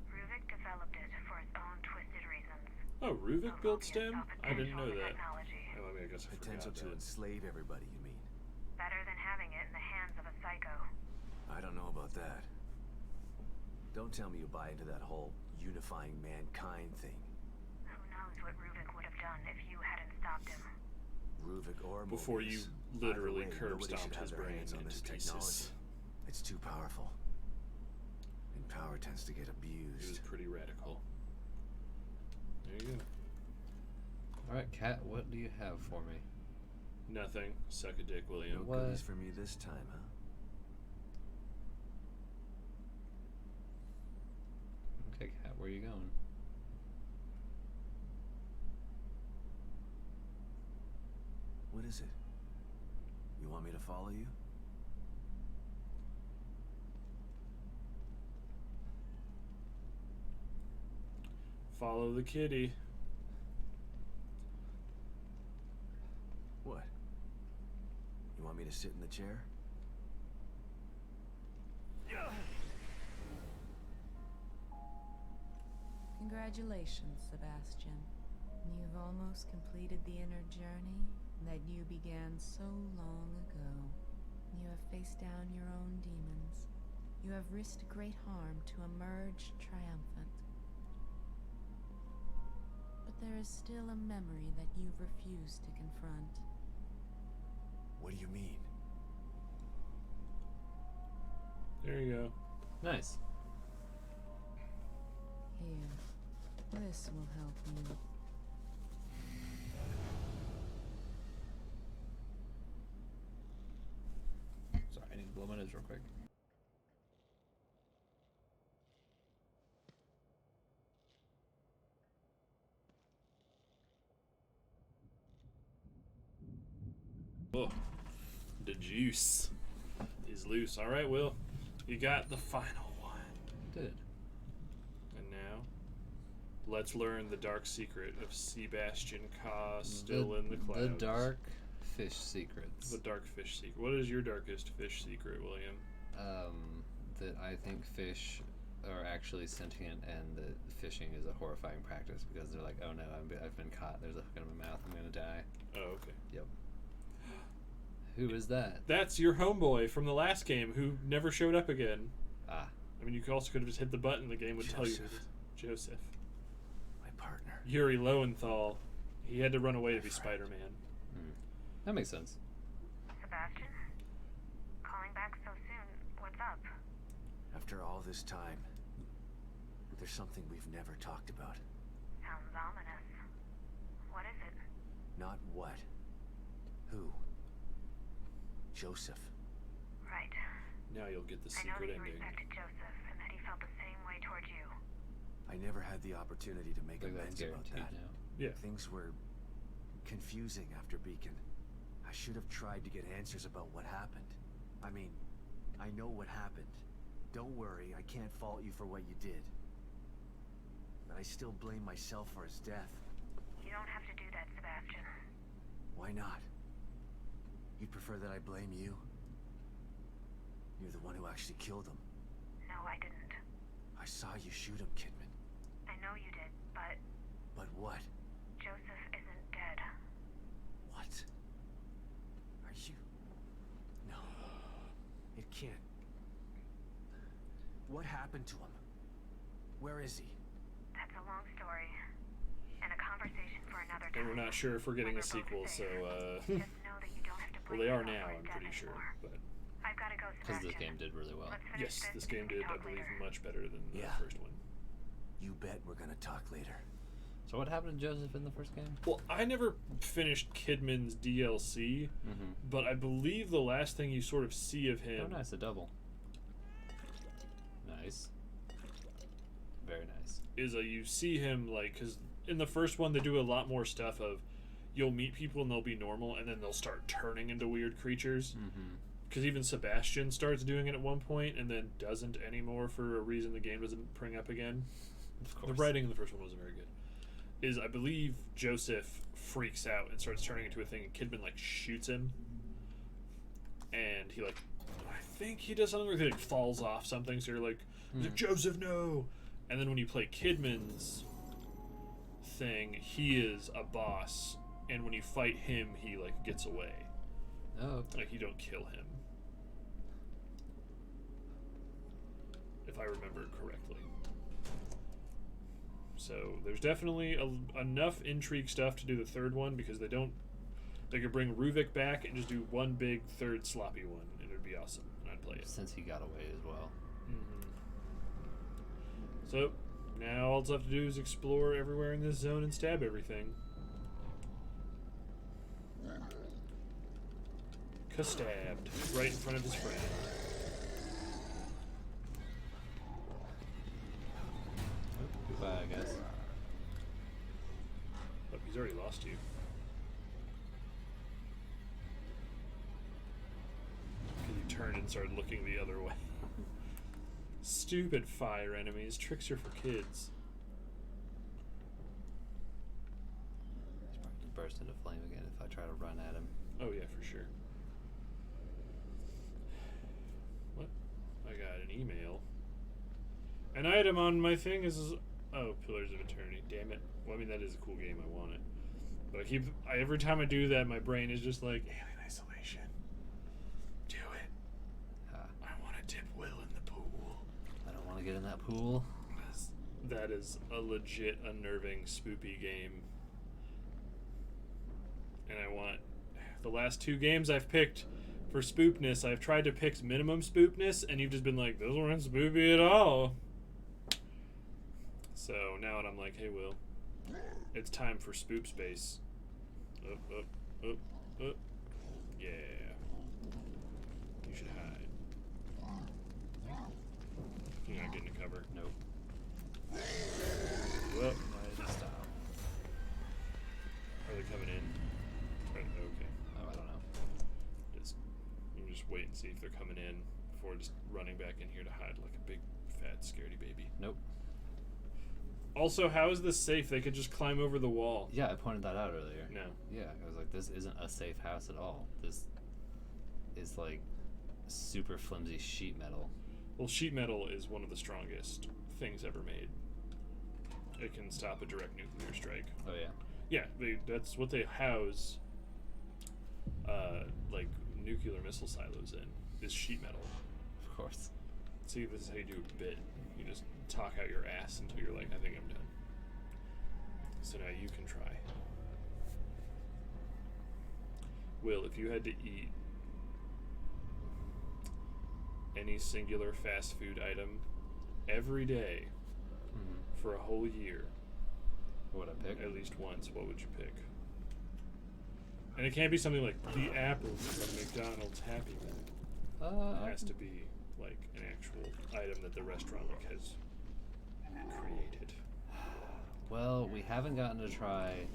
Ruvik developed it for his own twisted reasons. Oh, Ruvik built STEM? I didn't know that. Technology. Oh, I mean, I guess I Potential forgot to that. enslave everybody, you mean? Better than having it in the hands of a psycho. I don't know about that. Don't tell me you buy into that whole unifying mankind thing. Who knows what Ruvik would have done if you hadn't stopped him. Ruvik or Before you Mobius. literally Either way, curb nobody stomped should have his their brain hands on into this pieces. technology. It's too powerful. And power tends to get It was abused. pretty radical. There you go. Alright, Kat, what do you have for me? Nothing. Suck a dick, William. No What? goodies for me this time, huh? Where are you going? What is it? You want me to follow you? Follow the kitty. What? You want me to sit in the chair? Congratulations, Sebastian. You've almost completed the inner journey that you began so long ago. You have faced down your own demons. You have risked great harm to emerge triumphant. But there is still a memory that you've refused to confront. What do you mean? There you go. Nice. Here, this will help you. Sorry, I need to blow my nose real quick. Oh, the juice is loose. All right, Will, you got the final one. Did. And now, let's learn the dark secret of Sebastian Ka still in the clouds. The dark fish secrets. The dark fish secret. What is your darkest fish secret, William? That I think fish are actually sentient, and that fishing is a horrifying practice because they're like, oh no, I've been caught. There's a hook in my mouth. I'm gonna die. Oh, okay. Yep. Who is that? That's your homeboy from the last game who never showed up again. Ah. I mean, you also could have just hit the button. The game would tell you. Joseph. My partner. Yuri Lowenthal. He had to run away to be Spider-Man. That makes sense. Sebastian? Calling back so soon. What's up? After all this time, there's something we've never talked about. Sounds ominous. What is it? Not what. Who? Joseph. Right. Now you'll get the I know secret that you ending. respected Joseph and that he felt the same way toward you. I never had the opportunity to make I think that's amends about that. guaranteed now. Yeah. Things were confusing after Beacon. I should have tried to get answers about what happened. I mean, I know what happened. Don't worry, I can't fault you for what you did. But I still blame myself for his death. You don't have to do that, Sebastian. Why not? You'd prefer that I blame you? You're the one who actually killed him. No, I didn't. I saw you shoot him, Kidman. I know you did, but But what? Joseph isn't dead. What? Are you... No. It can't. What happened to him? Where is he? That's a long story. And a conversation for another time. And we're not sure if we're getting a sequel, so, Just know that you don't have to well, blame they are yourself now, for his I'm death pretty sure. anymore. But I've got to go, Because Sebastian. this game did really well. Let's finish yes, this and game we can did, I talk believe, later. much better than the first one. You bet we're gonna talk later. So what happened to Joseph in the first game? Well, I never finished Kidman's DLC, but I believe the last thing you sort of see of him... Oh, nice, a double. Nice. Very nice. Is you see him, like, because in the first one they do a lot more stuff of you'll meet people and they'll be normal and then they'll start turning into weird creatures. Because even Sebastian starts doing it at one point and then doesn't anymore for a reason the game doesn't bring up again. Of course. The writing in the first one wasn't very good. Is I believe Joseph freaks out and starts turning into a thing and Kidman like shoots him. And he like, I think he does something where he like falls off something, so you're like, he's like, Joseph, no! And then when you play Kidman's thing, he is a boss, and when you fight him, he like gets away. Oh, okay. Like you don't kill him. If I remember correctly. So there's definitely enough intrigue stuff to do the third one because they could bring Ruvik back and just do one big third sloppy one and it would be awesome and I'd play it. Since he got away as well. So now all I have to do is explore everywhere in this zone and stab everything. Stabbed right in front of his friend. He's already lost you. Because you turned and started looking the other way. Stupid fire enemies. Tricks are for kids. He's probably gonna burst into flame again if I try to run at him. Oh yeah, for sure. What? I got an email. An item on my thing is... Oh, Pillars of Eternity. Damn it. Well, I mean, that is a cool game. I want it. But every time I do that, my brain is just like, Alien Isolation. Do it. I want to dip Will in the pool. I don't want to get in that pool. That is a legit unnerving, spoopy game. And I want... The last 2 games I've picked for spoopness, I've tried to pick minimum spoopness, and you've just been like, those weren't spoopy at all. So now I'm like, hey, Will, it's time for spoop space. Up, up, up, up. Yeah. You should hide. You're not getting a cover. Nope. Well, why did it stop? Are they coming in? Right, okay. Oh, I don't know. You just wait and see if they're coming in before just running back in here to hide like a big, fat, scaredy baby. Nope. Also, how is this safe? They could just climb over the wall. Yeah, I pointed that out earlier. No. Yeah, I was like, this isn't a safe house at all. This is like super flimsy sheet metal. Well, sheet metal is one of the strongest things ever made. It can stop a direct nuclear strike. Oh, yeah? Yeah, that's what they house, like, nuclear missile silos in, is sheet metal. Of course. See, this is how you do a bit. You just talk out your ass until you're like, I think I'm done. So now you can try. Will, if you had to eat any singular fast food item every day for a whole year, what would I pick? At least once, what would you pick? And it can't be something like the apples from McDonald's Happy Meal. It has to be like an actual item that the restaurant has created. Well, we haven't gotten to try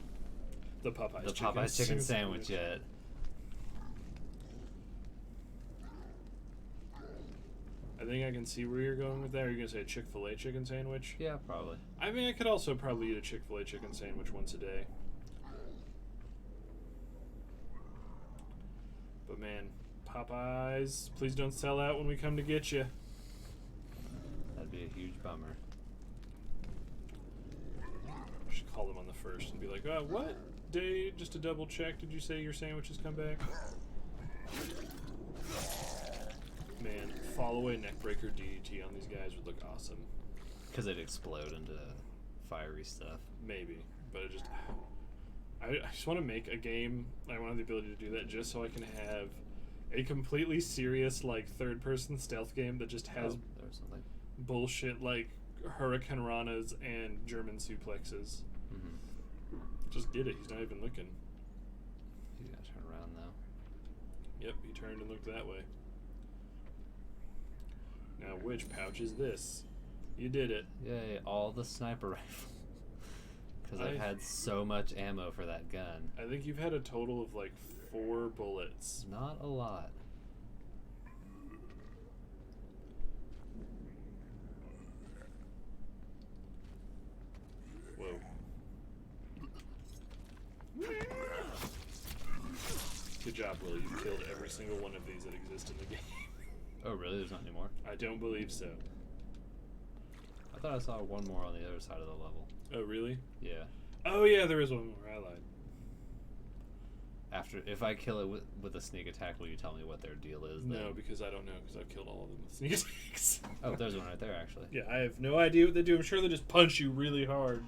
the Popeyes chicken sandwich yet. I think I can see where you're going with that. Are you going to say Chick-fil-A chicken sandwich? Yeah, probably. I mean, I could also probably eat a Chick-fil-A chicken sandwich once a day. But man, Popeyes, please don't sell out when we come to get you. That'd be a huge bummer. I should call them on the first and be like, what day, just to double check, did you say your sandwiches come back? Man, fall away neckbreaker DDT on these guys would look awesome. Because they'd explode into fiery stuff. Maybe, but it just... I just want to make a game. I want the ability to do that just so I can have a completely serious, like, third-person stealth game that just has bullshit like Hurricane Ranas and German suplexes. Just get it. He's not even looking. He's got to turn around now. Yep, he turned and looked that way. Now, which pouch is this? You did it. Yay, all the sniper rifle. Because I've had so much ammo for that gun. I think you've had a total of like 4 bullets. Not a lot. Whoa. Good job, Will. You've killed every single one of these that exist in the game. Oh, really? There's not any more? I don't believe so. I thought I saw one more on the other side of the level. Oh, really? Yeah. Oh, yeah, there is one more. I lied. If I kill it with a sneak attack, will you tell me what their deal is? No, then? because I don't know, because I've killed all of them with sneak attacks. Oh, there's one right there, actually. Yeah, I have no idea what they do. I'm sure they just punch you really hard.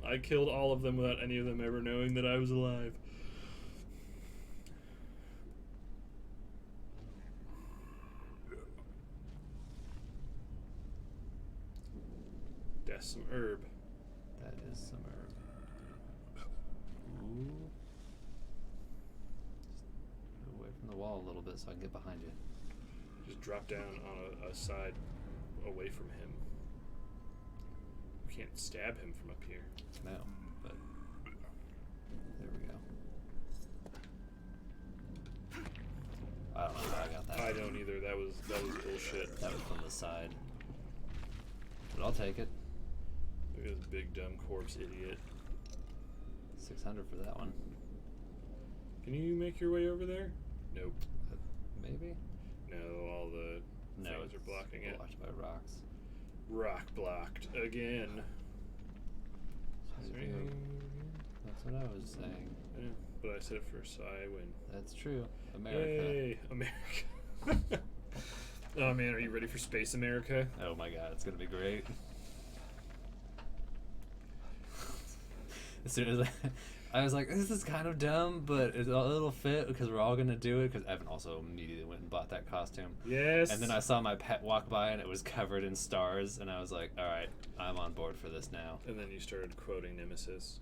I killed all of them without any of them ever knowing that I was alive. That's some herb. That is some herb. Ooh. Just away from the wall a little bit so I can get behind you. Just drop down on a side away from him. You can't stab him from up here. No, but there we go. I don't know how I got that. I don't either. That was bullshit. That was from the side. But I'll take it. Look at this big dumb corpse idiot. 600 for that one. Can you make your way over there? Nope. Maybe? No, all the No, things are blocking it. Blocked by rocks. Rock blocked again. Is there anything? That's what I was saying. Yeah, but I said it first, so I win. That's true. America. Yay, America. Oh man, are you ready for Space America? Oh my god, it's gonna be great. As soon as I was like, this is kind of dumb, but it'll fit because we're all gonna do it. Because Evan also immediately went and bought that costume. Yes. And then I saw my pet walk by and it was covered in stars, and I was like, all right, I'm on board for this now. And then you started quoting Nemesis.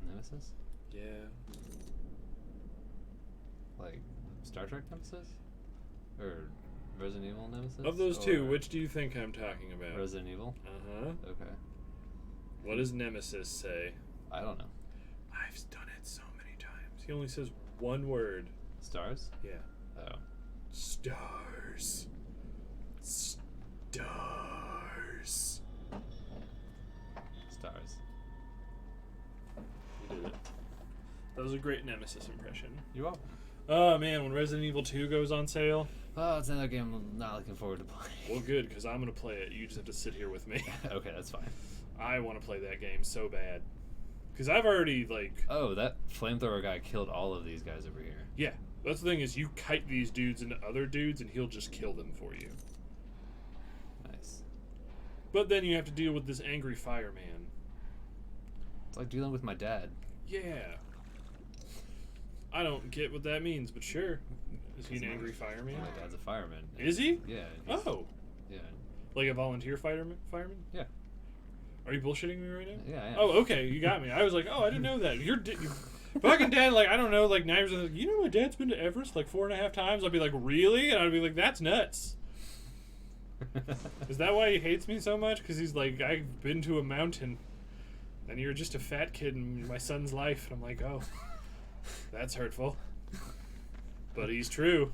Nemesis? Yeah. Like Star Trek Nemesis? Or Resident Evil Nemesis? Of those two, which do you think I'm talking about? Resident Evil? Uh-huh. Okay. What does Nemesis say? I don't know. I've done it so many times. He only says one word. Stars? Yeah. Oh. Stars. Stars. Stars. You did it. That was a great Nemesis impression. You're welcome. Oh man, when Resident Evil 2 goes on sale. Oh, it's another game I'm not looking forward to playing. Well, good, because I'm going to play it. You just have to sit here with me. Okay, that's fine. I want to play that game so bad. Because I've already, like... Oh, that flamethrower guy killed all of these guys over here. Yeah. That's the thing is you kite these dudes into other dudes and he'll just kill them for you. Nice. But then you have to deal with this angry fireman. It's like dealing with my dad. Yeah. I don't get what that means, but sure. Is he an angry fireman? My dad's a fireman. Is he? Yeah. Oh. Yeah. Like a volunteer fireman? Yeah. Are you bullshitting me right now? Yeah, I am. Oh, okay. You got me. I was like, oh, I didn't know that. Your fucking dad, like, I don't know, like, neighbors are like, you know my dad's been to Everest like 4.5 times? I'd be like, really? And I'd be like, that's nuts. Is that why he hates me so much? Because he's like, I've been to a mountain and you're just a fat kid in my son's life. And I'm like, oh, that's hurtful. But he's true.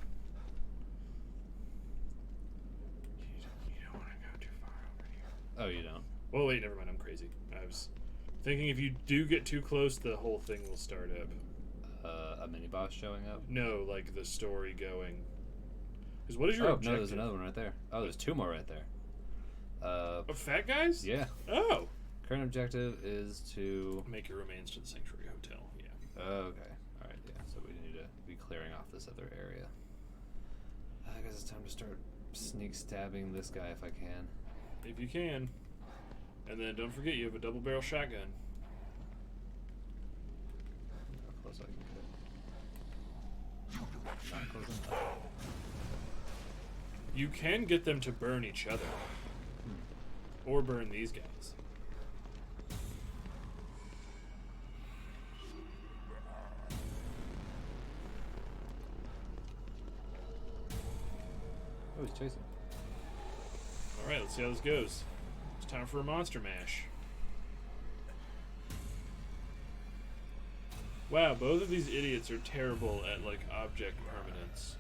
You don't want to go too far over here. Oh, you don't? Well, wait, never mind. I'm crazy. I was thinking if you do get too close, the whole thing will start up. A mini boss showing up? No, like the story going. Because what is your objective? No, there's another one right there. Oh, there's two more right there. Fat guys? Yeah. Oh. Current objective is to make your remains to the Sanctuary Hotel. Yeah. Okay. All right. Yeah. So we need to be clearing off this other area. I guess it's time to start sneak stabbing this guy if I can. If you can. And then don't forget you have a double barrel shotgun. How close I can get. Not close enough. You can get them to burn each other. Or burn these guys. Oh, he's chasing. Alright, let's see how this goes. It's time for a monster mash. Wow, both of these idiots are terrible at, like, object permanence.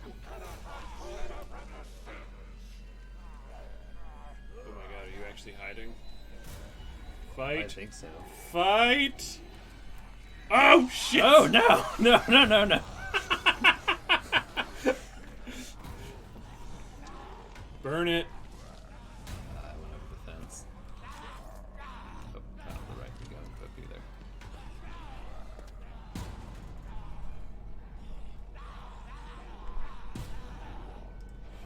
Oh my god, are you actually hiding? Fight. I think so. Fight! Oh, shit! Oh, no! No, no, no, no! Burn it. I went over the fence. Oh, not the right to go and cook either.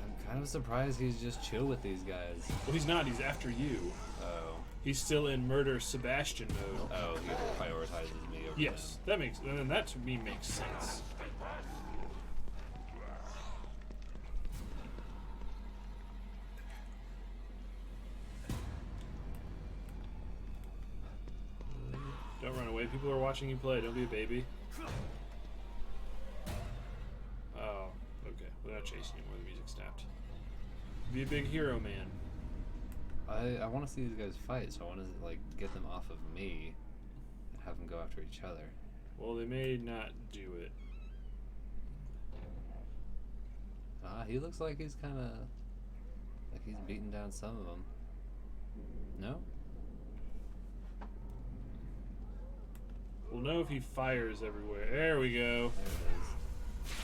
I'm kind of surprised he's just chill with these guys. Well, he's not. He's after you. Oh. He's still in murder Sebastian mode. Oh, he prioritizes me over Yes, that makes, and that to me makes sense. Don't run away. People are watching you play. Don't be a baby. Oh, okay. We're not chasing anymore. The music stopped. Be a big hero, man. I want to see these guys fight, so I want to like get them off of me and have them go after each other. Well, they may not do it. He looks like he's kind of like he's beating down some of them. No? We'll know if he fires everywhere. There we go. There it is.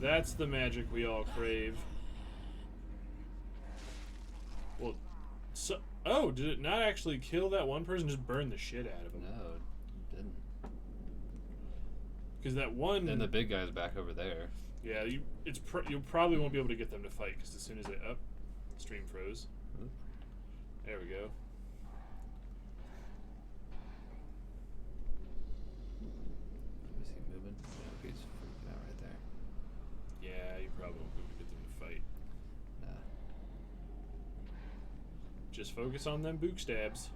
That's the magic we all crave. Well, so oh, did it not actually kill that one person? Just burn the shit out of him. No, it didn't. Because that one. Then the big guy's back over there. Yeah, you probably won't be able to get them to fight because as soon as they stream froze. Oop. There we go. Is he moving? Yeah, he's freaking out right there. Yeah, you probably won't be able to get them to fight. Nah. Just focus on them book stabs.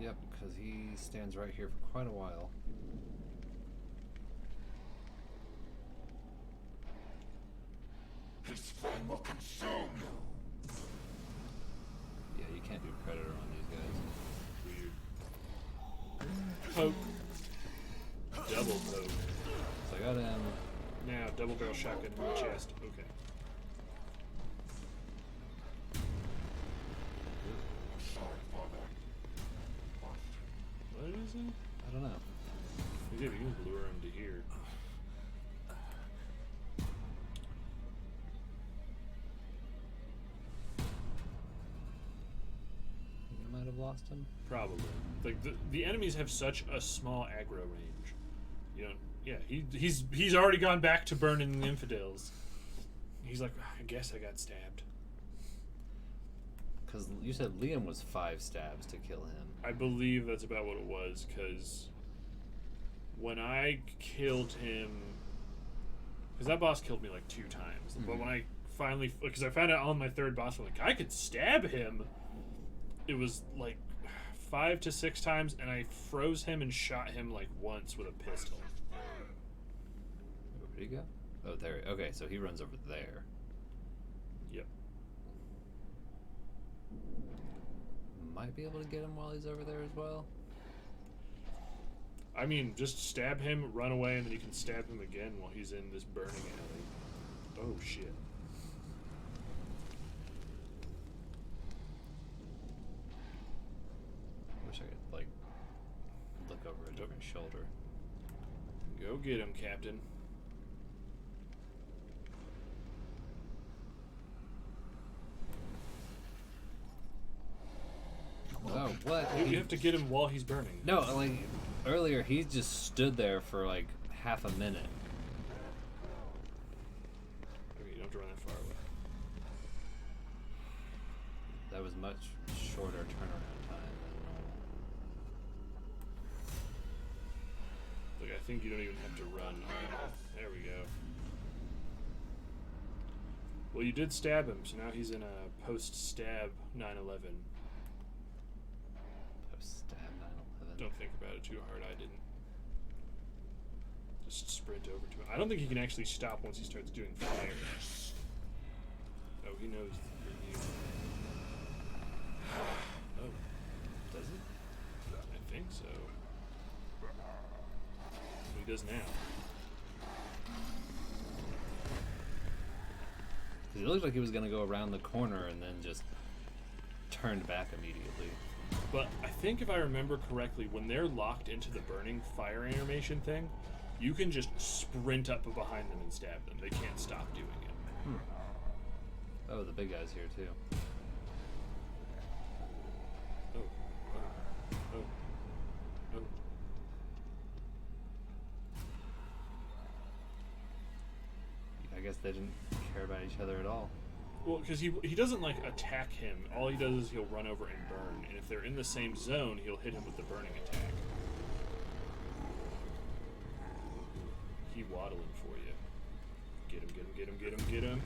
Yep, because he stands right here for quite a while. This flame will consume you. Yeah, you can't do Predator on these guys. Weird. Poke. Double poke. So I got him. Now, double barrel shotgun in the chest. Okay. What is it? I don't know. You can lure him to here. You might have lost him. Probably. Like the enemies have such a small aggro range. You know. Yeah. He's already gone back to burning the infidels. He's like, I guess I got stabbed. Because you said Liam was 5 stabs to kill him. I believe that's about what it was, because when I killed him... Because that boss killed me like 2 times. But when I finally... Because I found out on my 3rd boss, I'm like, I could stab him! It was like 5 to 6 times, and I froze him and shot him like once with a pistol. Where'd he go? Oh, there. Okay, so he runs over there. Yep. Might be able to get him while he's over there as well. I mean, just stab him, run away, and then you can stab him again while he's in this burning alley. Oh, shit. I wish I could, like, look over a different shoulder. Go get him, Captain. Oh, what? You have to get him while he's burning. No, like, earlier he just stood there for, like, half a minute. Okay, you don't have to run that far away. That was much shorter turnaround time than normal. Look, I think you don't even have to run. There we go. Well, you did stab him, so now he's in a post-stab 9/11. Post-stab 9/11. Don't think about it too hard. I didn't. Just sprint over to him. I don't think he can actually stop once he starts doing fire. Oh, he knows you're you. Oh, does he? I think so. He does now. He looked like he was going to go around the corner and then just turned back immediately. But I think if I remember correctly, when they're locked into the burning fire animation thing, you can just sprint up behind them and stab them. They can't stop doing it. Oh, the big guy's here too. Oh, oh, oh, oh. I guess they didn't care about each other at all. Well, because he doesn't like attack him. All he does is he'll run over and burn. And if they're in the same zone, he'll hit him with the burning attack. He waddling for you. Get him, get him, get him, get him, get him.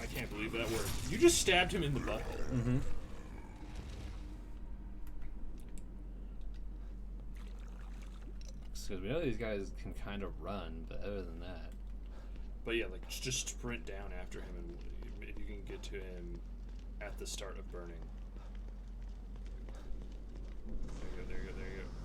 I can't believe that worked. You just stabbed him in the butthole. Mm-hmm. because we know these guys can kind of run, but other than that. But yeah, like just sprint down after him, and if you can get to him at the start of burning. There you go, there you go, there you go.